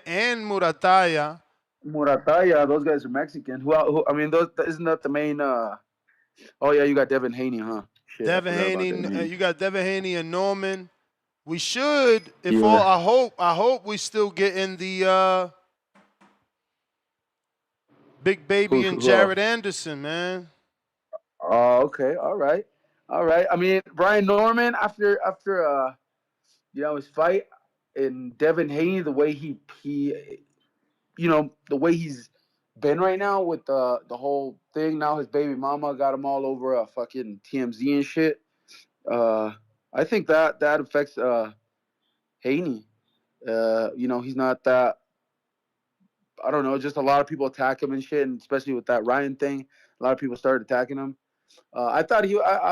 and Murataya. Murataya. Those guys are Mexican. Who I mean, isn't that the main? Oh yeah, you got Devin Haney, huh? Shit, I Devin forgot about Haney, Devin Haney. you got Devin Haney and Norman. We should, if Yeah. all, I hope we still get in the Big Baby and Jared Anderson, man. Oh, okay, all right. I mean, Brian Norman after his fight, and Devin Haney, the way he the way he's been right now with the whole thing. Now his baby mama got him all over fucking TMZ and shit. I think that affects Haney. He's not that. I don't know. Just a lot of people attack him and shit, and especially with that Ryan thing, a lot of people started attacking him. I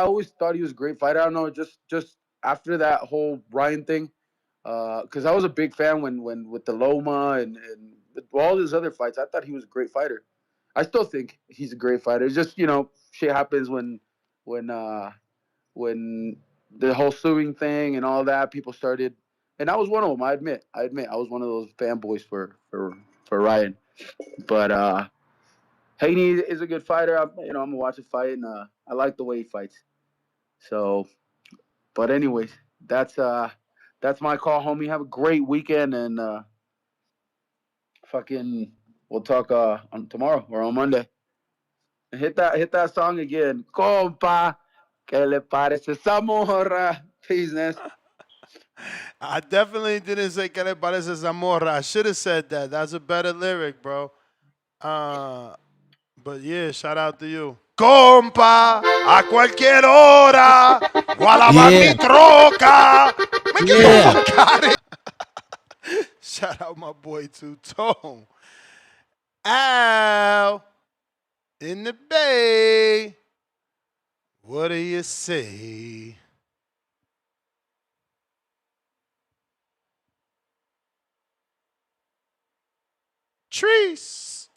always thought he was a great fighter. I don't know, just after that whole Ryan thing, because I was a big fan when with the Loma and all his other fights. I thought he was a great fighter. I still think he's a great fighter. It's just shit happens when the whole suing thing and all that, people started, and I was one of them. I admit, I was one of those fanboys for Ryan. But Haney is a good fighter. I'm gonna watch him fight, and I like the way he fights. So, but anyways, that's my call, homie. Have a great weekend, and fucking we'll talk on tomorrow or on Monday. Hit that song again, compa. ¿Qué le parece esa morra? Peace, Ness. I definitely didn't say que le parece Zamora. I should have said that. That's a better lyric, bro. But yeah, shout out to you. Compa, a cualquier hora, voy a lavar mi troca. Man, get the fuck out of here. Shout out my boy Two Tone. Al in the bay. What do you say? Trees.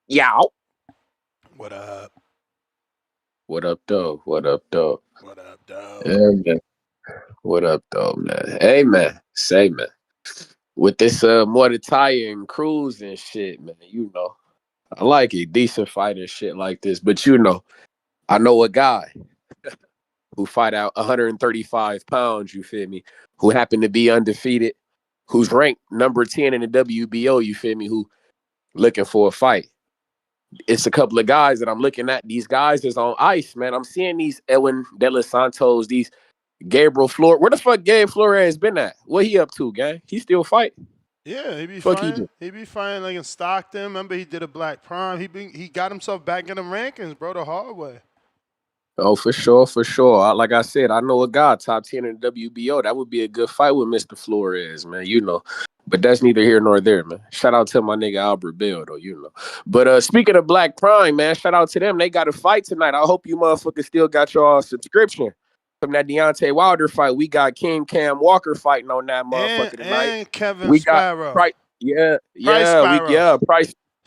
Yow. What up? What up, though? What up, though? What up, though? Yeah, man. What up, though, man? Hey, man. Say, man. With this Murataya and Cruz and shit, man, I like it. Decent fight and shit like this. But, I know a guy who fight out 135 pounds, you feel me, who happened to be undefeated, who's ranked number 10 in the WBO, you feel me, who looking for a fight. It's a couple of guys that I'm looking at. These guys is on ice, man. I'm seeing these Edwin De Los Santos, these Gabriel Flores. Where the fuck Gabe Flores been at? What he up to, gang? He still fighting? Yeah, he be Fuck he fighting. do? He be fighting like in Stockton. Remember, he did a Black Prime. He got himself back in the rankings, bro, the hard way. Oh, for sure, for sure. Like I said, I know a guy top 10 in the WBO. That would be a good fight with Mr. Flores, man. But that's neither here nor there, man. Shout out to my nigga Albert Bell, though. But speaking of Black Prime, man, shout out to them. They got a fight tonight. I hope you motherfuckers still got your subscription from that Deontay Wilder fight. We got King Cam Walker fighting on that motherfucker tonight. And Kevin We got Sparrow. Price, Price Sparrow.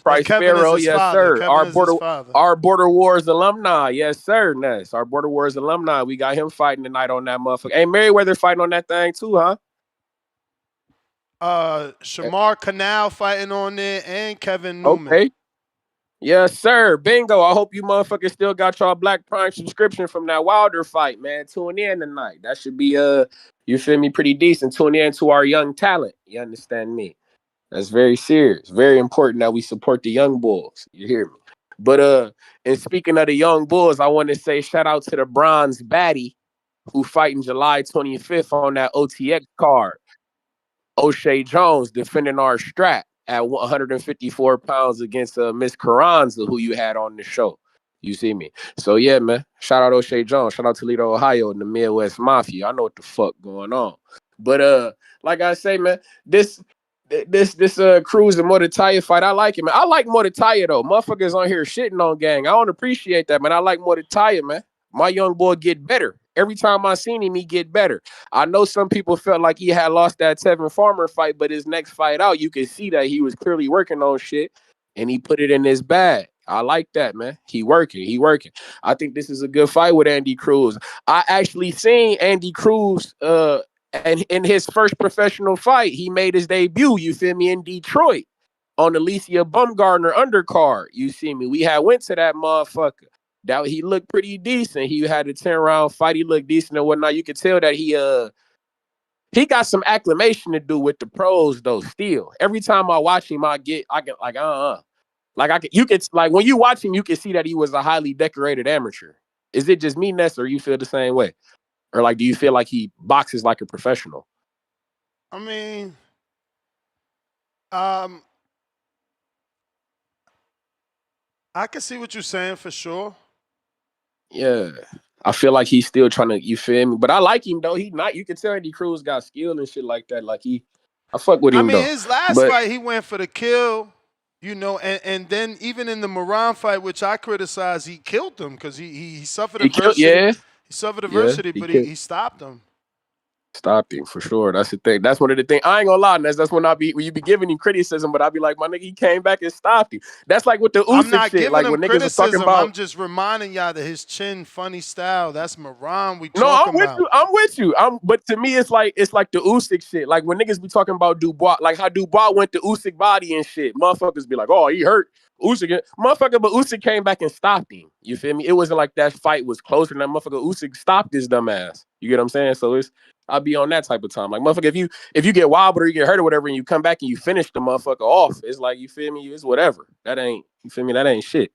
Price Kevin Sparrow, is his yes, father. sir. Kevin is his father. Our Border Wars alumni, yes, sir. Ness. Our Border Wars alumni. We got him fighting tonight on that motherfucker. Hey, Merriweather fighting on that thing too, huh? Shamar Canal fighting on there and Kevin Newman. Okay. Yes, sir. Bingo. I hope you motherfuckers still got y'all Black Prime subscription from that Wilder fight, man. Tune in tonight. That should be you feel me, pretty decent. Tune in to our young talent. You understand me? That's very serious. Very important that we support the young bulls. You hear me? But and speaking of the young bulls, I want to say shout out to the bronze baddie who fighting July 25th on that OTX card. O'Shea Jones defending our strap at 154 pounds against Miss Carranza, who you had on the show. You see me? So yeah, man. Shout out O'Shea Jones. Shout out Toledo, Ohio, and the Midwest Mafia. I know what the fuck going on. But like I say, man, this Cruz and Murataya fight, I like it, man. I like Murataya though. Motherfuckers on here shitting on gang. I don't appreciate that, man. I like Murataya, man. My young boy get better. Every time I seen him, he get better. I know some people felt like he had lost that Tevin Farmer fight, but his next fight out, you could see that he was clearly working on shit, and he put it in his bag. I like that, man. He working. I think this is a good fight with Andy Cruz. I actually seen Andy Cruz and in his first professional fight, he made his debut, you feel me, in Detroit on Alicia Bumgardner undercard. You see me? We had went to that motherfucker. That he looked pretty decent. He had a 10-round fight. He looked decent and whatnot. You could tell that he got some acclimation to do with the pros though. Still, every time I watch him, you could like when you watch him, you can see that he was a highly decorated amateur. Is it just me, Ness, or you feel the same way? Or like, do you feel like he boxes like a professional? I mean, I can see what you're saying for sure. Yeah. I feel like he's still trying to, you feel me? But I like him though. You can tell Andy Cruz got skill and shit like that. Like I fuck with him though. His last fight, he went for the kill, and then even in the Moran fight, which I criticized, he killed him because he suffered adversity. He suffered adversity, but he stopped him. Stopped him for sure. That's the thing. That's one of the things. I ain't gonna lie, Ness. That's when you be giving him criticism, but I be like, my nigga, he came back and stopped him. That's like with the I'm Usyk not shit. giving Like him when niggas was talking criticism. I'm about. just reminding y'all that his chin funny style. That's Moran we No, I'm talking with about. you. I'm with you. But to me, it's like the Usyk shit. Like when niggas be talking about Dubois, like how Dubois went to Usyk body and shit. Motherfuckers be like, oh, he hurt Usyk. Motherfucker, but Usyk came back and stopped him. You feel me? It wasn't like that fight was closer than that motherfucker. Usyk stopped his dumb ass. You get what I'm saying? So I'll be on that type of time. Like motherfucker, if you get wobbled or you get hurt or whatever, and you come back and you finish the motherfucker off, it's like you feel me? It's whatever. That ain't you feel me? That ain't shit.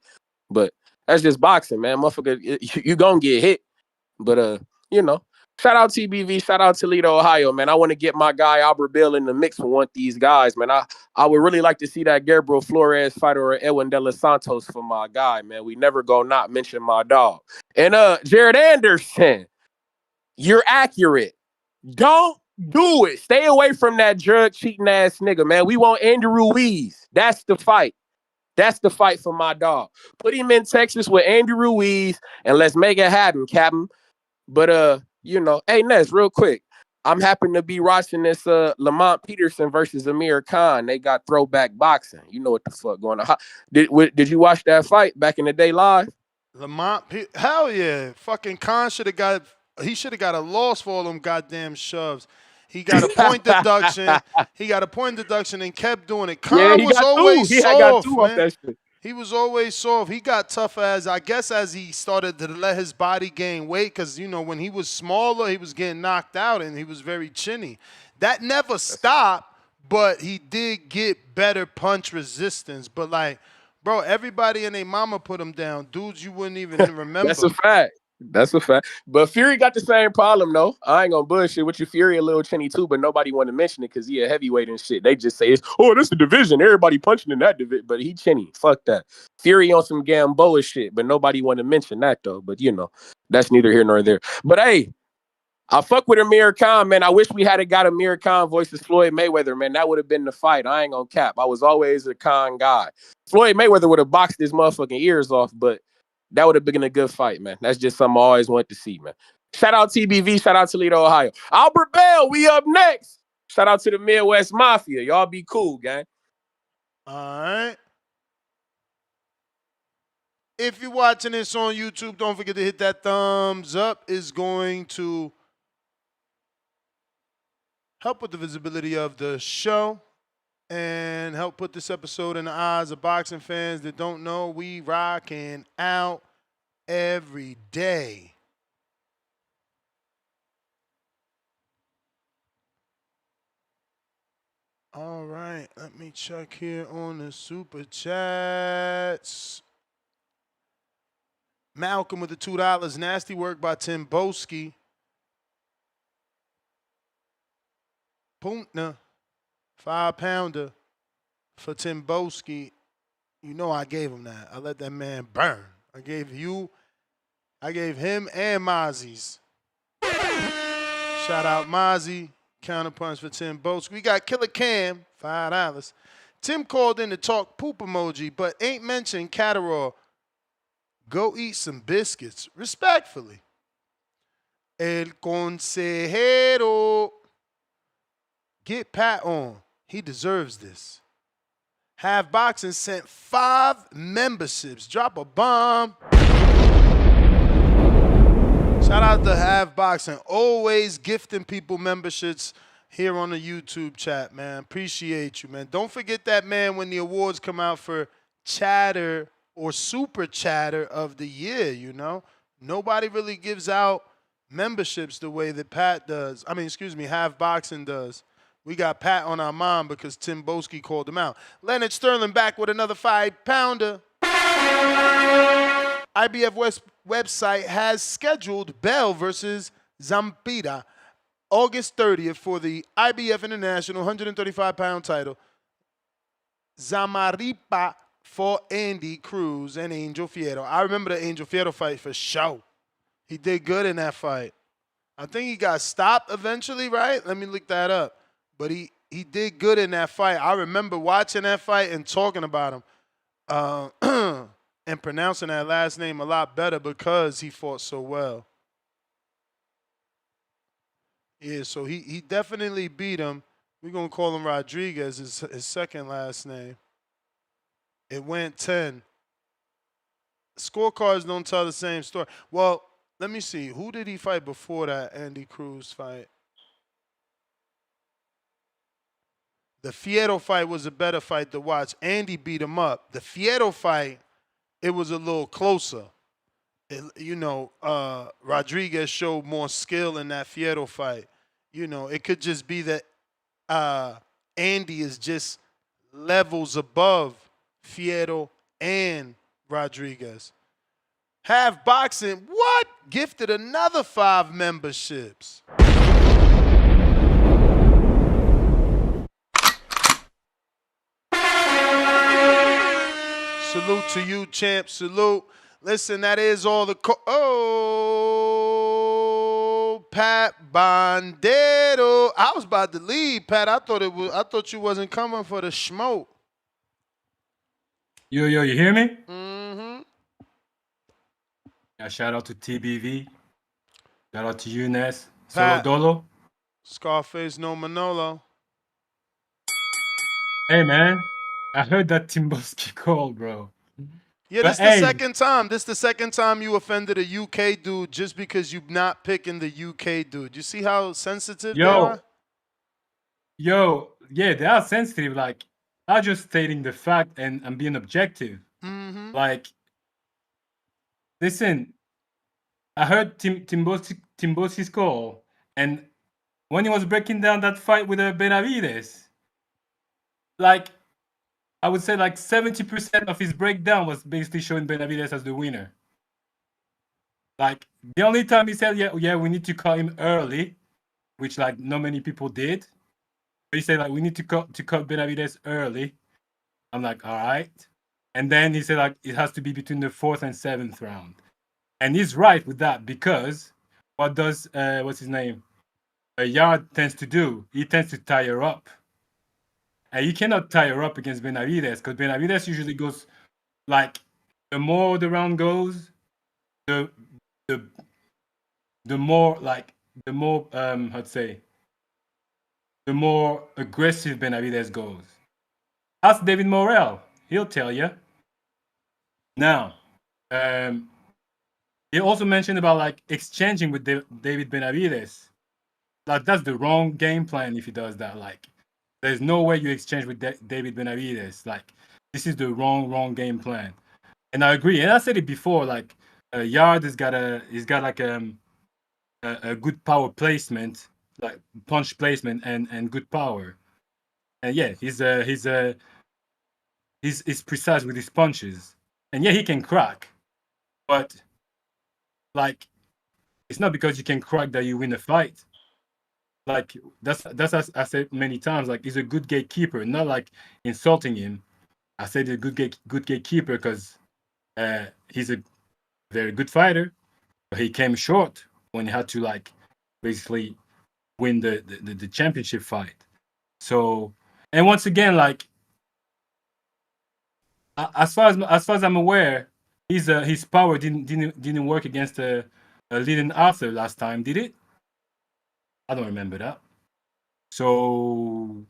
But that's just boxing, man. Motherfucker, you gonna get hit. But you know, shout out TBV, shout out Toledo, Ohio, man. I want to get my guy Albert Bill in the mix for one of these guys, man. I would really like to see that Gabriel Flores fight or Edwin De Los Santos for my guy, man. We never go not mention my dog. And Jared Anderson, you're accurate. Don't do it. Stay away from that drug cheating ass nigga, man. We want Andy Ruiz. That's the fight. That's the fight for my dog. Put him in Texas with Andy Ruiz and let's make it happen, Captain. But you know, hey Ness, real quick. I'm happy to be watching this Lamont Peterson versus Amir Khan. They got throwback boxing. You know what the fuck going on. Did you watch that fight back in the day live? Lamont, hell yeah. Fucking Khan should have got a loss for all them goddamn shoves. He got a point deduction. He got a point deduction and kept doing it. Yeah, Khan he was got two. always He had got soft, two off man. that shit. He was always soft. He got tougher as he started to let his body gain weight because, you know, when he was smaller, he was getting knocked out and he was very chinny. That never stopped, but he did get better punch resistance. But, like, bro, everybody and their mama put him down. Dudes you wouldn't even remember. That's a fact. That's a fact. But Fury got the same problem, though. I ain't gonna bullshit with you. Fury a little chinny too, but nobody want to mention it because he a heavyweight and shit. They just say this the division. Everybody punching in that division, but he chinny. Fuck that. Fury on some Gamboa shit, but nobody want to mention that though. But you know, that's neither here nor there. But hey, I fuck with Amir Khan, man. I wish we had got Amir Khan versus Floyd Mayweather, man. That would have been the fight. I ain't gonna cap. I was always a Khan guy. Floyd Mayweather would have boxed his motherfucking ears off, but that would have been a good fight, man. That's just something I always wanted to see, man. Shout out TBV. Shout out Toledo, Ohio. Albert Bell, we up next. Shout out to the Midwest Mafia. Y'all be cool, gang. All right. If you're watching this on YouTube, don't forget to hit that thumbs up. It's going to help with the visibility of the show and help put this episode in the eyes of boxing fans that don't know we rocking out every day. All right, let me check here on the super chats. Malcolm with the $2. Nasty work by Timoski. Puntner, 5-pounder for Timoski. You know I gave him that. I let that man burn. I gave him and Mozzie's. Shout out Mozzie. Counterpunch for Timoski. We got Killer Cam, $5. Tim called in to talk poop emoji, but ain't mentioned Catterall. Go eat some biscuits. Respectfully. El Consejero. Get Pat on. He deserves this. Have Boxing sent 5 memberships. Drop a bomb. Shout out to Have Boxing. Always gifting people memberships here on the YouTube chat, man. Appreciate you, man. Don't forget that, man, when the awards come out for Chatter or Super Chatter of the year, you know. Nobody really gives out memberships the way that Pat does. Have Boxing does. We got Pat on our mind because Timoski called him out. Leonard Sterling back with another 5-pounder. IBF website has scheduled Bell versus Zampita August 30th for the IBF International 135-pound title. Zamaripa for Andy Cruz and Angel Fierro. I remember the Angel Fierro fight for sure. He did good in that fight. I think he got stopped eventually, right? Let me look that up. But he did good in that fight. I remember watching that fight and talking about him and pronouncing that last name a lot better because he fought so well. Yeah, so he definitely beat him. We're gonna call him Rodriguez, his second last name. It went 10. Scorecards don't tell the same story. Well, let me see. Who did he fight before that Andy Cruz fight? The Fierro fight was a better fight to watch. Andy beat him up. The Fierro fight, it was a little closer. Rodriguez showed more skill in that Fierro fight. It could just be that Andy is just levels above Fierro and Rodriguez. Have Boxing, what? Gifted another 5 memberships. Salute to you, champ. Salute. Listen, that is all the Pat Bondero. I was about to leave, Pat. I thought you wasn't coming for the smoke. Yo, you hear me? Mm-hmm. Yeah, shout out to TBV. Shout out to you, Ness. Solo Pat. Dolo. Scarface no Manolo. Hey, man. I heard that Timoski call, bro. Yeah, But this the hey, second time. This the second time you offended a UK dude just because you not picking the UK dude. You see how sensitive they are? yeah, they are sensitive. Like, I'm just stating the fact and I'm being objective. Mm-hmm. Like, listen, I heard Timbosi's call, and when he was breaking down that fight with Benavides, like, I would say like 70% of his breakdown was basically showing Benavides as the winner. Like, the only time he said, yeah, we need to call him early, which like not many people did. He said like we need to cut Benavides early. I'm like, all right. And then he said like it has to be between the 4th and 7th round. And he's right with that because what does what's his name? A Yard tends to do. He tends to tie her up. And you cannot tie her up against Benavides because Benavides usually goes like the more the round goes, the the the more like the more how'd say the more aggressive Benavides goes. Ask David Morrell. He'll tell you. Now, um, he also mentioned about like exchanging with David Benavides. Like that's the wrong game plan if he does that. Like, there's no way you exchange with David Benavides. Like, this is the wrong game plan. And I agree. And I said it before. Like, Yard he's got like a good power placement, like punch placement and good power. And yeah, he's precise with his punches. And yeah, he can crack. But like, it's not because you can crack that you win a fight. Like that's as I said many times. Like, he's a good gatekeeper, not like insulting him. I said a good gatekeeper because he's a very good fighter, but he came short when he had to like basically win the championship fight. So, and once again, like as far as I'm aware, his power didn't work against a leading Arthur last time, did it? I don't remember that. So,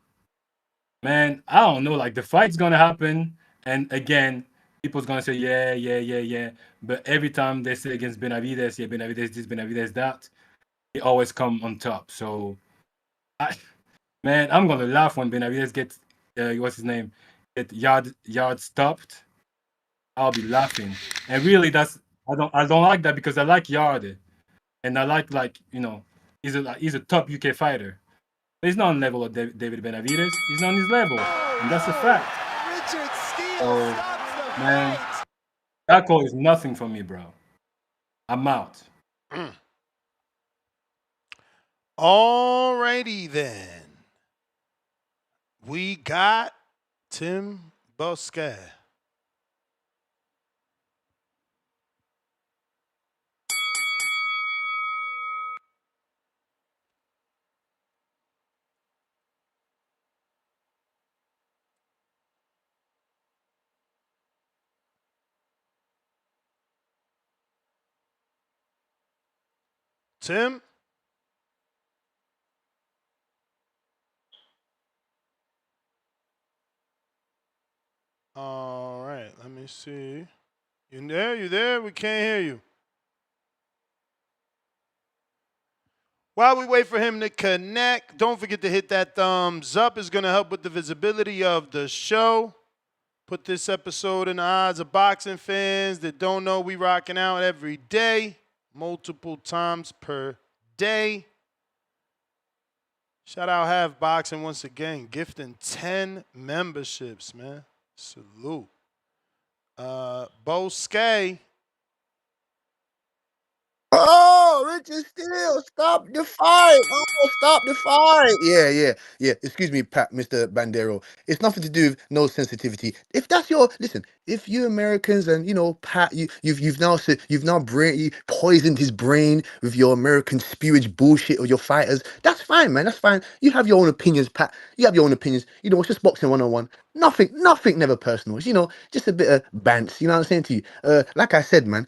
man, I don't know. Like, the fight's gonna happen, and again, people's gonna say, yeah. But every time they say against Benavides, yeah, Benavides this, Benavides that, he always come on top. So, I, man, I'm gonna laugh when Benavides gets what's his name, get yard stopped. I'll be laughing. And really, I don't like that because I like Yard, and I like he's a top UK fighter. But he's not on level of David Benavides. He's not on his level, and that's a fact. So, man, that call is nothing for me, bro. I'm out. Alrighty then. We got Tim Bosquet. Tim? All right, let me see. You there? You there? We can't hear you. While we wait for him to connect, don't forget to hit that thumbs up. It's going to help with the visibility of the show. Put this episode in the eyes of boxing fans that don't know we rocking out every day, multiple times per day. Shout out Have Boxing once again, gifting 10 memberships, man. Salute. Bo Skay. Oh, Richard Steele, stop the fight. Oh, stop the fight. Yeah. Excuse me, Pat, Mr. Bandero. It's nothing to do with no sensitivity. If that's your listen, if you Americans and Pat, you've now you poisoned his brain with your American spewage bullshit or your fighters. That's fine, man. That's fine. You have your own opinions, Pat. You have your own opinions. It's just boxing 101. Nothing, never personal. It's, just a bit of bants. You know what I'm saying to you? Like I said, man.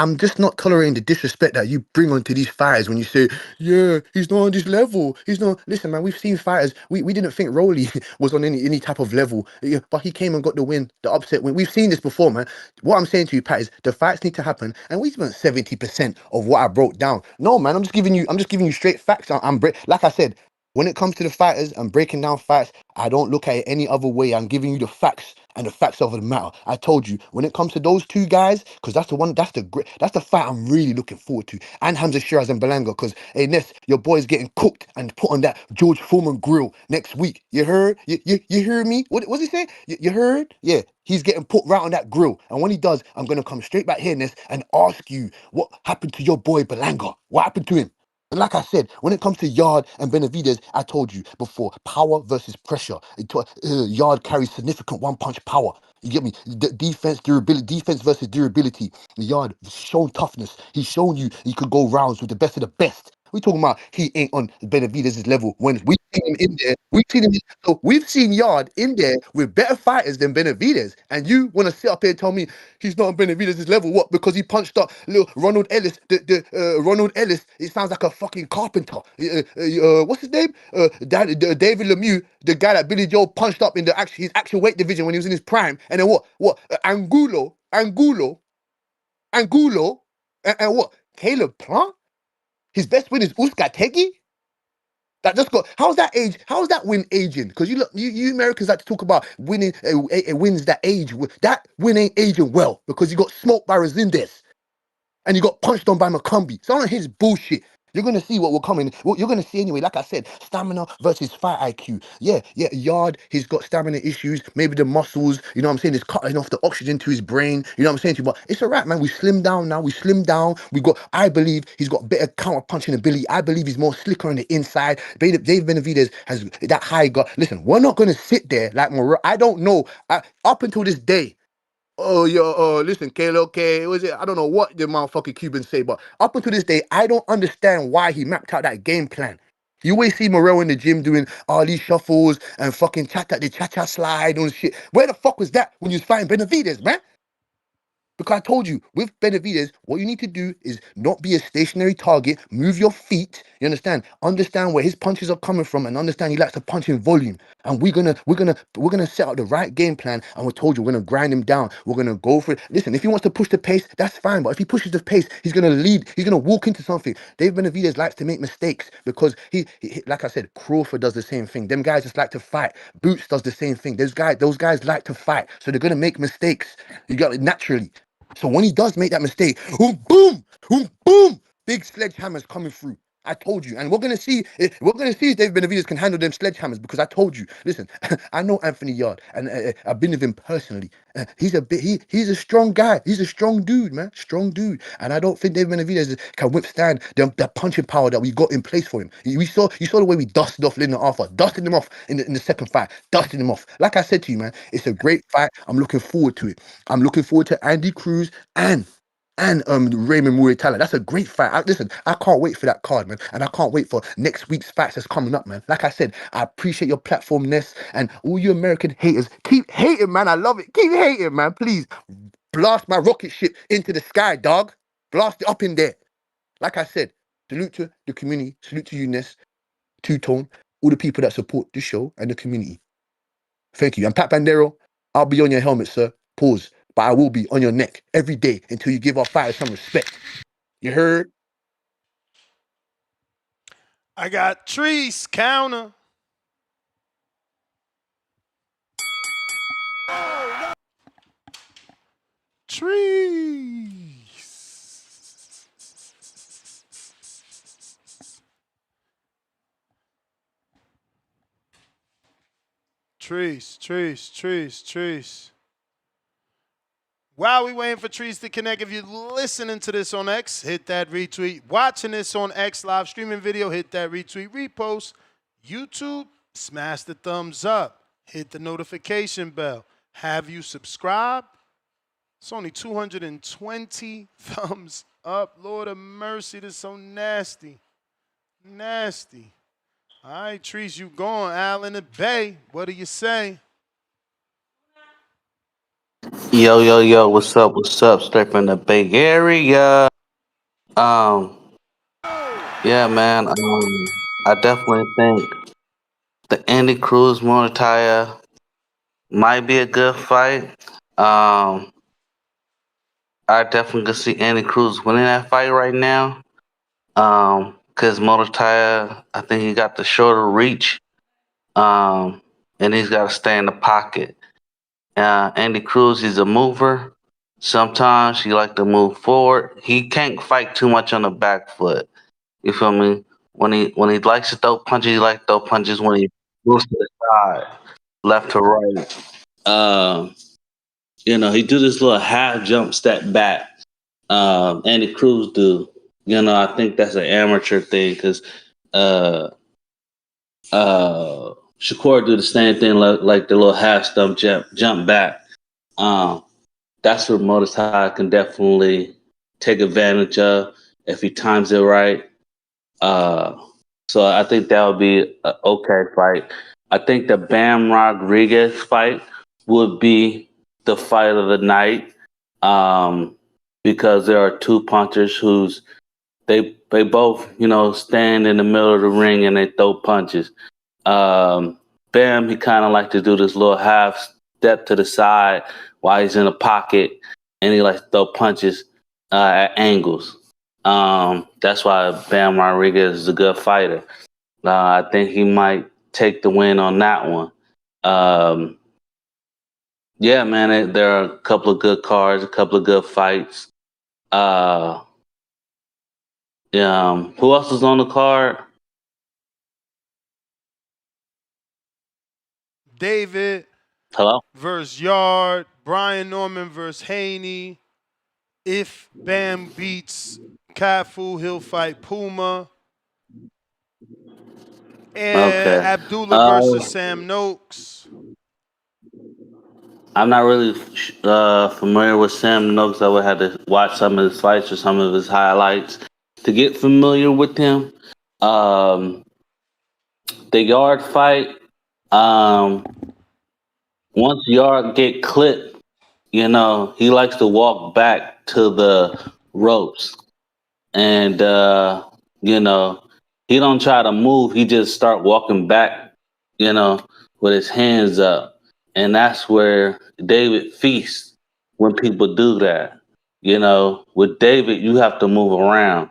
I'm just not tolerating the disrespect that you bring onto these fighters when you say, yeah, he's not on this level. He's not. Listen, man, we've seen fighters. We didn't think Rolly was on any type of level, yeah, but he came and got the win, the upset win. We've seen this before, man. What I'm saying to you, Pat, is the fights need to happen, and we spent 70% of what I broke down. No, man, I'm just giving you straight facts. Like I said. When it comes to the fighters and breaking down facts, I don't look at it any other way. I'm giving you the facts and the facts of the matter. I told you when it comes to those two guys, because that's the fight I'm really looking forward to. And Hamza Shiraz and Belanga, because hey Ness, your boy's getting cooked and put on that George Foreman grill next week. You heard? You heard me? What's he say? You heard? Yeah. He's getting put right on that grill. And when he does, I'm gonna come straight back here, Ness, and ask you what happened to your boy Belanga? What happened to him? And like I said, when it comes to Yard and Benavidez, I told you before, power versus pressure. Yard carries significant one-punch power. You get me? Defense, durability, defense versus durability. Yard has shown toughness. He's shown you he could go rounds with the best of the best. We talking about he ain't on Benavidez's level when we've seen him in there. We've seen Yard in there with better fighters than Benavidez. And you want to sit up here and tell me he's not on Benavidez's level? What? Because he punched up little Ronald Ellis. Ronald Ellis. It sounds like a fucking carpenter. What's his name? David Lemieux, the guy that Billy Joe punched up in his actual weight division when he was in his prime. And then what? Angulo, and what? Caleb Plant. His best win is Uskategi. That just got how's that age? How's that win aging? Because you Americans like to talk about winning wins that age. That win ain't aging well because you got smoked by Resendez and you got punched on by McCombie. So on his bullshit. You're gonna see what will come in. What you're gonna see anyway. Like I said, stamina versus fight IQ. Yeah. Yard, he's got stamina issues. Maybe the muscles. You know what I'm saying? Is cutting off the oxygen to his brain. You know what I'm saying to you? But it's alright, man. We slimmed down now. We slimmed down. I believe he's got better counter punching ability. I believe he's more slicker on the inside. Dave Benavidez has that high gut. Listen, we're not gonna sit there like I don't know. Up until this day. Oh, listen, Kalo, okay, was it? I don't know what the motherfucking Cubans say, but up until this day, I don't understand why he mapped out that game plan. You always see Morel in the gym doing all these shuffles and fucking the cha-cha slide and shit. Where the fuck was that when you was fighting Benavidez, man? Because I told you, with Benavidez, what you need to do is not be a stationary target, move your feet, you understand? Understand where his punches are coming from and understand he likes to punch in volume. And we're gonna set out the right game plan and we told you we're gonna grind him down. We're gonna go for it. Listen, if he wants to push the pace, that's fine. But if he pushes the pace, he's gonna lead, he's gonna walk into something. Dave Benavidez likes to make mistakes because he like I said, Crawford does the same thing. Them guys just like to fight. Boots does the same thing. Those guys like to fight. So they're gonna make mistakes. You got it naturally. So when he does make that mistake, boom, boom, big sledgehammers coming through. I told you, and we're gonna see. We're gonna see if Dave Benavidez can handle them sledgehammers because I told you. Listen, I know Anthony Yard, and I've been with him personally. He's a strong guy. He's a strong dude, man. Strong dude, and I don't think Dave Benavidez can withstand the punching power that we got in place for him. You saw the way we dusted off Lyndon Arthur, dusted him off in the second fight, dusted him off. Like I said to you, man, it's a great fight. I'm looking forward to it. I'm looking forward to Andy Cruz and Raymond Muratalla. That's a great fight. Listen, I can't wait for that card, man. And I can't wait for next week's fights that's coming up, man. Like I said, I appreciate your platformness and all you American haters. Keep hating, man. I love it. Keep hating, man. Please blast my rocket ship into the sky, dog. Blast it up in there. Like I said, salute to the community. Salute to you, Ness, Two Tone, all the people that support the show and the community. Thank you. I'm Pat Bandero. I'll be on your helmet, sir. Pause. But I will be on your neck every day until you give our fighters some respect. You heard? I got Treese counter. Trees. Trees. While we waiting for Trees to connect, if you're listening to this on X, hit that retweet. Watching this on X live streaming video, hit that retweet, repost. YouTube, smash the thumbs up. Hit the notification bell. Have you subscribed? It's only 220 thumbs up. Lord of mercy, this is so nasty. Nasty. All right, Trees, you going. Al in the Bay, what do you say? Yo, what's up? Straight from the Bay Area. Yeah, man. I definitely think the Andy Cruz Murataya might be a good fight. I definitely could see Andy Cruz winning that fight right now. Cause Murataya, I think he got the shorter reach. And he's got to stay in the pocket. Andy Cruz, he's a mover. Sometimes he like to move forward. He can't fight too much on the back foot. You feel me? When he likes to throw punches, he likes to throw punches when he moves to the side, left to right. He do this little half jump step back. Andy Cruz do. I think that's an amateur thing because Shakur do the same thing like the little half stump jump back. That's what Murataya can definitely take advantage of if he times it right. So I think that would be an okay fight. I think the Bam Rodriguez fight would be the fight of the night because there are two punchers who's they both stand in the middle of the ring and they throw punches. Bam, he kind of like to do this little half step to the side while he's in the pocket, and he likes to throw punches at angles. That's why Bam Rodriguez is a good fighter. I think he might take the win on that one. Yeah, man, there are a couple of good cards, a couple of good fights. Who else is on the card? David Hello? versus Yard. Brian Norman versus Haney. If Bam beats Kafu, he'll fight Puma. And Okay. Abdullah versus Sam Noakes. I'm not really familiar with Sam Noakes. I would have to watch some of his fights or some of his highlights to get familiar with him. The Yard fight, once Yard get clipped, he likes to walk back to the ropes. And, he don't try to move. He just start walking back, with his hands up. And that's where David feasts when people do that. With David, you have to move around.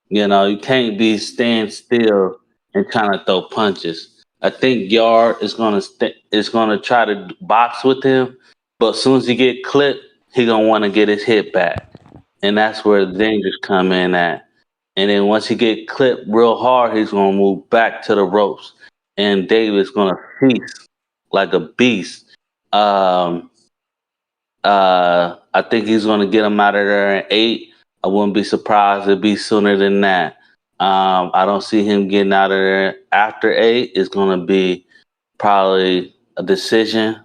You can't be staying still and trying to throw punches. I think Yard is gonna try to box with him, but as soon as he get clipped, he gonna want to get his hit back, and that's where the dangers come in at. And then once he get clipped real hard, he's gonna move back to the ropes, and David's gonna feast like a beast. I think he's gonna get him out of there in 8. I wouldn't be surprised if it'd be sooner than that. I don't see him getting out of there after 8. It's gonna be probably a decisive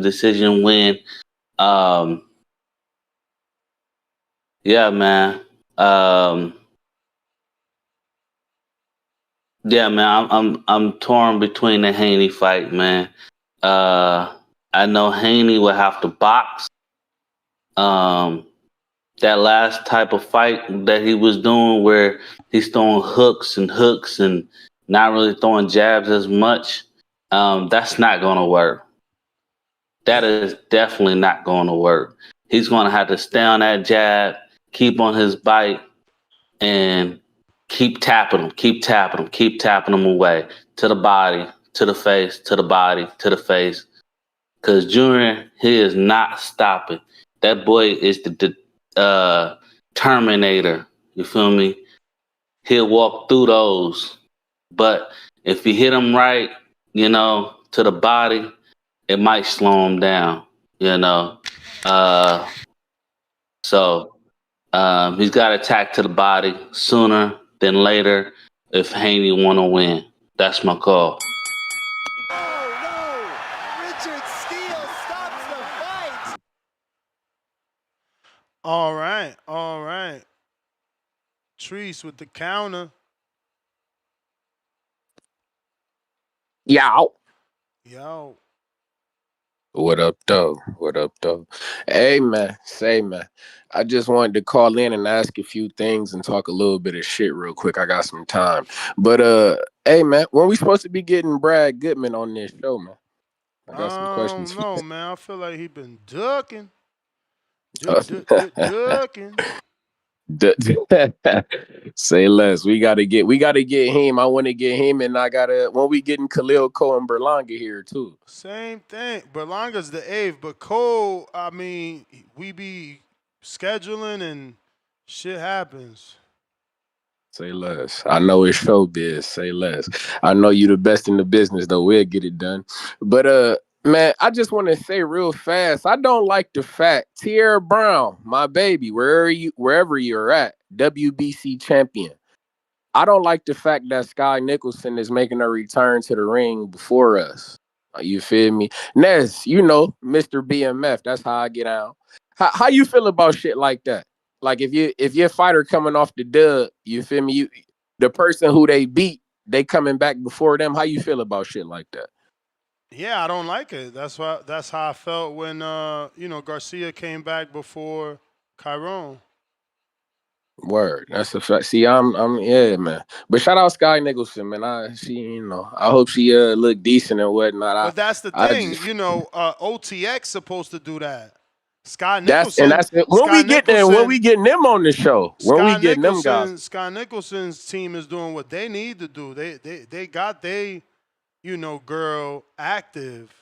decision win. Yeah, man. Yeah, man. I'm torn between the Haney fight, man. I know Haney will have to box. That last type of fight that he was doing where he's throwing hooks and not really throwing jabs as much, that's not going to work. That is definitely not going to work. He's going to have to stay on that jab, keep on his bite, and keep tapping him, keep tapping him, keep tapping him away to the body, to the face, to the body, to the face. Because Junior, he is not stopping. That boy is the Terminator. You feel me? He'll walk through those. But if you hit him right, to the body, it might slow him down, you know. So he's got to attack to the body sooner than later if Haney want to win. That's my call. All right. Treese with the counter. Yow. Yo. What up, though? Hey, man. I just wanted to call in and ask a few things and talk a little bit of shit real quick. I got some time. But, hey, man, when we supposed to be getting Brad Goodman on this show, man? I got some questions for you. No, man. I feel like he been ducking. Ducking. Say less. We gotta get him. I want to get him, and when we getting Khalil Cole and Berlanga here too. Same thing. Berlanga's the 8th, but Cole, I mean, we be scheduling and shit happens. Say less. I know it's showbiz. Say less. I know you the best in the business, though. We'll get it done. But man, I just want to say real fast, I don't like the fact Tierra Brown, my baby, wherever you're at, WBC champion. I don't like the fact that Sky Nicholson is making a return to the ring before us. You feel me? Ness, Mr. BMF, that's how I get out. How you feel about shit like that? Like if your fighter coming off the dub, you feel me? The person who they beat, they coming back before them. How you feel about shit like that? Yeah, I don't like it. That's how I felt when Garcia came back before Chiron. Word, that's a fact. See, I'm yeah, man. But shout out Sky Nicholson, man. I hope she look decent and whatnot. But that's the thing, OTX supposed to do that. Sky Nicholson. That's when we getting them on the show. When we getting them guys. Sky Nicholson's team is doing what they need to do. They got girl active.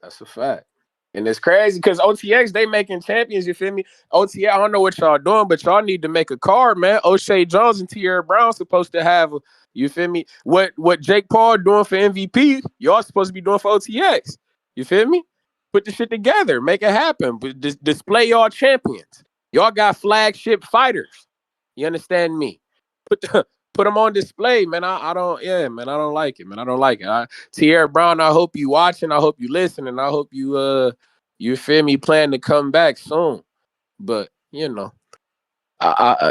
That's a fact. And it's crazy because OTX, they making champions, you feel me? OTX, I don't know what y'all doing, but y'all need to make a card, man. O'Shea Jones and Tierra Brown supposed to have, you feel me? What Jake Paul doing for MVP, y'all supposed to be doing for OTX. You feel me? Put the shit together. Make it happen. Display y'all champions. Y'all got flagship fighters. You understand me? Put them on display, man. I don't like it, man. I don't like it. Tierra Brown, I hope you watching. I hope you listen, and I hope you feel me, plan to come back soon. But yeah, man. I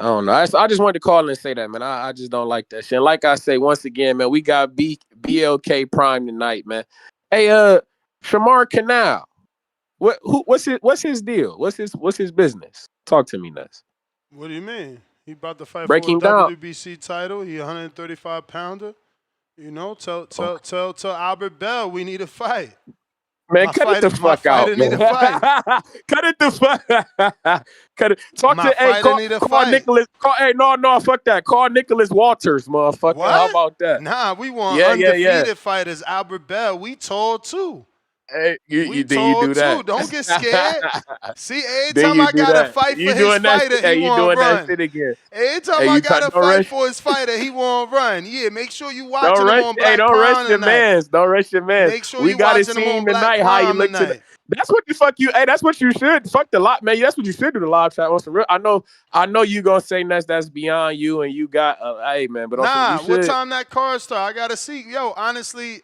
don't know. I just wanted to call and say that, man. I just don't like that shit. And like I say, once again, man, we got BLK Prime tonight, man. Hey, Shamar Canal, what's his deal? What's his business? Talk to me, Ness. What do you mean? He about to fight Breaking for a down. WBC title. He 135 pounder. Tell Albert Bell we need a fight. Man, cut it the fuck out, man. Cut it the fuck. Cut it. Talk to call Nicholas. Fuck that. Call Nicholas Walters, motherfucker. What? How about that? Nah, we want undefeated fighters. Albert Bell. We told too. Hey, you do that. Too. Don't get scared. See, every time I got to fight for his fighter, he won't run. That shit again. Every time I got to fight for his fighter, he won't run. Yeah, make sure you watching him on Black Prime tonight. Don't rush your mans. Make sure you watching him on Black Prime tonight. That's what that's what you should. Fuck the lot, man. That's what you should do. The live chat on some real. I know you gonna say that's beyond you, and you got. Hey, man, but what time that card start? I gotta see. Yo, honestly.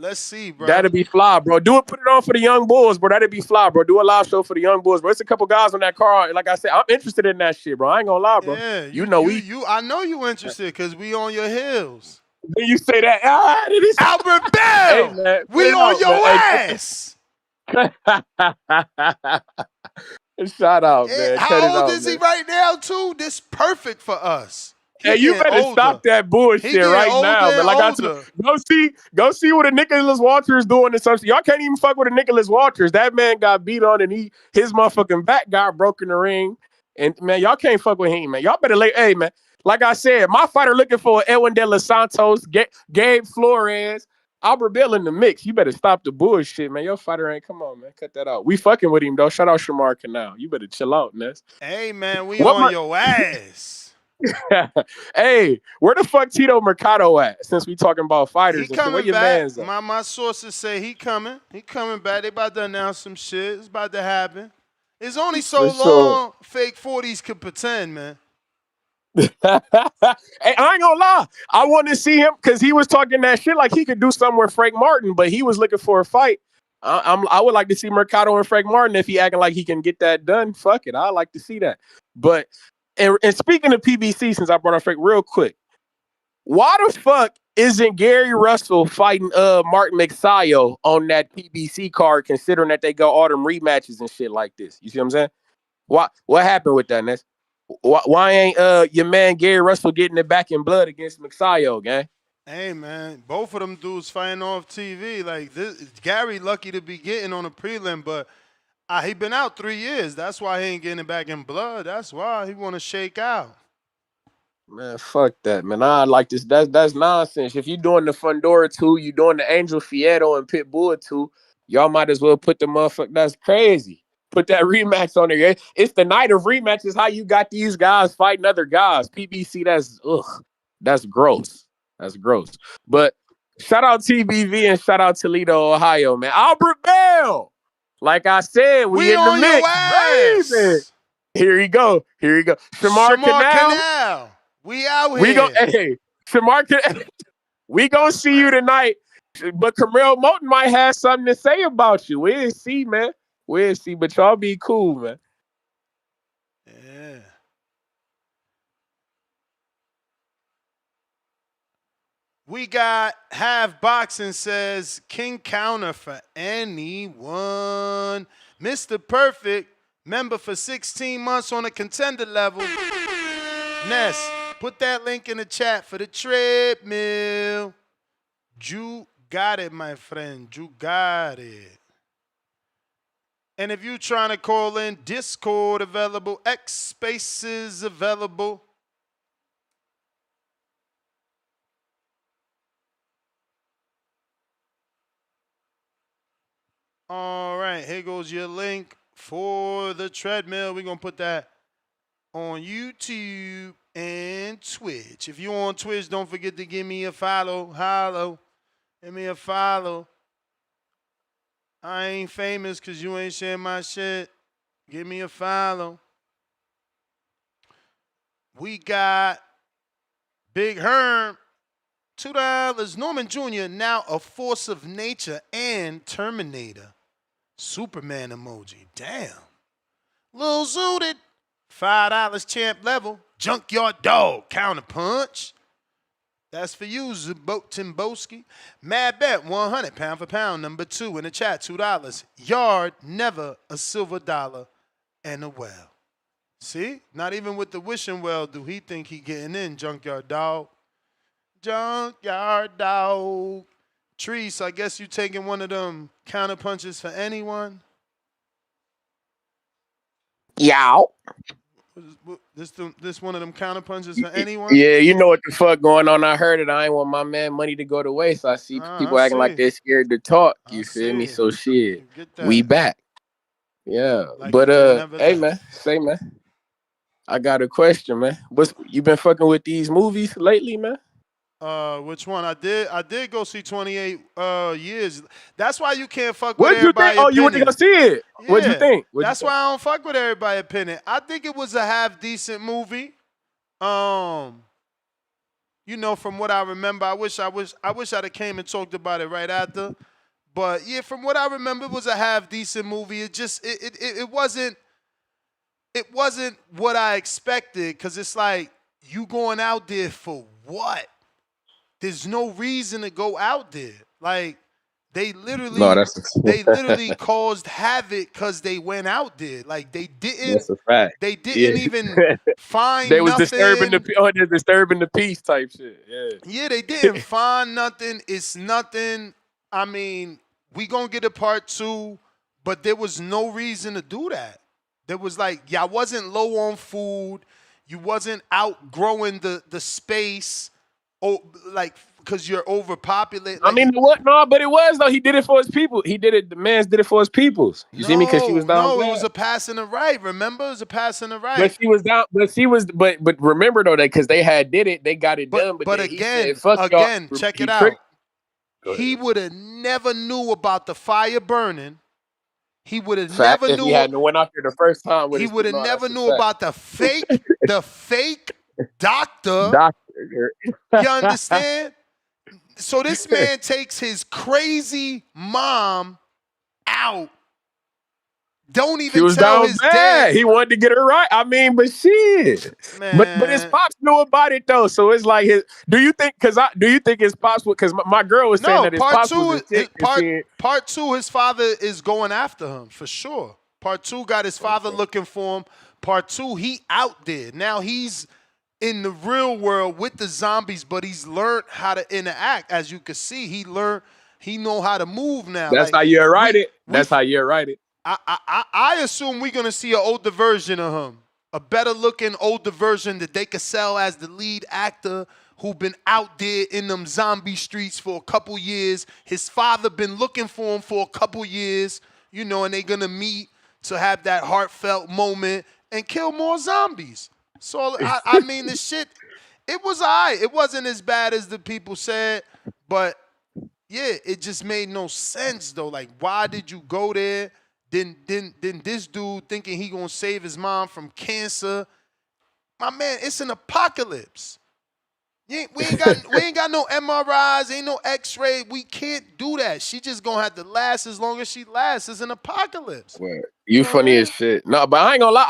Let's see, bro. That'd be fly, bro. Put it on for the young bulls, bro. That'd be fly, bro. Do a live show for the young bulls, bro. It's a couple guys on that card. Like I said, I'm interested in that shit, bro. I ain't gonna lie, bro. Yeah, I know you interested because we on your heels. Then you say that, Albert Bell, hey, man, we on your ass. Shout out, man. How old is he right now, too? This perfect for us. He Hey, you getting better older. stop that He bullshit getting right older now, man. and Like I said, older. go see what a Nicholas Walters doing and something. Y'all can't even fuck with a Nicholas Walters. That man got beat on and his motherfucking back got broke in the ring. And man, y'all can't fuck with him, man. Y'all better hey man. Like I said, my fighter looking for Edwin De Los Santos, Gabe Flores, Albert Bill in the mix. You better stop the bullshit, man. Your fighter ain't come on, man. Cut that out. We fucking with him though. Shout out Shamar Canal. You better chill out, Ness. Hey man, we What on your ass. Hey, where the fuck Tito Mercado at? Since we talking about He fighters and shit, where coming your back. man's at? My sources say he coming. He coming back. They about to announce some shit. It's about to happen. It's only so For sure. long fake 40s could pretend, man. Hey, I ain't gonna lie. I want to see him because he was talking that shit like he could do something with Frank Martin, but he was looking for a fight. I would like to see Mercado and Frank Martin if he acting like he can get that done. Fuck it, I like to see that. But and speaking of PBC, since I brought up Frank real quick, why the fuck isn't Gary Russell fighting Martin McSayo on that PBC card, considering that they got all them rematches and shit like this? You see what I'm saying? What happened with that, Ness? Why ain't your man Gary Russell getting it back in blood against McSayo, gang? Hey man, both of them dudes fighting off TV. Like this, Gary lucky to be getting on a prelim, but he been out 3 years. That's why he ain't getting it back in blood. That's why he want to shake out. Man, fuck that, man. I like this. That's nonsense. If you doing the Fundora 2, you doing the Angel Fieto and Pitbull 2, y'all might as well put the motherfucker. That's crazy. Put that rematch on there. It's the night of rematches. How you got these guys fighting other guys? PBC, that's gross. That's gross. But shout out TBV and shout out Toledo, Ohio, man. Albert Bell. Like I said, we We in the on your mix, baby. ass. Here you go. Here you go. Shamar Shamar Canal. Canal. We out We go, here. hey, Shamar, we gonna see you tonight. But Camille Moten might have something to say about you. We'll see, man. We'll see. But y'all be cool, man. Yeah. We got Half Boxing says King Counter for anyone. Mr. Perfect, member for 16 months on a contender level. Ness, put that link in the chat for the treadmill. You got it, my friend. You got it. And if you're trying to call in, Discord available, X Spaces available. All right, here goes your link for the treadmill. We're going to put that on YouTube and Twitch. If you're on Twitch, don't forget to give me a follow. Hello. Give me a follow. I ain't famous because you ain't sharing my shit. Give me a follow. We got Big Herm, $2. Norman Jr., now a force of nature and Terminator. Superman emoji. Damn. Lil Zooted, $5 champ level. Junkyard Dog, counter punch. That's for you, Timoski. Mad Bet, 100 pound for pound. Number 2 in the chat, $2. Yard, never a silver dollar and a well. See? Not even with the wishing well do he think he getting in, Junkyard Dog. Junkyard Dog. Treese, I guess you taking one of them counter punches for anyone? Yow. This one of them counter punches for anyone? Yeah, you know what the fuck going on. I heard it. I ain't want my man money to go to waste. I see I people acting like see. they're scared to talk. I You feel me? see. So shit. Get We that. back. Yeah. Like But you can never hey left. man, say man. I got a question, man. You been fucking with these movies lately, man? Which one? I did go see 28 years. That's why you can't fuck with What'd you think? everybody's Oh, you went to go opinion. see it. What'd you Yeah. think? That's why I don't fuck with everybody's opinion. I think it was a half decent movie. You know, from what I remember, I wish I'd have came and talked about it right after. But yeah, from what I remember, it was a half decent movie. It wasn't what I expected, because it's like, you going out there for what? There's no reason to go out there. Like, They No, literally, that's they literally caused havoc because they went out there. Like that's a fact. they Yeah, didn't even they find was disturbing nothing. they're disturbing the peace type shit. Yeah, they Yeah. didn't find nothing. It's nothing. I mean, we gonna get a part 2, but there was no reason to do that. There was like, y'all wasn't low on food. You wasn't outgrowing the space. Oh, like because you're overpopulated. I Like mean, what? No, but it was though. He did it for his people. He did it. The man's did it for his peoples. You see me? Because she was down no, it bad. was a pass and a right. Remember, it was a pass and a But right. she was down. But she was. But remember though that because they had did it, they got it done. But But then he said, again, "Fuck y'all." check it He out. tricked. Go ahead. He would have never knew about the fire burning. He would have Fact. never If he knew. hadn't went out there the first time with He his would people, have no, never that's a knew fact. about the fake doctor. Doctor. You understand? So this man takes his crazy mom out. Don't She even was tell down his bad. dad. He wanted to get her right. I mean, but shit. But his Man. pops knew about it though. So it's like his. Do you think? Do you think his pops? Because my girl was saying No, that his part pops was two, a sick and she. part 2, his father is going after him for sure. Part 2 got his father looking for him. Part 2, he out there. Now he's in the real world with the zombies, but he's learned how to interact. As you can see, he know how to move now. That's Like how you write we it. we That's how you write it. I assume we're gonna see an older version of him, a better looking older version that they could sell as the lead actor who been out there in them zombie streets for a couple years. His father been looking for him for a couple years, and they gonna meet to have that heartfelt moment and kill more zombies. So I mean the shit, it was alright. It wasn't as bad as the people said, but yeah, it just made no sense though. Like, why did you go there? Then this dude thinking he gonna save his mom from cancer. My man, it's an apocalypse. We ain't got no MRIs, ain't no X-ray. We can't do that. She just gonna have to last as long as she lasts. It's an apocalypse. Well, You you know what I funny mean? as shit. No, but I ain't gonna lie.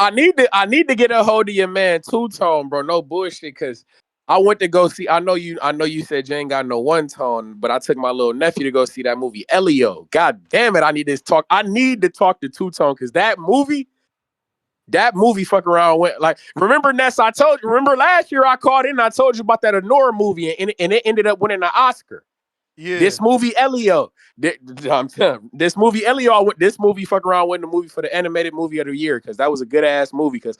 I need to get a hold of your man Two Tone, bro. No bullshit, cause I went to go see. I know you said you ain't got no one tone, but I took my little nephew to go see that movie Elio. God damn it, I need to talk. I need to talk to Two Tone because that movie fuck around went like. Remember Ness? Remember last year I called in. And I told you about that Honora movie, and it ended up winning an Oscar. Yeah. This movie Elio, this movie Elio, this movie fuck around win the movie for the animated movie of the year because that was a good ass movie. Because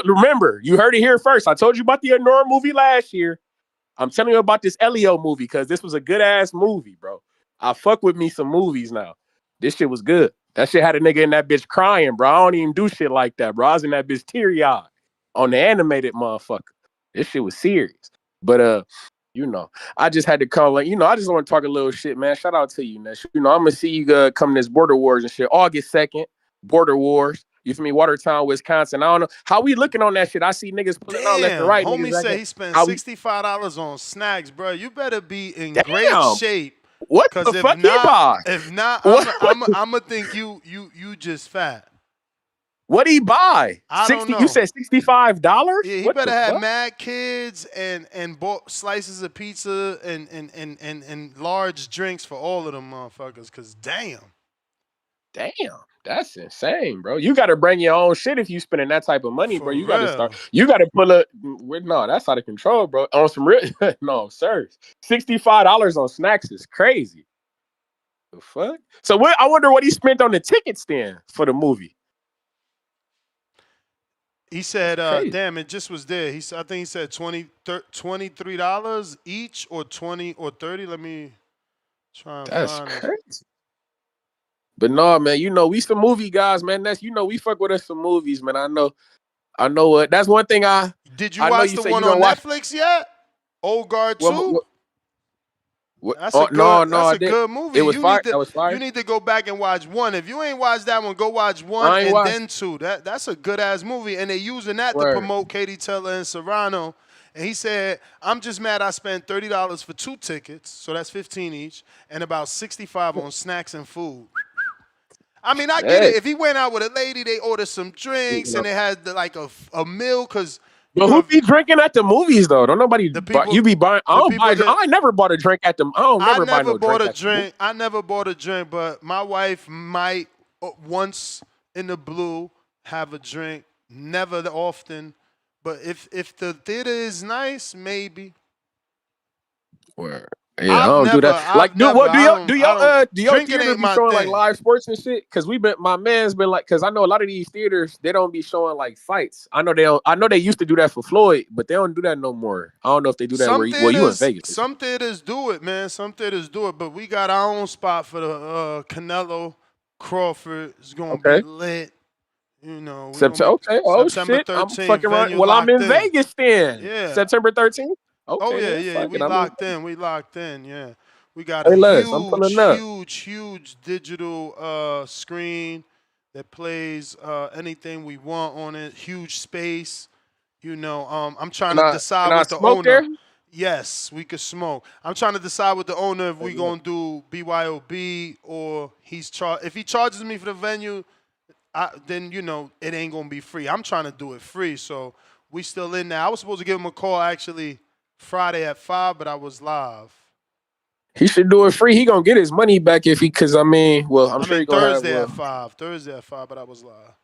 remember, you heard it here first. I told you about the Honora movie last year. I'm telling you about this Elio movie because this was a good ass movie, bro. I fuck with me some movies now. This shit was good. That shit had a nigga in that bitch crying, bro. I don't even do shit like that, bro. I was in that bitch teary-eyed on the animated motherfucker. This shit was serious. But I just had to call. I just want to talk a little shit, man. Shout out to you, Nesh. I'm gonna see you come this Border Wars and shit. August 2nd, Border Wars. You feel me? Watertown, Wisconsin. I don't know how we looking on that shit. I see niggas pulling out left and Damn, right. homie Niggas said acting. he spent How we? $65 on snacks, bro. You better be in great Damn. shape. What Cause the fuck he buy? if not, What? I'm gonna think you just fat. What he buy? I don't 60. know. You said $65? Yeah, he What better the have fuck? mad kids and bought slices of pizza and large drinks for all of them motherfuckers. Cause damn, that's insane, bro. You got to bring your own shit if you spending that type of money, for bro. You got to real. start. You got to pull up. No, that's out of control, bro. On some real, no, sir. $65 on snacks is crazy. The fuck? So what? I wonder what he spent on the tickets then for the movie. He said, Crazy. damn, it just was there. I think he said $23 each or 20 or 30. Let me try and That's find crazy. it. But no, man, we some movie guys, man. That's we fuck with us some movies, man. I know what. That's one thing Did you watch the one on Netflix yet? Old Guard 2? That's a good movie. It was fire. That was fire. You need to go back and watch 1. If you ain't watched that one, go watch 1 and then 2. That's a good ass movie. And they using that to promote Katie Taylor and Serrano. And he said, I'm just mad I spent $30 for 2 tickets, so that's $15 each, and about $65 on snacks and food. I mean, I get it. If he went out with a lady, they ordered some drinks and they had a meal because But who be drinking at the movies though? Don't nobody The buy, people, you be buying. I the don't buy. people that I never bought a drink at them. I don't I never buy never no bought drink a at the movie. drink. I never bought a drink, but my wife might once in the blue have a drink. Never often, but if the theater is nice, maybe. Where? Yeah, I don't do that. Like, do I don't. your Drinking theater ain't be my showing like thing. live sports and shit? Cause my man's been like, cause I know a lot of these theaters they don't be showing like fights. I know they don't. I know they used to do that for Floyd, but they don't do that no more. I don't know if they do that where you in Vegas. Some theaters do it, man. Some theaters do it, but we got our own spot for the Canelo Crawford. It's gonna be Okay. lit. You know, we gonna September. be Okay. Oh September shit. I'm 13th. fucking right. Venue Well, I'm locked in in. Vegas then. Yeah. September 13th. Oh Okay yeah, then. yeah. Fuck We it. I'm in. locked in. We locked in. Yeah. We got a Hey Les, I'm pulling up. huge digital screen that plays anything we want on it. Huge space. You know, I'm trying to decide Can I with the smoke owner. there? Yes, we could smoke. I'm trying to decide with the owner if we gonna do BYOB or if he charges me for the venue, then you know it ain't gonna be free. I'm trying to do it free, so we still in there. I was supposed to give him a call actually Friday at 5, but I was live. He should do it free. He gonna get his money back if he, cause I'm sure he gonna have. Thursday at 5. Thursday at 5, but I was live.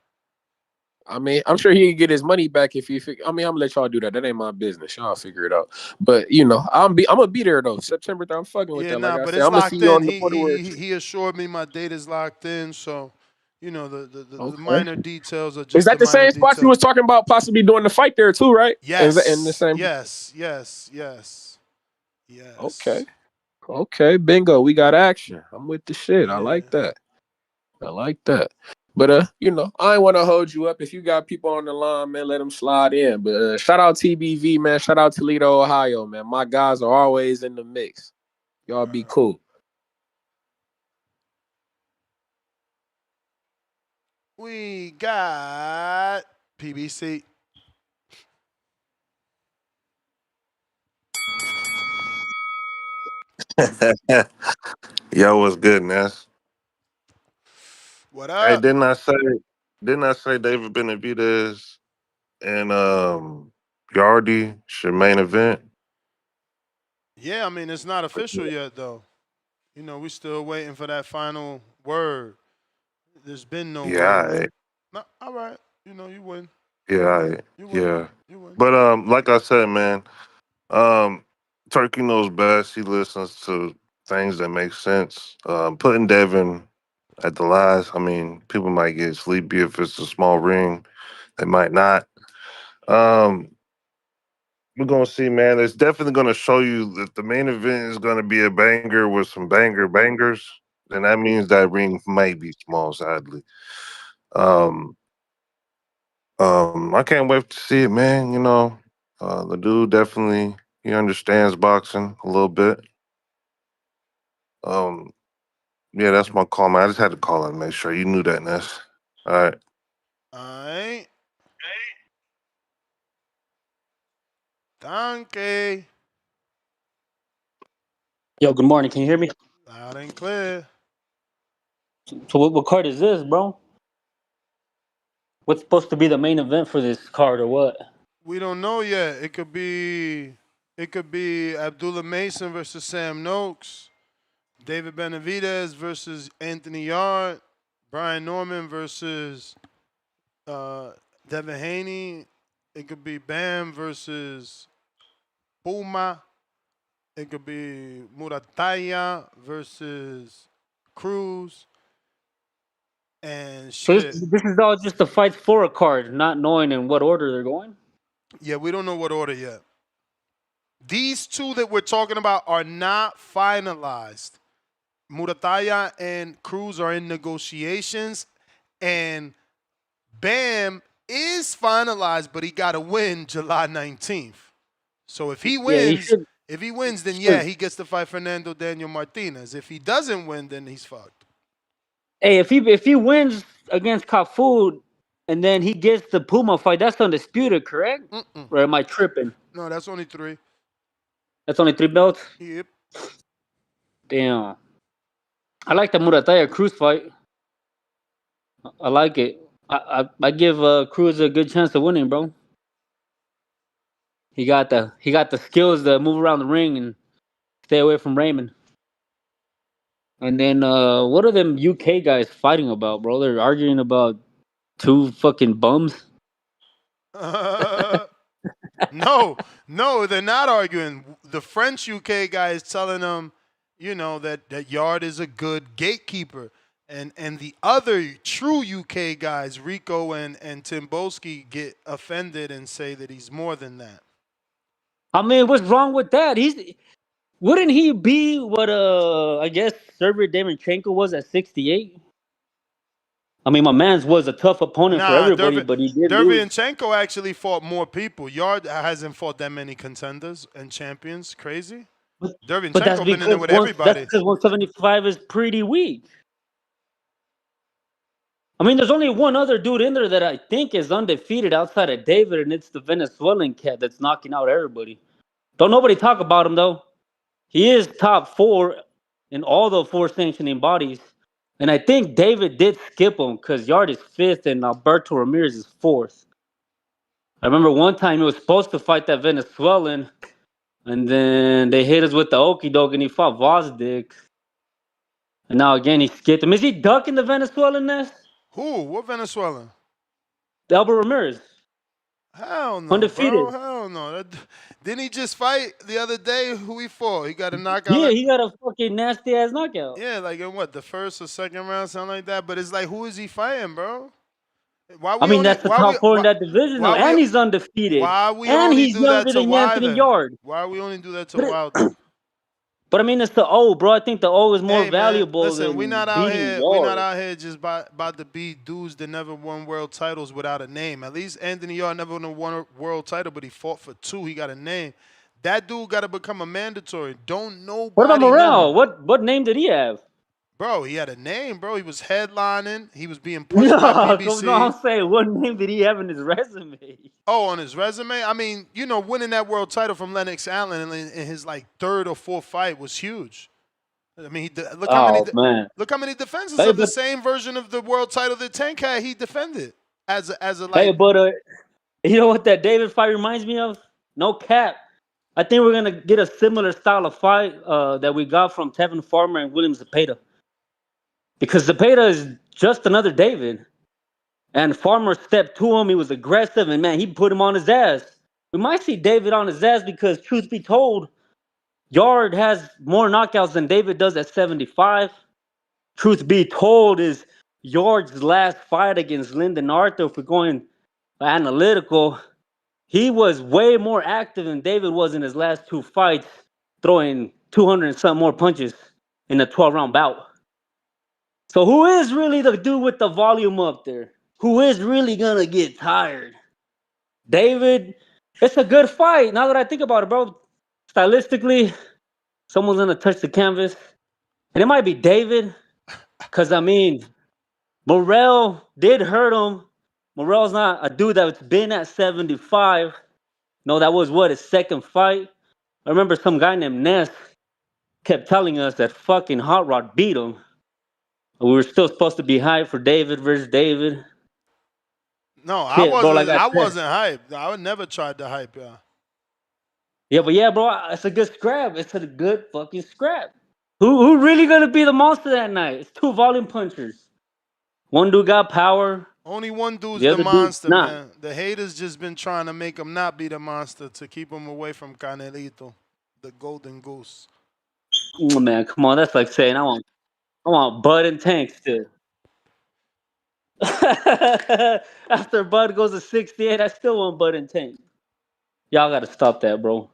I'm sure he can get his money back if he. I'm gonna let y'all do that. That ain't my business. Y'all figure it out. But you know, I'm gonna be there though. September 3rd. I'm fucking with Yeah, that. Like I but said, it's I'm gonna see locked you in. on the Porterware. He assured me my date is locked in, so you know the Okay. minor details are Is just that the the minor same spot you details. was talking about possibly doing the fight there too, right? Is that in the Yes, same? yes, yes, yes, Okay. yes. Okay. Bingo. We got action. I'm with the shit. I Yeah. like that. I like that. But you know, I ain't want to hold you up. If you got people on the line, man, let them slide in. But shout out TBV, man. Shout out Toledo, Ohio, man. My guys are always in the mix. Y'all be cool. We got PBC. Yo, what's good, Ness? What Hey, up? didn't I say David Benavidez and Yardy should main event? Yeah, I mean it's not official yet though. You know, we still waiting for that final word. There's been no Yeah, word. I, No, all right. You know, you win. yeah, You win. yeah. You win. But like I said, man, um, Turkey knows best. He listens to things that make sense. Putting Devin at the last, I mean, people might get sleepy if it's a small ring. They might not. Um, We're gonna see, man. It's definitely gonna show you that the main event is gonna be a banger with some bangers. Then that means that ring might be small, sadly. Um, I can't wait to see it, man. You know, the dude definitely he understands boxing a little bit. Um, yeah, that's my call, man. I just had to call and make sure you knew that, Ness. All right. All right. Donkey. Yo, good morning. Can you hear me? Loud and clear. So what card is this, bro? What's supposed to be the main event for this card or what? We don't know yet. It could be Abdullah Mason versus Sam Noakes, David Benavidez versus Anthony Yard, Brian Norman versus Devin Haney. It could be Bam versus Puma. It could be Murataya versus Cruz. And So shit. this is all just the fights for a card, not knowing in what order they're going? Yeah, we don't know what order yet. These two that we're talking about are not finalized. Murataya and Cruz are in negotiations, and Bam is finalized, but he got to win July 19th. So if he Yeah, he wins, should. then yeah, he gets to fight Fernando Daniel Martinez. If he doesn't win, then he's fucked. Hey, if he wins against Kafud and then he gets the Puma fight, that's undisputed, correct? Or am I tripping? No, that's only 3. That's only 3 belts? Yep. Damn. I like the Murataya Cruz fight. I like it. I give Cruz a good chance of winning, bro. He got the skills to move around the ring and stay away from Raymond. And then what are them UK guys fighting about, bro? They're arguing about two fucking bums. No, no, they're not arguing. The French UK guy is telling them, that Yard is a good gatekeeper. And the other true UK guys, Rico and Timoski, get offended and say that he's more than that. I mean, what's wrong with that? Wouldn't he be what I guess Sergey Demenchenko was at 68? I mean, my man's was a tough opponent for Nah, everybody, but he did lose. Derevyanchenko actually fought more people. Yard hasn't fought that many contenders and champions. Crazy. But Derevyanchenko been in there with everybody. 175 is pretty weak. I mean, there's only one other dude in there that I think is undefeated outside of David, and it's the Venezuelan cat that's knocking out everybody. Don't nobody talk about him though. He is top 4 in all the 4 sanctioning bodies. And I think David did skip him because Yard is 5th and Alberto Ramirez is 4th. I remember one time he was supposed to fight that Venezuelan, and then they hit us with the okie doke and he fought Vosdick. And now again he skipped him. Is he ducking the Venezuelan nest? Who? What Venezuelan? Albert Ramirez. Hell no, Undefeated. bro. Hell no. Didn't he just fight the other day? Who he fought? He got a knockout. Yeah, he got a fucking nasty ass knockout. Yeah, like in what, the first or second round, something like that. But it's like, who is he fighting, bro? That's the top 4 in that division, though. And he's undefeated. And he's younger than Anthony Yard. Why we only do that to Wilder? But I mean, it's the O, bro. I think the O is more Hey, valuable. Listen, than we're not out here. Yard. We're not out here just about to beat dudes that never won world titles without a name. At least Anthony Yard never won a world title, but he fought for 2. He got a name. That dude got to become a mandatory. Don't nobody. What about Morel? What name did he have? Bro, he had a name, bro. He was headlining. He was being pushed by BBC. No, I'm saying, what name did he have in his resume? Oh, on his resume? I mean, winning that world title from Lennox Allen in his like 3rd or 4th fight was huge. I mean, look how many defenses of the same version of the world title that Tank had. He defended as a like. Hey, but you know what that David fight reminds me of? No cap. I think we're gonna get a similar style of fight that we got from Tevin Farmer and William Zepeda. Because Zepeda is just another David, and Farmer stepped to him. He was aggressive, and man, he put him on his ass. We might see David on his ass because, truth be told, Yard has more knockouts than David does at 75. Truth be told, is Yard's last fight against Lyndon Arthur, if we're going analytical, he was way more active than David was in his last 2 fights, throwing 200 and some more punches in a 12-round bout. So who is really the dude with the volume up there? Who is really going to get tired? David, it's a good fight. Now that I think about it, bro, stylistically, someone's going to touch the canvas. And it might be David, because, I mean, Morel did hurt him. Morel's not a dude that's been at 75. No, that was his 2nd fight. I remember some guy named Ness kept telling us that fucking Hot Rod beat him. We were still supposed to be hyped for David versus David. No, Shit, I wasn't. Bro, like I wasn't hyped. I would never tried to hype y'all. Yeah, but yeah, bro, it's a good scrap. It's a good fucking scrap. Who really gonna be the monster that night? It's 2 volume punchers. One dude got power. Only one dude's the monster, man. The haters just been trying to make him not be the monster to keep him away from Canelito, the golden goose. Oh, man, come on. That's like saying I want Bud and Tank still. After Bud goes to 68, I still want Bud and Tank. Y'all got to stop that, bro.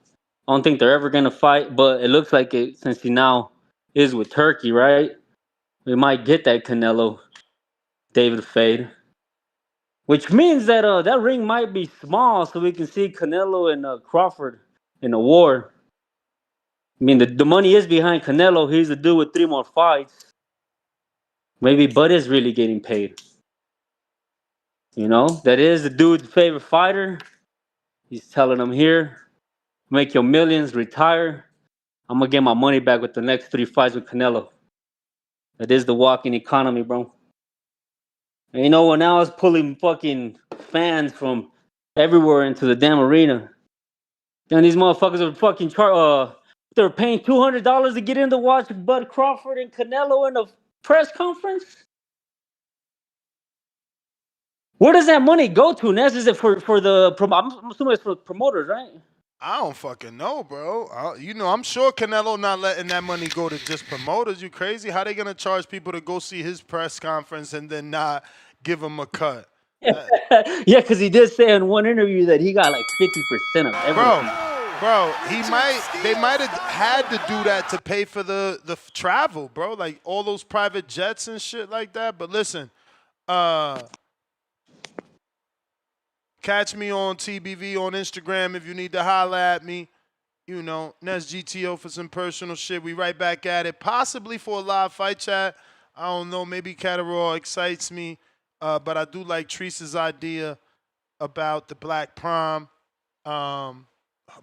I don't think they're ever going to fight, but it looks like it since he now is with Turkey, right? We might get that Canelo David fade. Which means that that ring might be small so we can see Canelo and Crawford in a war. I mean, the money is behind Canelo. He's the dude with 3 more fights. Maybe Bud is really getting paid. That is the dude's favorite fighter. He's telling him here, make your millions, retire. I'm going to get my money back with the next 3 fights with Canelo. That is the walking economy, bro. And now it's pulling fucking fans from everywhere into the damn arena. And these motherfuckers are fucking they're paying $200 to get in to watch Bud Crawford and Canelo in a press conference. Where does that money go to, Ness? Is it for the I'm assuming it's for promoters, right? I don't fucking know, bro. I'm sure Canelo not letting that money go to just promoters. You crazy? How they gonna charge people to go see his press conference and then not give him a cut? Yeah, because he did say in one interview that he got like 50% of everything. Bro, they might have had to do that to pay for the travel, bro. Like all those private jets and shit like that. But listen, catch me on TBV on Instagram if you need to holler at me. Nest GTO for some personal shit. We right back at it, possibly for a live fight chat. I don't know. Maybe Cataraw excites me, but I do like Treese's idea about the Black Prom.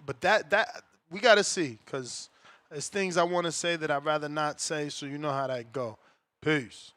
But that we got to see, because there's things I want to say that I'd rather not say, so you know how that go. Peace.